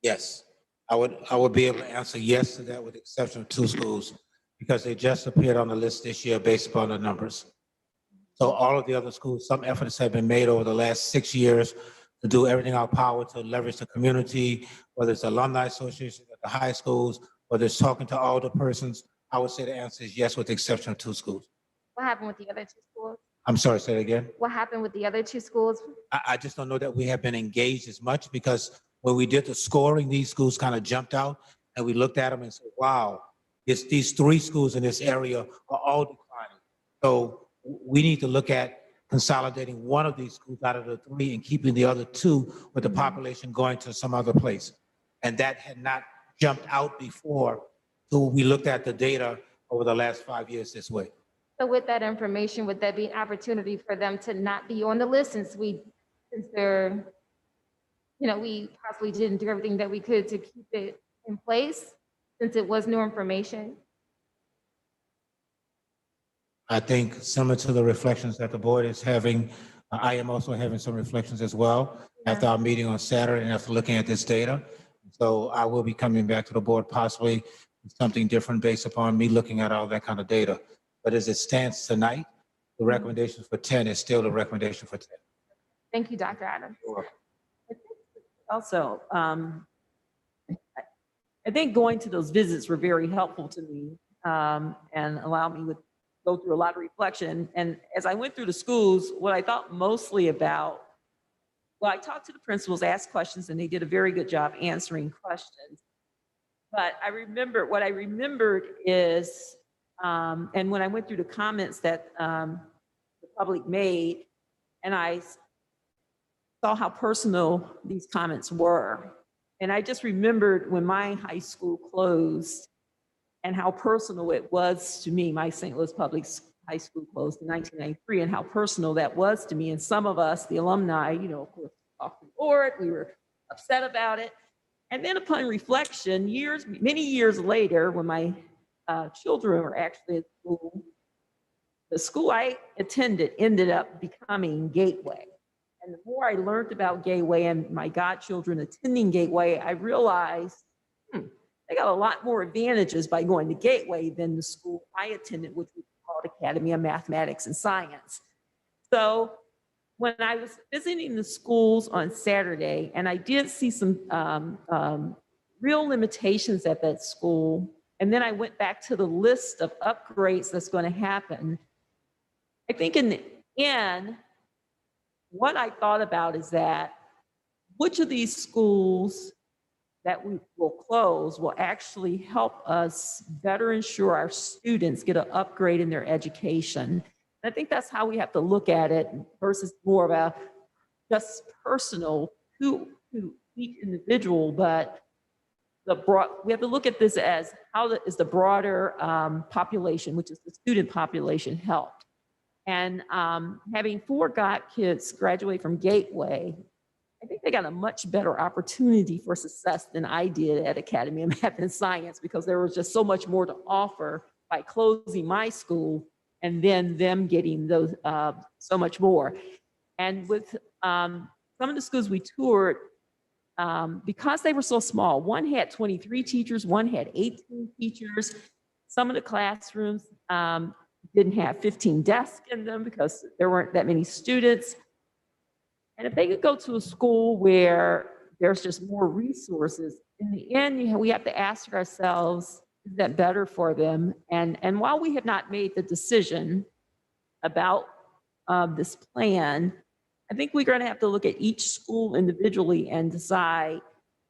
Yes, I would be able to answer yes to that with the exception of 2 schools because they just appeared on the list this year based upon the numbers. So all of the other schools, some efforts have been made over the last 6 years to do everything in our power to leverage the community, whether it's alumni associations at the high schools, whether it's talking to all the persons. I would say the answer is yes with the exception of 2 schools. What happened with the other 2 schools? I'm sorry, say it again. What happened with the other 2 schools? I just don't know that we have been engaged as much because when we did the scoring, these schools kind of jumped out and we looked at them and said, wow, it's these 3 schools in this area are all declining. So we need to look at consolidating one of these schools out of the 3 and keeping the other 2 with the population going to some other place. And that had not jumped out before. So we looked at the data over the last 5 years this way. So with that information, would that be an opportunity for them to not be on the list since they're, we possibly didn't do everything that we could to keep it in place since it was new information? I think similar to the reflections that the board is having, I am also having some reflections as well after our meeting on Saturday and after looking at this data. So I will be coming back to the board possibly with something different based upon me looking at all that kind of data. But as it stands tonight, the recommendation for 10 is still the recommendation for 10. Thank you, Dr. Adams. Also, I think going to those visits were very helpful to me and allowed me to go through a lot of reflection. And as I went through the schools, what I thought mostly about, well, I talked to the principals, asked questions, and they did a very good job answering questions. But what I remembered is, and when I went through the comments that the public made, and I saw how personal these comments were. And I just remembered when my high school closed and how personal it was to me. My St. Louis Public High School closed in 1993 and how personal that was to me. And some of us, the alumni, of course, talked to the board, we were upset about it. And then upon reflection, many years later, when my children were actually at school, the school I attended ended up becoming Gateway. And the more I learned about Gateway and my godchildren attending Gateway, I realized they got a lot more advantages by going to Gateway than the school I attended, which was called Academy of Mathematics and Science. So when I was visiting the schools on Saturday, and I did see some real limitations at that school, and then I went back to the list of upgrades that's going to happen. I think in the end, what I thought about is that which of these schools that we will close will actually help us better ensure our students get an upgrade in their education. And I think that's how we have to look at it versus more of a just personal to each individual, but we have to look at this as how is the broader population, which is the student population, helped. And having 4 kids graduate from Gateway, I think they got a much better opportunity for success than I did at Academy of Math and Science because there was just so much more to offer by closing my school and then them getting those so much more. And with some of the schools we toured, because they were so small, one had 23 teachers, one had 18 teachers. Some of the classrooms didn't have 15 desks in them because there weren't that many students. And if they could go to a school where there's just more resources, in the end, we have to ask ourselves, is that better for them? And while we have not made the decision about this plan, I think we're going to have to look at each school individually and decide,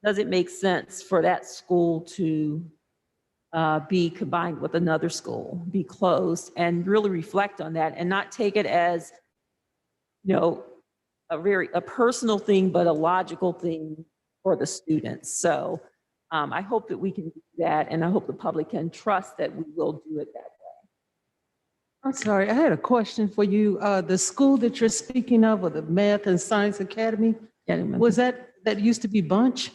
does it make sense for that school to be combined with another school, be closed, and really reflect on that and not take it as, a personal thing, but a logical thing for the students. So I hope that we can do that, and I hope the public can trust that we will do it that way. I'm sorry, I had a question for you. The school that you're speaking of, or the Math and Science Academy, was that used to be Bunch?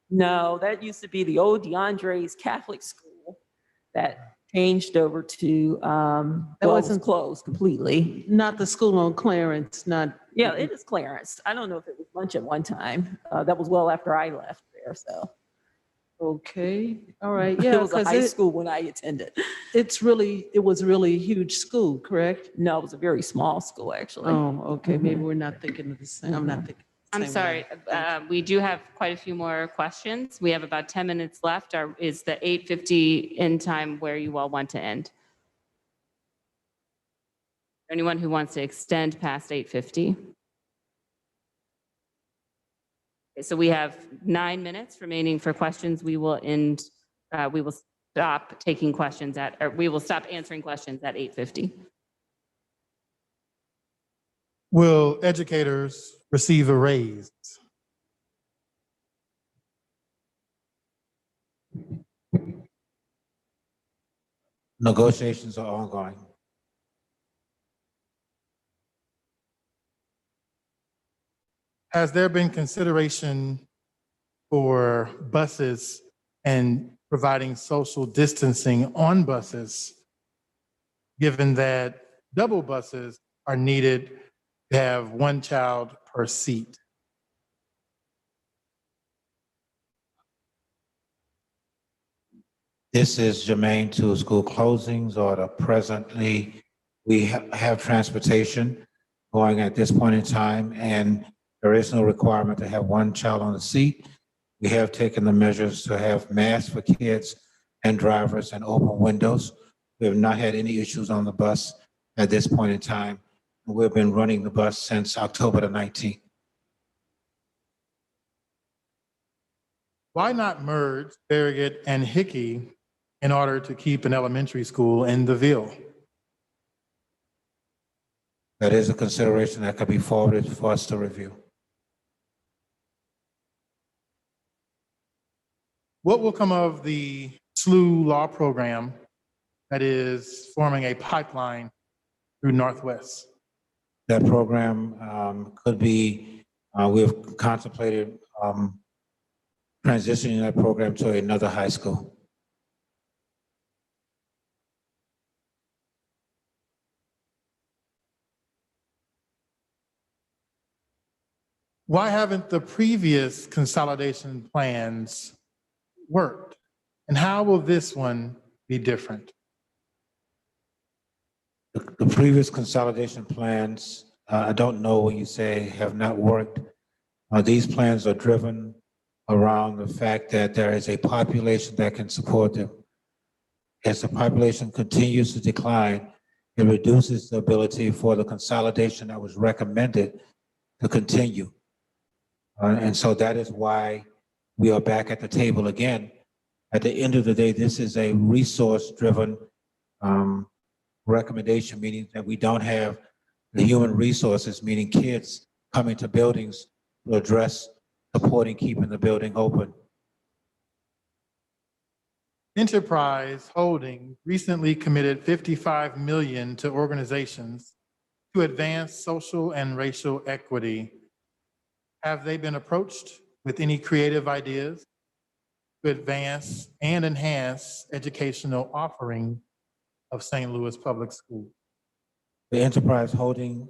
No, that used to be the old DeAndre's Catholic school that changed over to, well, it was wasn't- closed completely. Not the school on Clarence, not. Yeah, it is Clarence. I don't know if it was lunch at one time. That was well after I left there, so. Okay, all right, It yeah, was a because high school when I attended. it was really a huge school, correct? No, it was a very small school, actually. Oh, okay, maybe we're not thinking of the same, I'm not thinking. the I'm same sorry, way. we do have quite a few more questions. We have about 10 minutes left. Is the 8:50 end time where you all want to end? Anyone who wants to extend past 8:50? Okay, so we have 9 minutes remaining for questions. We will stop taking questions we will stop answering questions at 8:50. Will educators receive a raise? Negotiations are ongoing. Has there been consideration for buses and providing social distancing on buses, given that double buses are needed to have one child per seat? This is germane to school closings or presently, we have transportation going at this point in time, and there is no requirement to have one child on the seat. We have taken the measures to have masks for kids and drivers and open windows. We have not had any issues on the bus at this point in time. We've been running the bus since October the 19th. Why not merge Farragut and Hickey in order to keep an elementary school in the Ville? That is a consideration that could be forwarded for us to review. What will come of the SLU law program that is forming a pipeline through Northwest? That program could be, we've contemplated transitioning that program to another high school. Why haven't the previous consolidation plans worked? And how will this one be different? The previous consolidation plans, I don't know when you say have not worked. These plans are driven around the fact that there is a population that can support them. As the population continues to decline, it reduces the ability for the consolidation that was recommended to continue. And so that is why we are back at the table again. At the end of the day, this is a resource-driven recommendation, meaning that we don't have the human resources, meaning kids coming to buildings to address supporting keeping the building open. Enterprise Holding recently committed $55 million to organizations to advance social and racial equity. Have they been approached with any creative ideas to advance and enhance educational offering of St. Louis Public Schools? The Enterprise Holding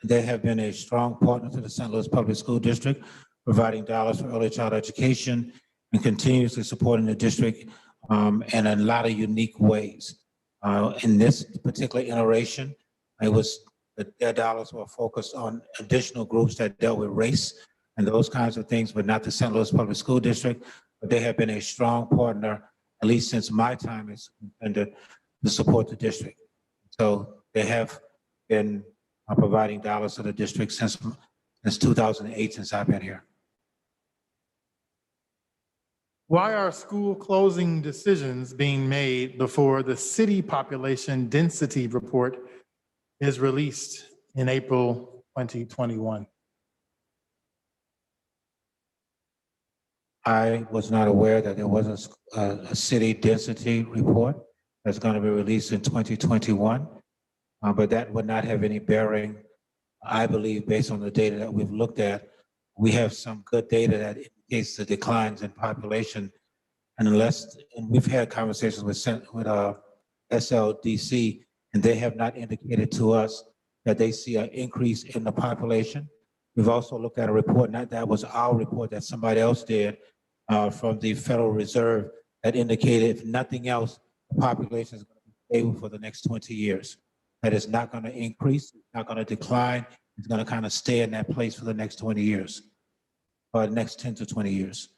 they have been a strong partner to the St. Louis Public School District, providing dollars for early child education and continuously supporting the district in a lot of unique ways. In this particular iteration, their dollars were focused on additional groups that dealt with race and those kinds of things, but not the St. Louis Public School District. But they have been a strong partner, at least since my time as superintendent, to support the district. So they have been providing dollars to the district since 2008, since I've been here. Why are school closing decisions being made before the city population density report is released in April 2021? I was not aware that there was a city density report that's going to be released in 2021, but that would not have any bearing, I believe, based on the data that we've looked at. We have some good data that indicates the declines in population And we've had conversations with SLDC, and they have not indicated to us that they see an increase in the population. We've also looked at a report, not that was our report, that somebody else did, from the Federal Reserve, that indicated, if nothing else, the population is going to be stable for the next 20 years. That is not going to increase, it's not going to decline, it's going to kind of stay in that place for the next 20 years, or the next 10 to 20 years.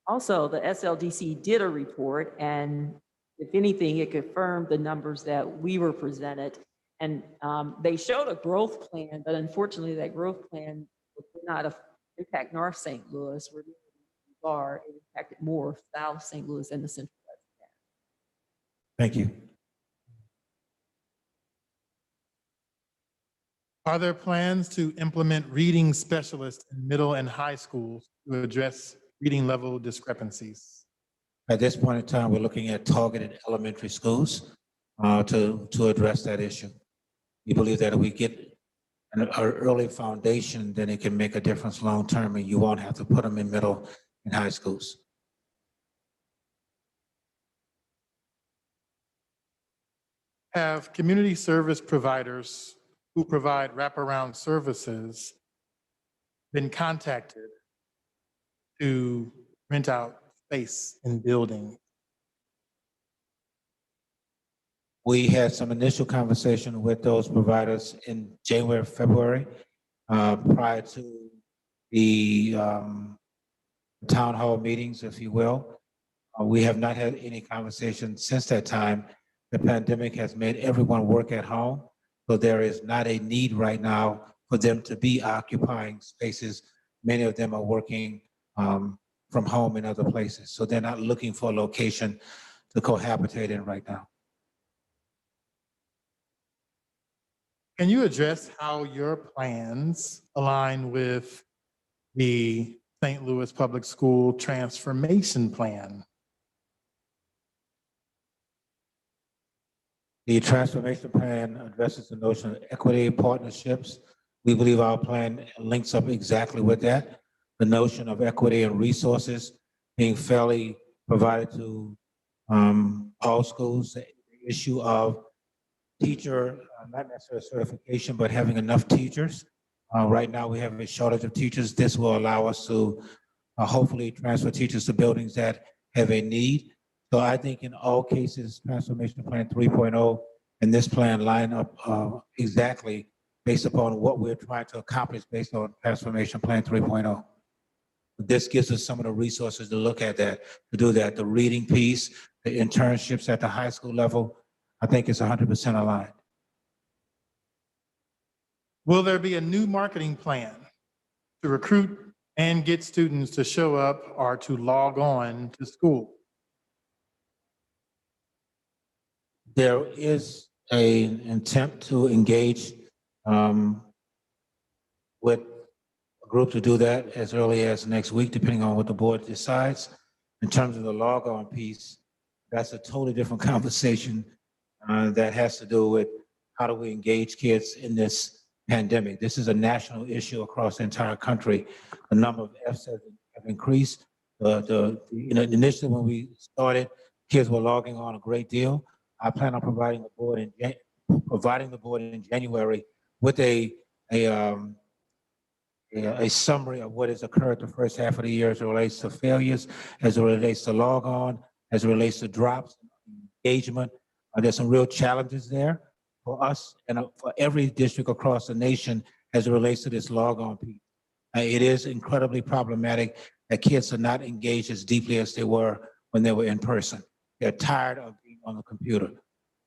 Also, the SLDC did a report, and if anything, it confirmed the numbers that we were presented. And they showed a growth plan, but unfortunately, that growth plan did not impact North St. Louis, where we are. It impacted more South St. Louis and the Central West. Thank you. Are there plans to implement reading specialists in middle and high schools to address reading level discrepancies? At this point in time, we're looking at targeted elementary schools to address that issue. We believe that if we get an early foundation, then it can make a difference long term, and you won't have to put them in middle and high schools. Have community service providers who provide wraparound services been contacted to rent out space in buildings? We had some initial conversation with those providers in January, February, prior to the town hall meetings, if you will. We have not had any conversation since that time. The pandemic has made everyone work at home, so there is not a need right now for them to be occupying spaces. Many of them are working from home in other places, so they're not looking for a location to cohabitate in right now. Can you address how your plans align with the St. Louis Public School Transformation Plan? The transformation plan addresses the notion of equity partnerships. We believe our plan links up exactly with that. The notion of equity and resources being fairly provided to all schools. The issue of teacher, not necessarily certification, but having enough teachers. Right now we have a shortage of teachers. This will allow us to hopefully transfer teachers to buildings that have a need. So I think in all cases, Transformation Plan 3.0 and this plan line up exactly based upon what we're trying to accomplish based on Transformation Plan 3.0. This gives us some of the resources to look at that, to do that. The reading piece, the internships at the high school level, I think it's 100% aligned. Will there be a new marketing plan to recruit and get students to show up or to log on to school? There is an intent to engage with a group to do that as early as next week, depending on what the board decides. In terms of the log on piece, that's a totally different conversation that has to do with how do we engage kids in this pandemic. This is a national issue across the entire country. The number of Fs have increased. Initially when we started, kids were logging on a great deal. I plan on providing the board in January with a summary of what has occurred the first half of the year as it relates to failures, as it relates to log on, as it relates to drops, engagement. There's some real challenges there for us and for every district across the nation as it relates to this log on piece. It is incredibly problematic that kids are not engaged as deeply as they were when they were in person. They're tired of being on the computer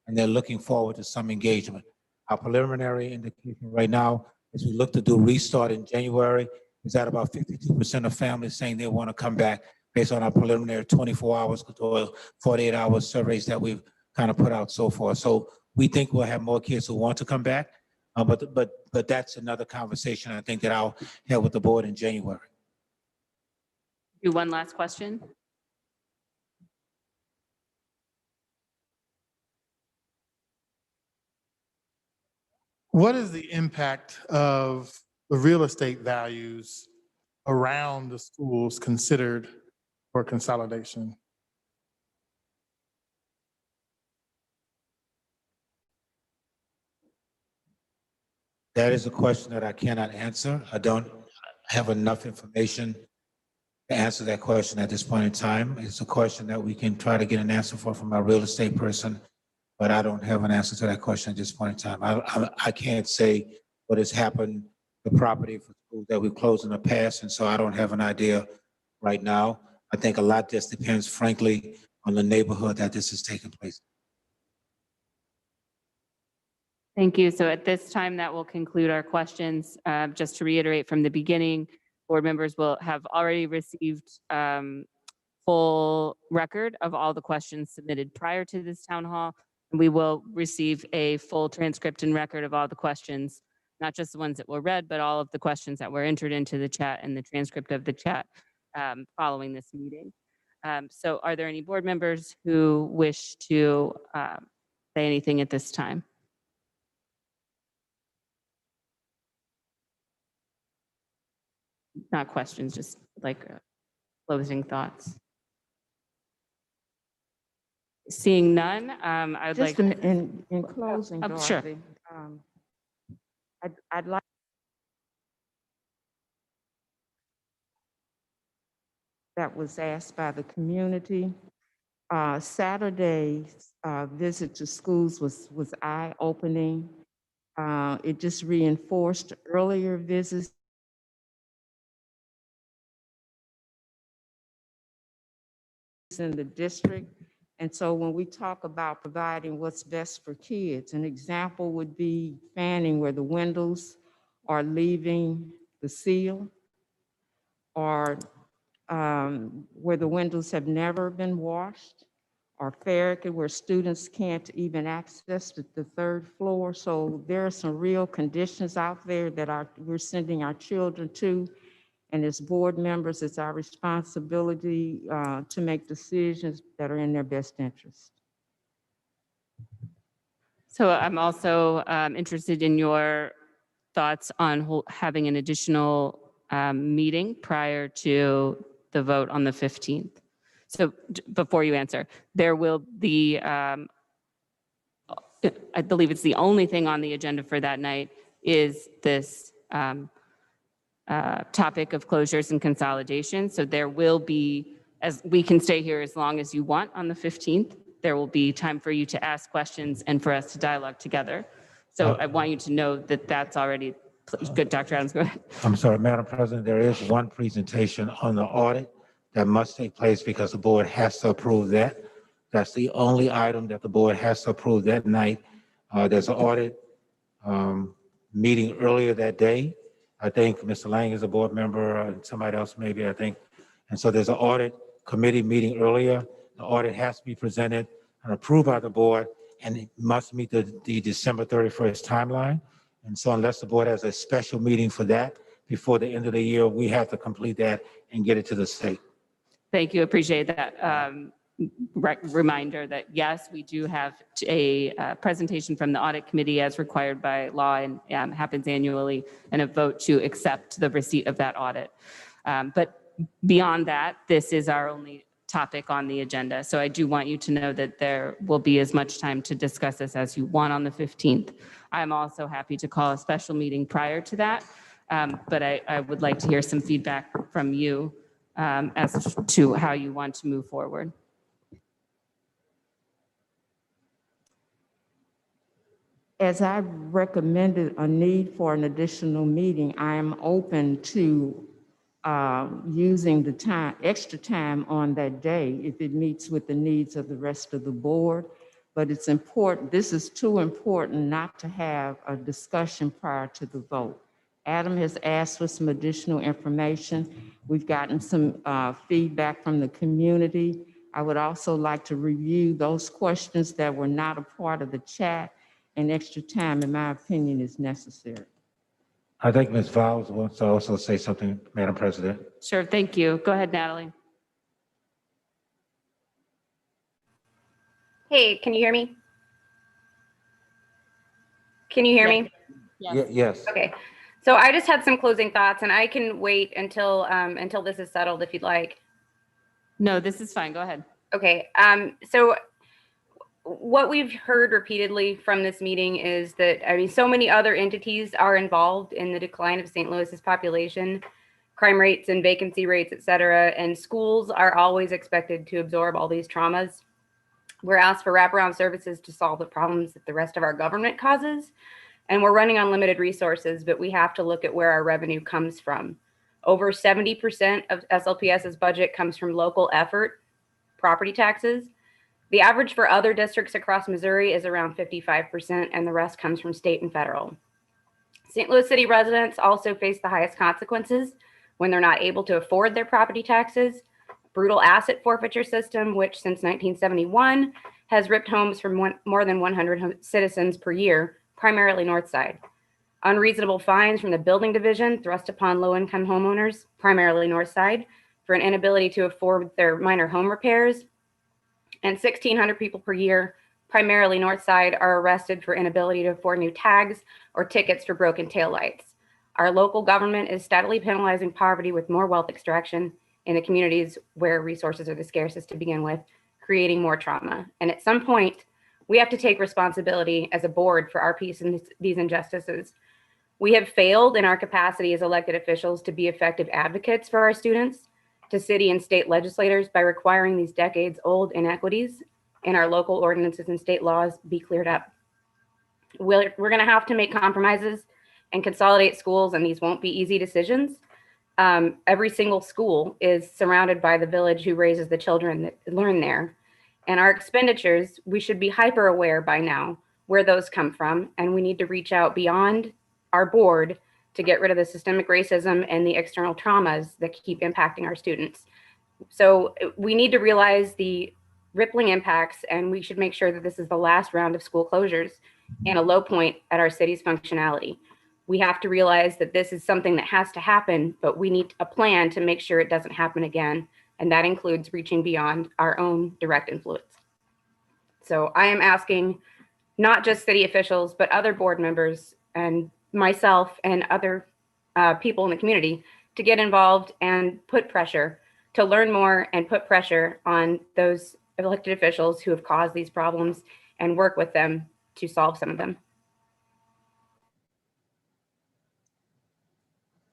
and they're looking forward to some engagement. Our preliminary indication right now, as we look to do restart in January, is that about 52% of families saying they want to come back based on our preliminary 24 hours or 48 hours surveys that we've kind of put out so far. So we think we'll have more kids who want to come back, but that's another conversation I think that I'll have with the board in January. Do one last question. What is the impact of the real estate values around the schools considered for consolidation? That is a question that I cannot answer. I don't have enough information to answer that question at this point in time. It's a question that we can try to get an answer for from our real estate person, but I don't have an answer to that question at this point in time. I can't say what has happened, the property for schools that we've closed in the past, and so I don't have an idea right now. I think a lot just depends, frankly, on the neighborhood that this is taking place. Thank you. So at this time, that will conclude our questions. Just to reiterate from the beginning, board members will have already received full record of all the questions submitted prior to this town hall. And we will receive a full transcript and record of all the questions, not just the ones that were read, but all of the questions that were entered into the chat and the transcript of the chat following this meeting. So are there any board members who wish to say anything at this time? Not questions, just like closing thoughts. Seeing none, I would like. Just in closing, Sure. Dorothy, I'd like that was asked by the community. Saturday's visit to schools was eye-opening. It just reinforced earlier visits in the district. And so when we talk about providing what's best for kids, an example would be fanning where the windows are leaving the seal, or where the windows have never been washed, or Farragut where students can't even access the third floor. So there are some real conditions out there that we're sending our children to. And as board members, it's our responsibility to make decisions that are in their best interest. So I'm also interested in your thoughts on having an additional meeting prior to the vote on the 15th. So before you answer, there will be, I believe it's the only thing on the agenda for that night is this topic of closures and consolidation. So there will be, as we can stay here as long as you want on the 15th, there will be time for you to ask questions and for us to dialogue together. So I want you to know that that's already good. Dr. Adams, go ahead. I'm sorry, Madam President, there is one presentation on the audit that must take place because the board has to approve that. That's the only item that the board has to approve that night. There's an audit meeting earlier that day. I think Mr. Lang is a board member and somebody else maybe, I think. And so there's an audit committee meeting earlier. The audit has to be presented and approved by the board, and it must meet the December 31st timeline. And so unless the board has a special meeting for that before the end of the year, we have to complete that and get it to the state. Thank you. Appreciate that reminder that yes, we do have a presentation from the audit committee as required by law and happens annually, and a vote to accept the receipt of that audit. But beyond that, this is our only topic on the agenda. So I do want you to know that there will be as much time to discuss this as you want on the 15th. I'm also happy to call a special meeting prior to that, but I would like to hear some feedback from you as to how you want to move forward. As I recommended a need for an additional meeting, I am open to using the time, extra time on that day if it meets with the needs of the rest of the board. But it's important, this is too important not to have a discussion prior to the vote. Adam has asked for some additional information. We've gotten some feedback from the community. I would also like to review those questions that were not a part of the chat, and extra time, in my opinion, is necessary. I think Ms. Vowles wants to also say something, Madam President. Sure, thank you. Go ahead, Natalie. Hey, can you hear me? Can you hear me? Yes. Okay. So I just had some closing thoughts, and I can wait until this is settled if you'd like. No, this is fine. Go ahead. Okay. So what we've heard repeatedly from this meeting is that, I mean, so many other entities are involved in the decline of St. Louis's population, crime rates and vacancy rates, et cetera, and schools are always expected to absorb all these traumas. We're asked for wraparound services to solve the problems that the rest of our government causes, and we're running on limited resources, but we have to look at where our revenue comes from. Over 70% of SLPS's budget comes from local effort, property taxes. The average for other districts across Missouri is around 55%, and the rest comes from state and federal. St. Louis City residents also face the highest consequences when they're not able to afford their property taxes. Brutal asset forfeiture system, which since 1971 has ripped homes from more than 100 citizens per year, primarily North Side. Unreasonable fines from the building division thrust upon low-income homeowners, primarily North Side, for an inability to afford their minor home repairs. And 1,600 people per year, primarily North Side, are arrested for inability to afford new tags or tickets for broken taillights. Our local government is steadily penalizing poverty with more wealth extraction in the communities where resources are the scarcest to begin with, creating more trauma. And at some point, we have to take responsibility as a board for our piece in these injustices. We have failed in our capacity as elected officials to be effective advocates for our students, to city and state legislators by requiring these decades-old inequities in our local ordinances and state laws be cleared up. We're going to have to make compromises and consolidate schools, and these won't be easy decisions. Every single school is surrounded by the village who raises the children that learn there. And our expenditures, we should be hyper aware by now where those come from, and we need to reach out beyond our board to get rid of the systemic racism and the external traumas that keep impacting our students. So we need to realize the rippling impacts, and we should make sure that this is the last round of school closures and a low point at our city's functionality. We have to realize that this is something that has to happen, but we need a plan to make sure it doesn't happen again. And that includes reaching beyond our own direct influence. So I am asking not just city officials, but other board members and myself and other people in the community to get involved and put pressure, to learn more and put pressure on those elected officials who have caused these problems and work with them to solve some of them.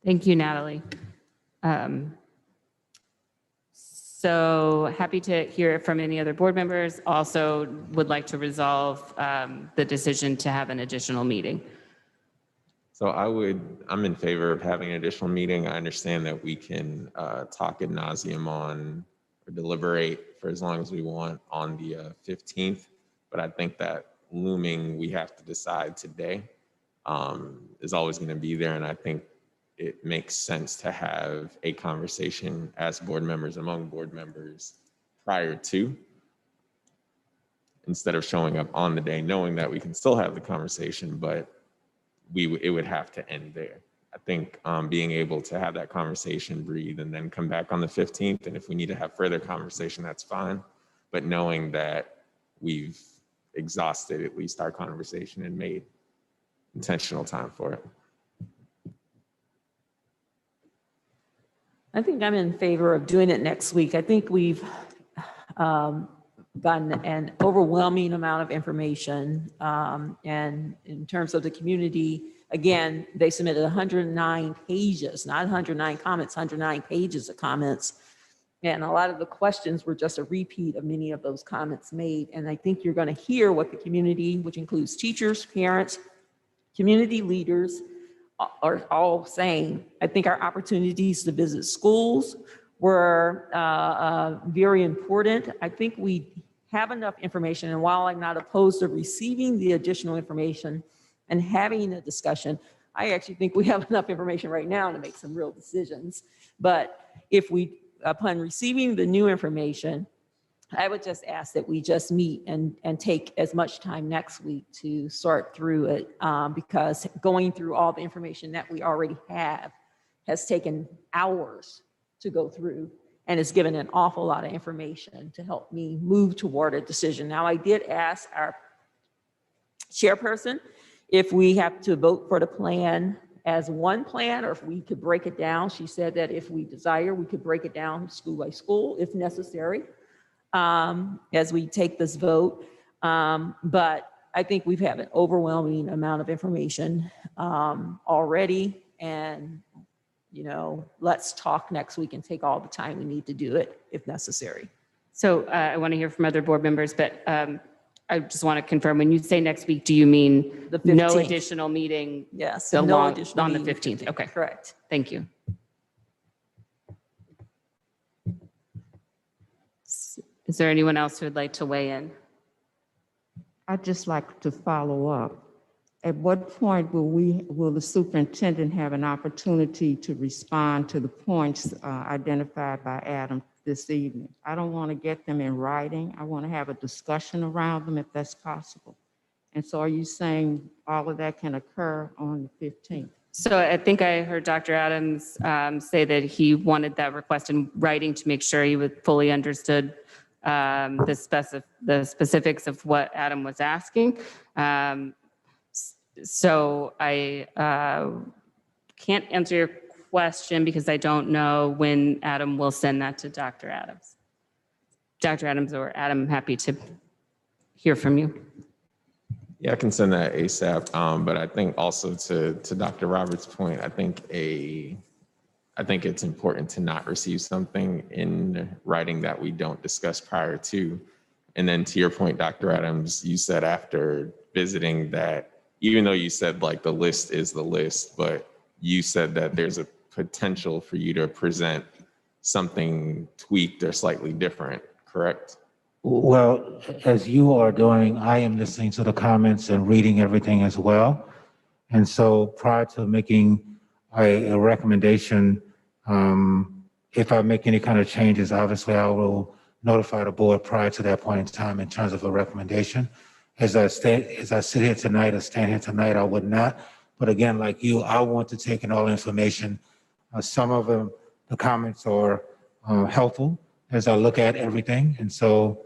Thank you, Natalie. So happy to hear from any other board members. Also would like to resolve the decision to have an additional meeting. So I'm in favor of having an additional meeting. I understand that we can talk ad nauseum on or deliberate for as long as we want on the 15th, but I think that looming, we have to decide today is always going to be there. And I think it makes sense to have a conversation as board members among board members prior to, instead of showing up on the day, knowing that we can still have the conversation, but it would have to end there. I think being able to have that conversation, breathe, and then come back on the 15th. And if we need to have further conversation, that's fine. But knowing that we've exhausted at least our conversation and made intentional time for it. I think I'm in favor of doing it next week. I think we've gotten an overwhelming amount of information. And in terms of the community, again, they submitted 109 pages, not 109 comments, 109 pages of comments. And a lot of the questions were just a repeat of many of those comments made. And I think you're going to hear what the community, which includes teachers, parents, community leaders, are all saying. I think our opportunities to visit schools were very important. I think we have enough information, and while I'm not opposed to receiving the additional information and having a discussion, I actually think we have enough information right now to make some real decisions. But if we, upon receiving the new information, I would just ask that we just meet and take as much time next week to sort through it, because going through all the information that we already have has taken hours to go through, and it's given an awful lot of information to help me move toward a decision. Now, I did ask our chairperson if we have to vote for the plan as one plan, or if we could break it down. She said that if we desire, we could break it down school by school if necessary, as we take this vote. But I think we've had an overwhelming amount of information already. And, you know, let's talk next week and take all the time we need to do it if necessary. So I want to hear from other board members, but I just want to confirm, when you say next week, do you mean The no 15th. additional meeting? Yes, the no long- additional on the meeting 15th? Okay, Correct. thank you. Is there anyone else who would like to weigh in? I'd just like to follow up. At what point will the superintendent have an opportunity to respond to the points identified by Adam this evening? I don't want to get them in writing. I want to have a discussion around them if that's possible. And so are you saying all of that can occur on the 15th? So I think I heard Dr. Adams say that he wanted that request in writing to make sure he would fully understood the specifics of what Adam was asking. So I can't answer your question because I don't know when Adam will send that to Dr. Adams. Dr. Adams or Adam, happy to hear from you. Yeah, I can send that ASAP. But I think also to Dr. Roberts' point, I think it's important to not receive something in writing that we don't discuss prior to. And then to your point, Dr. Adams, you said after visiting that, even though you said like the list is the list, but you said that there's a potential for you to present something tweaked or slightly different, correct? Well, as you are doing, I am listening to the comments and reading everything as well. And so prior to making a recommendation, if I make any kind of changes, obviously I will notify the board prior to that point in time in terms of a recommendation. As I sit here tonight or stand here tonight, I would not. But again, like you, I want to take in all information. Some of the comments are helpful as I look at everything. And so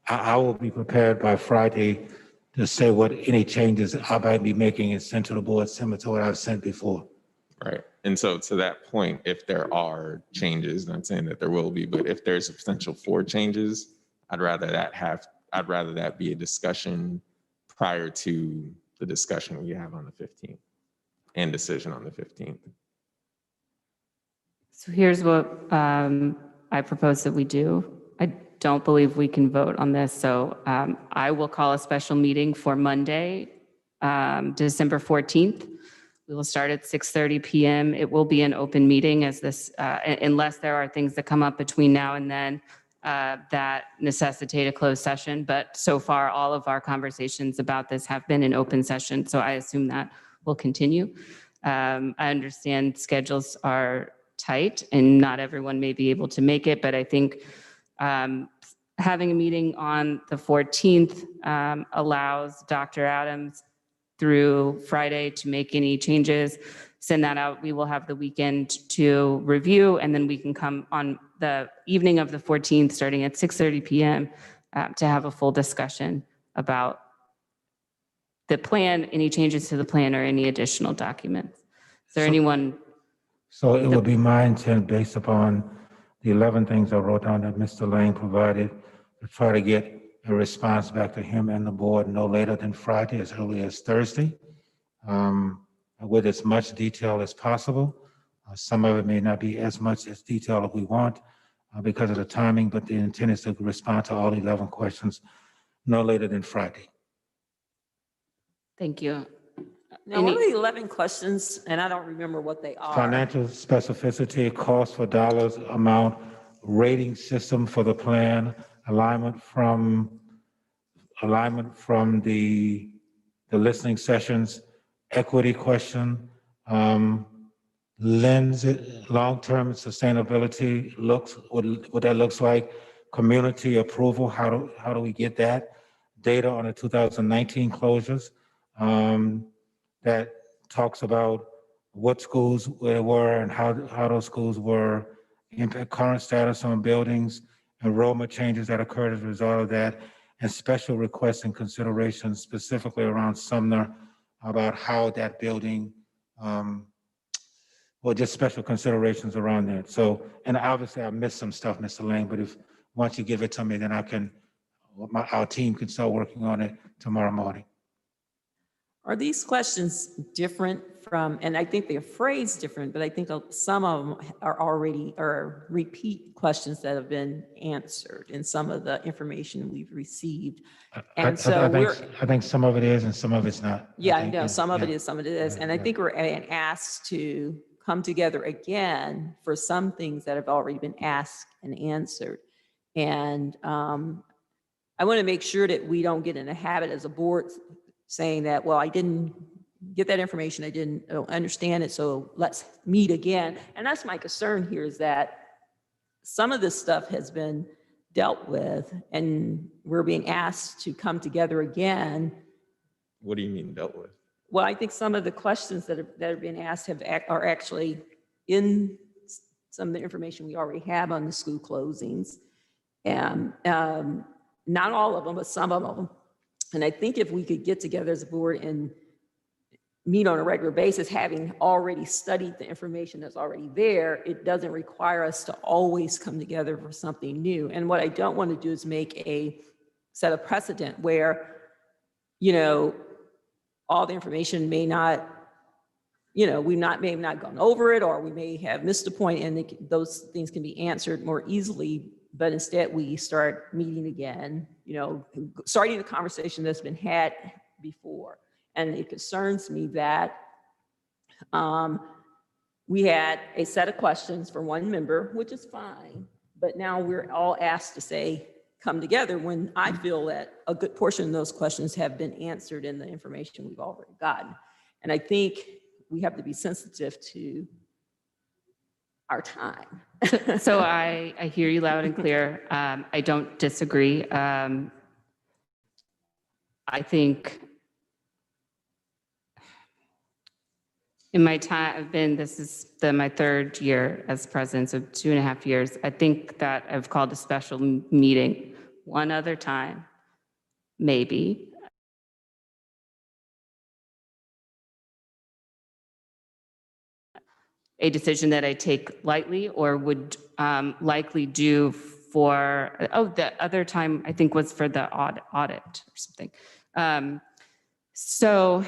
I will be prepared by Friday to say what any changes I might be making and send to the board similar to what I've sent before. Right. And so to that point, if there are changes, not saying that there will be, but if there's a potential for changes, I'd rather that be a discussion prior to the discussion we have on the 15th and decision on the 15th. So here's what I propose that we do. I don't believe we can vote on this, so I will call a special meeting for Monday, December 14th. We will start at 6:30 p.m. It will be an open meeting as this, unless there are things that come up between now and then that necessitate a closed session. But so far, all of our conversations about this have been in open session, so I assume that will continue. I understand schedules are tight and not everyone may be able to make it, but I think having a meeting on the 14th allows Dr. Adams through Friday to make any changes, send that out. We will have the weekend to review, and then we can come on the evening of the 14th, starting at 6:30 p.m. To have a full discussion about the plan, any changes to the plan, or any additional documents. Is there anyone? So it would be my intent, based upon the 11 things I wrote down that Mr. Lane provided, to try to get a response back to him and the board no later than Friday, as early as Thursday, with as much detail as possible. Some of it may not be as much as detail as we want because of the timing, but the intent is to respond to all 11 questions no later than Friday. Thank you. Now, one of the 11 questions, and I don't remember what they are. Financial specificity, cost for dollars amount, rating system for the plan, alignment from the listening sessions, equity question, lens, long-term sustainability looks, what that looks like, community approval, how do we get that? Data on the 2019 closures that talks about what schools there were and how those schools were, impact current status on buildings, enrollment changes that occurred as a result of that, and special requests and considerations specifically around Sumner about how that building, well, just special considerations around that. So, and obviously I missed some stuff, Mr. Lane, but if, once you give it to me, then I can, our team can start working on it tomorrow morning. Are these questions different from, and I think they're phrased different, but I think some of them are already, or repeat questions that have been answered in some of the information we've received. And I think some of it is and some of it's not. Yeah, I think, know, some of it yeah. is, some of it is. And I Yeah. think we're asked to come together again for some things that have already been asked and answered. And I want to make sure that we don't get in a habit as a board saying that, well, I didn't get that information, I don't understand it, so let's meet again. And that's my concern here, is that some of this stuff has been dealt with and we're being asked to come together again. What do you mean dealt with? Well, I think some of the questions that are being asked are actually in some of the information we already have on the school closings. And not all of them, but some of them. And I think if we could get together as a board and meet on a regular basis, having already studied the information that's already there, it doesn't require us to always come together for something new. And what I don't want to do is set a precedent where, all the information may not, we may have not gone over it, or we may have missed a point, and those things can be answered more easily. But instead we start meeting again, starting the conversation that's been had before. And it concerns me that we had a set of questions for one member, which is fine, but now we're all asked to come together, when I feel that a good portion of those questions have been answered in the information we've already gotten. And I think we have to be sensitive to our time. So I hear you loud and clear. I don't disagree. I think in my time, this is my third year as president, so 2.5 years. I think that I've called a special meeting one other time, maybe. A decision that I take lightly or would likely do for, the other time I think was for the audit or something. So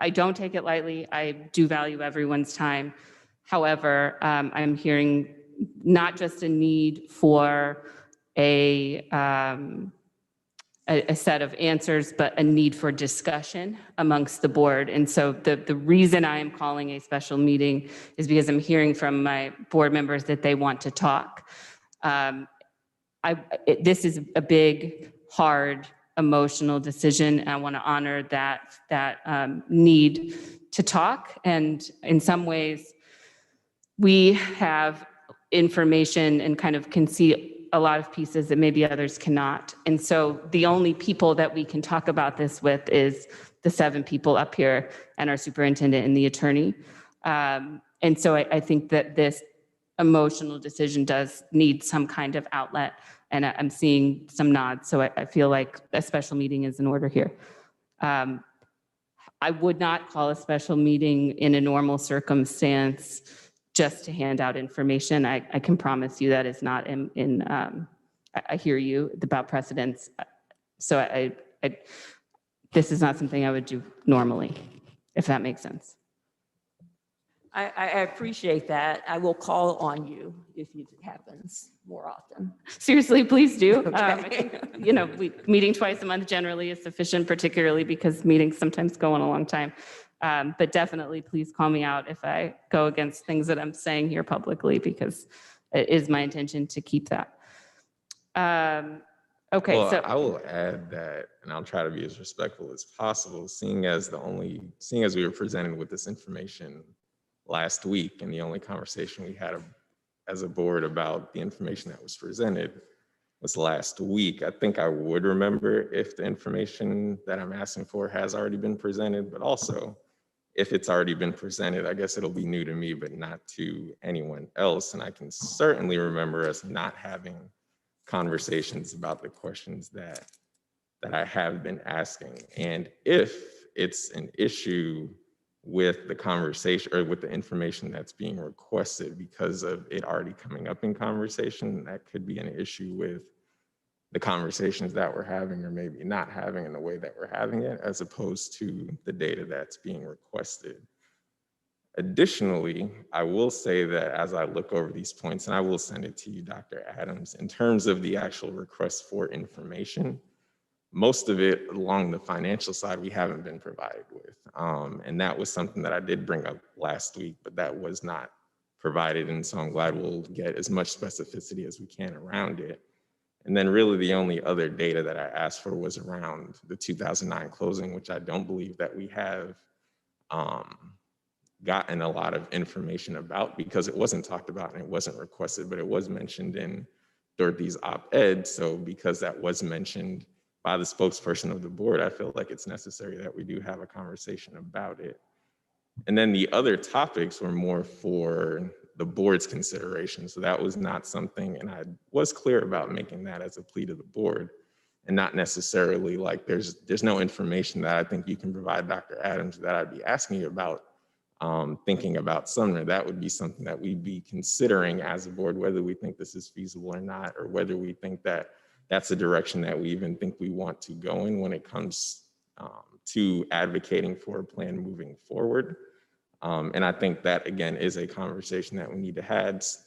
I don't take it lightly. I do value everyone's time. However, I'm hearing not just a need for a set of answers, but a need for discussion amongst the board. And so the reason I am calling a special meeting is because I'm hearing from my board members that they want to talk. This is a big, hard, emotional decision. And I want to honor that need to talk. And in some ways, we have information and kind of can see a lot of pieces that maybe others cannot. And so the only people that we can talk about this with is the 7 people up here and our superintendent and the attorney. And so I think that this emotional decision does need some kind of outlet, and I'm seeing some nods. So I feel like a special meeting is in order here. I would not call a special meeting in a normal circumstance just to hand out information. I can promise you that is not I hear you about precedents. So this is not something I would do normally, if that makes sense. I appreciate that. I will call on you if it happens more often. Seriously, please do. Okay. Meeting twice a month generally is sufficient, particularly because meetings sometimes go on a long time. But definitely, please call me out if I go against things that I'm saying here publicly, because it is my intention to keep that. Okay, Well, so I will add that, and I'll try to be as respectful as possible, seeing as we were presented with this information last week, and the only conversation we had as a board about the information that was presented was last week. I think I would remember if the information that I'm asking for has already been presented, but also if it's already been presented, I guess it'll be new to me, but not to anyone else. And I can certainly remember us not having conversations about the questions that I have been asking. And if it's an issue with the conversation or with the information that's being requested because of it already coming up in conversation. That could be an issue with the conversations that we're having or maybe not having in the way that we're having it, as opposed to the data that's being requested. Additionally, I will say that as I look over these points, and I will send it to you, Dr. Adams, in terms of the actual request for information, most of it along the financial side, we haven't been provided with. And that was something that I did bring up last week, but that was not provided. And so I'm glad we'll get as much specificity as we can around it. And then really the only other data that I asked for was around the 2009 closing, which I don't believe that we have gotten a lot of information about because it wasn't talked about and it wasn't requested, but it was mentioned in Dorothy's op-ed. So because that was mentioned by the spokesperson of the board, I feel like it's necessary that we do have a conversation about it. And then the other topics were more for the board's consideration. So that was not something, and I was clear about making that as a plea to the board, and not necessarily like there's no information that I think you can provide Dr. Adams that I'd be asking you about thinking about Sumner. That would be something that we'd be considering as a board, whether we think this is feasible or not, or whether we think that that's a direction that we even think we want to go in when it comes to advocating for a plan moving forward. And I think that, again, is a conversation that we need to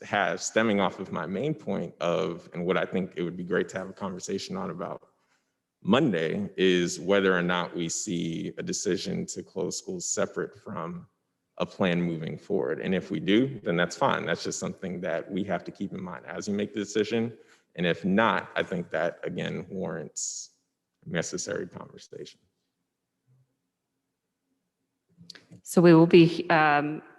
have stemming off of my main point of, and what I think it would be great to have a conversation on about Monday, is whether or not we see a decision to close schools separate from a plan moving forward. And if we do, then that's fine. That's just something that we have to keep in mind as we make the decision. And if not, I think that, again, warrants necessary conversation. So we will be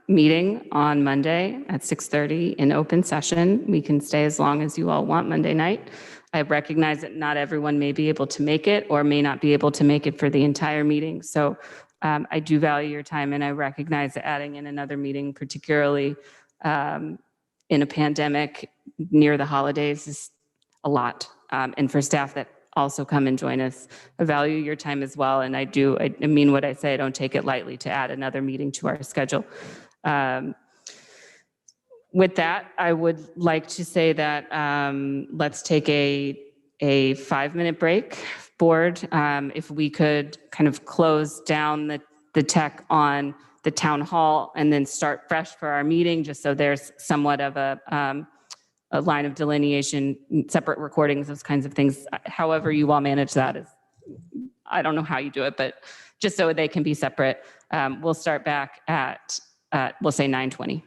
meeting on Monday at 6:30 in open session. We can stay as long as you all want Monday night. I recognize that not everyone may be able to make it or may not be able to make it for the entire meeting. So I do value your time, and I recognize that adding in another meeting, particularly in a pandemic near the holidays, is a lot. And for staff that also come and join us, I value your time as well. And I mean what I say, I don't take it lightly to add another meeting to our schedule. With that, I would like to say that let's take a 5-minute break, board. If we could kind of close down the tech on the town hall and then start fresh for our meeting, just so there's somewhat of a line of delineation, separate recordings, those kinds of things. However you all manage that is, I don't know how you do it, but just so they can be separate. We'll start back at, we'll say 9:20.